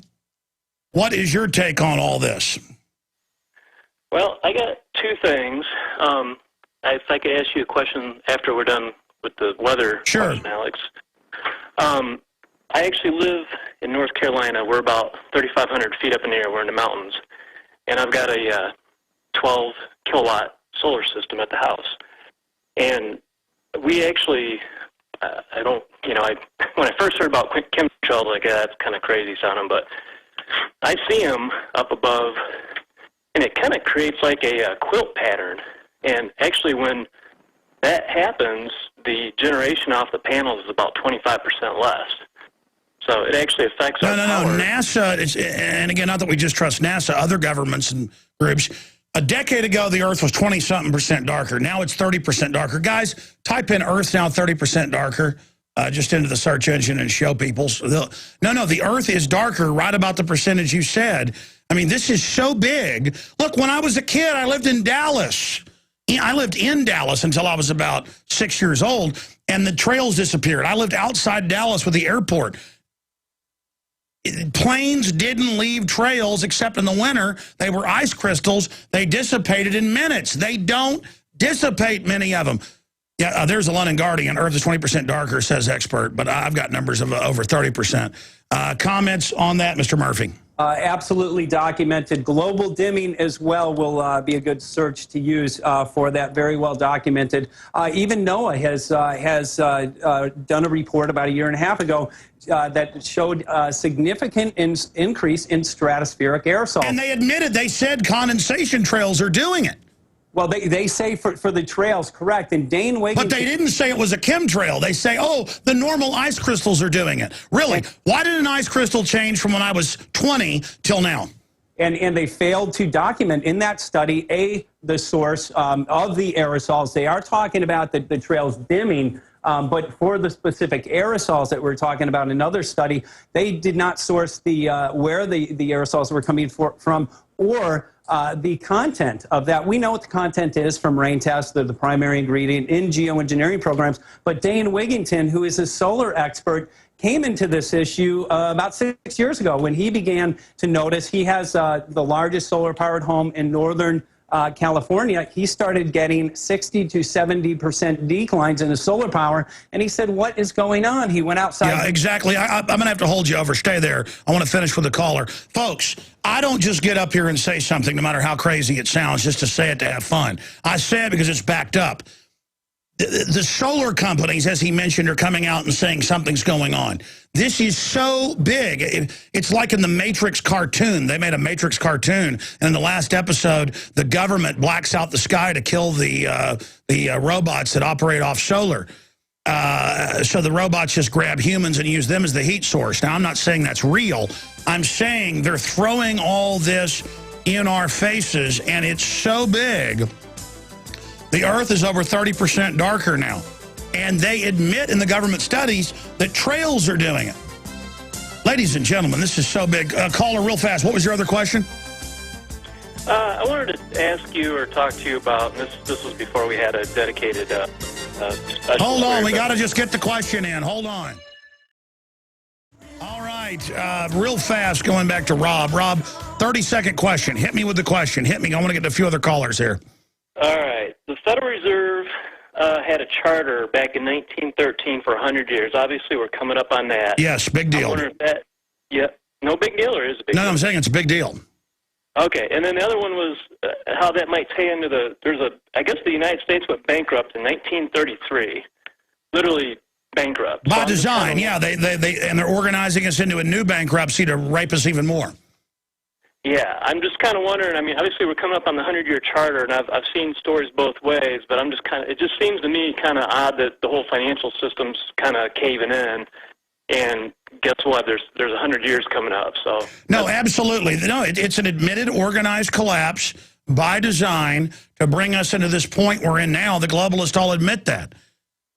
what is your take on all this? Well, I got two things. If I could ask you a question after we're done with the weather question, Alex. I actually live in North Carolina. We're about 3,500 feet up in the air. We're in the mountains. And I've got a 12 kilowatt solar system at the house. And we actually, when I first heard about chemtrails, I was like, yeah, that's kind of crazy sounding, but I see them up above, and it kind of creates like a quilt pattern. And actually, when that happens, the generation off the panels is about 25% less. So it actually affects our power. NASA, and again, not that we just trust NASA, other governments and groups. A decade ago, the Earth was 20-something% darker. Now it's 30% darker. Guys, type in Earth now 30% darker just into the search engine and show people. No, the Earth is darker right about the percentage you said. I mean, this is so big. Look, when I was a kid, I lived in Dallas. I lived in Dallas until I was about 6 years old, and the trails disappeared. I lived outside Dallas with the airport. Planes didn't leave trails except in the winter. They were ice crystals. They dissipated in minutes. They don't dissipate, many of them. Yeah, there's a London Guardian. Earth is 20% darker, says expert, but I've got numbers of over 30%. Comments on that, Mr. Murphy? Absolutely documented. Global dimming as well will be a good search to use for that. Very well documented. Even NOAA has done a report about a year and a half ago that showed a significant increase in stratospheric aerosol. And they admitted, they said condensation trails are doing it. Well, they say for the trails, correct. And Dane Wigington... But they didn't say it was a chemtrail. They say, oh, the normal ice crystals are doing it. Really? Why did an ice crystal change from when I was 20 till now? And they failed to document in that study, the source of the aerosols. They are talking about the trails dimming, but for the specific aerosols that we're talking about in another study, they did not source the where the aerosols were coming from or the content of that. We know what the content is from rain tests. They're the primary ingredient in geoengineering programs. But Dane Wigington, who is a solar expert, came into this issue about 6 years ago when he began to notice he has the largest solar-powered home in northern California. He started getting 60 to 70% declines in the solar power, and he said, what is going on? He went outside. Yeah, exactly. I'm going to have to hold you over. Stay there. I want to finish with the caller. Folks, I don't just get up here and say something, no matter how crazy it sounds, just to say it to have fun. I say it because it's backed up. The solar companies, as he mentioned, are coming out and saying something's going on. This is so big. It's like in the Matrix cartoon. They made a Matrix cartoon, and in the last episode, the government blacks out the sky to kill the robots that operate off solar. So the robots just grab humans and use them as the heat source. Now, I'm not saying that's real. I'm saying they're throwing all this in our faces, and it's so big. The Earth is over 30% darker now. and they admit in the government studies that trails are doing it. Ladies and gentlemen, this is so big. Caller, real fast, what was your other question? I wanted to ask you or talk to you about, this was before we had a dedicated special. Hold on, we got to just get the question in. Hold on. All right, real fast, going back to Rob. Rob, 30-second question. Hit me with the question. Hit me. I want to get to a few other callers here. All right. The Federal Reserve had a charter back in 1913 for 100 years. Obviously, we're coming up on that. Yes, big deal. I wonder if that, no big deal, or is it a big deal? No, I'm saying it's a big deal. Okay, and then the other one was how that might tie into I guess the United States went bankrupt in 1933, literally bankrupt. By design, yeah, and they're organizing us into a new bankruptcy to rape us even more. Yeah, I'm just kind of wondering, I mean, obviously we're coming up on the 100-year charter, and I've seen stories both ways, but I'm just it just seems to me kind of odd that the whole financial system's kind of caving in. And guess what? There's 100 years coming up. So no, absolutely. No, it's an admitted organized collapse by design to bring us into this point we're in now. The globalists all admit that.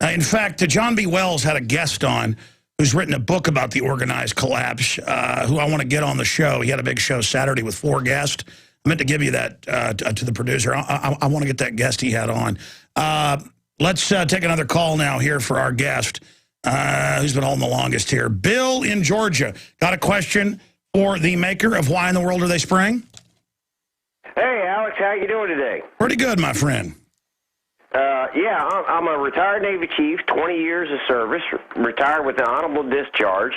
In fact, John B. Wells had a guest on who's written a book about the organized collapse, who I want to get on the show. He had a big show Saturday with 4 guests. I meant to give you that to the producer. I want to get that guest he had on. Let's take another call now here for our guest. Who's been on the longest here? Bill in Georgia. Got a question for the maker of Why in the World Are They Spraying? Hey, Alex, how you doing today? Pretty good, my friend. Yeah, I'm a retired Navy chief, 20 years of service, retired with an honorable discharge.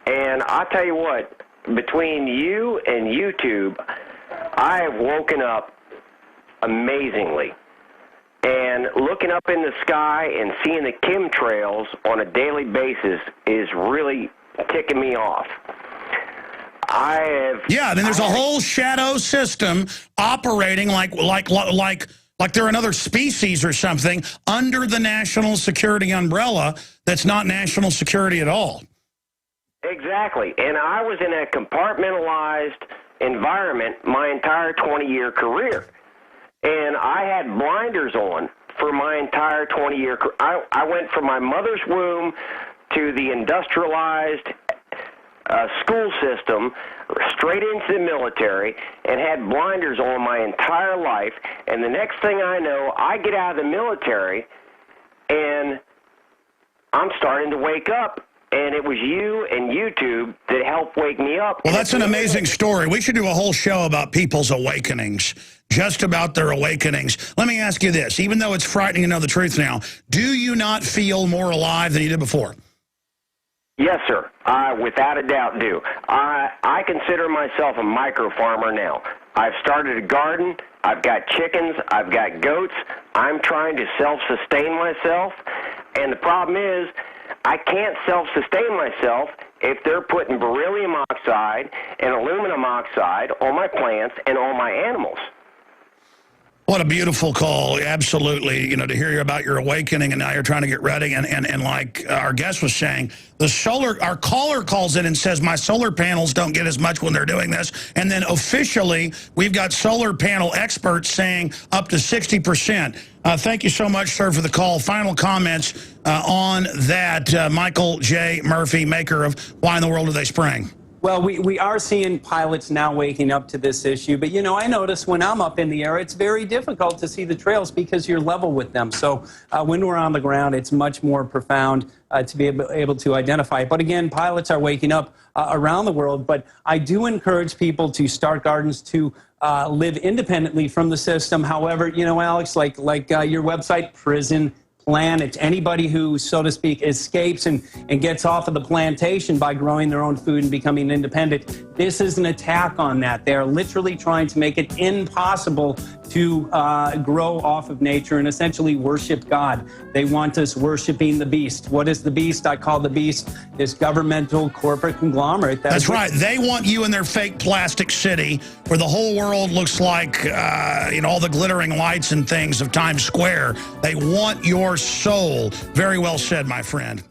And I'll tell you what, between you and YouTube, I have woken up amazingly. And looking up in the sky and seeing the chemtrails on a daily basis is really ticking me off. Yeah, I mean, there's a whole shadow system operating like they're another species or something under the national security umbrella that's not national security at all. Exactly. And I was in a compartmentalized environment my entire 20-year career. And I had blinders on for my entire 20-year career. I went from my mother's womb to the industrialized school system, straight into the military, and had blinders on my entire life. And the next thing I know, I get out of the military, and I'm starting to wake up. And it was you and YouTube that helped wake me up. Well, that's an amazing story. We should do a whole show about people's awakenings, just about their awakenings. Let me ask you this. Even though it's frightening to know the truth now, do you not feel more alive than you did before? Yes, sir. I, without a doubt, do. I consider myself a micro-farmer now. I've started a garden. I've got chickens. I've got goats. I'm trying to self-sustain myself. And the problem is, I can't self-sustain myself if they're putting beryllium oxide and aluminum oxide on my plants and on my animals. What a beautiful call. Absolutely. You know, to hear about your awakening and now you're trying to get ready. And like our guest was saying, our caller calls in and says, my solar panels don't get as much when they're doing this. And then officially, we've got solar panel experts saying up to 60%. Thank you so much, sir, for the call. Final comments on that. Michael J. Murphy, maker of Why in the World Are They Spraying? Well, we are seeing pilots now waking up to this issue. But, you know, I notice when I'm up in the air, it's very difficult to see the trails because you're level with them. So when we're on the ground, it's much more profound to be able to identify. But, again, pilots are waking up around the world. But I do encourage people to start gardens to live independently from the system. However, you know, Alex, like your website, Prison Planet, anybody who, so to speak, escapes and gets off of the plantation by growing their own food and becoming independent, this is an attack on that. They're literally trying to make it impossible to grow off of nature and essentially worship God. They want us worshiping the beast. What is the beast? I call the beast this governmental corporate conglomerate. That's right. They want you in their fake plastic city where the whole world looks like, you know, all the glittering lights and things of Times Square. They want your soul. Very well said, my friend.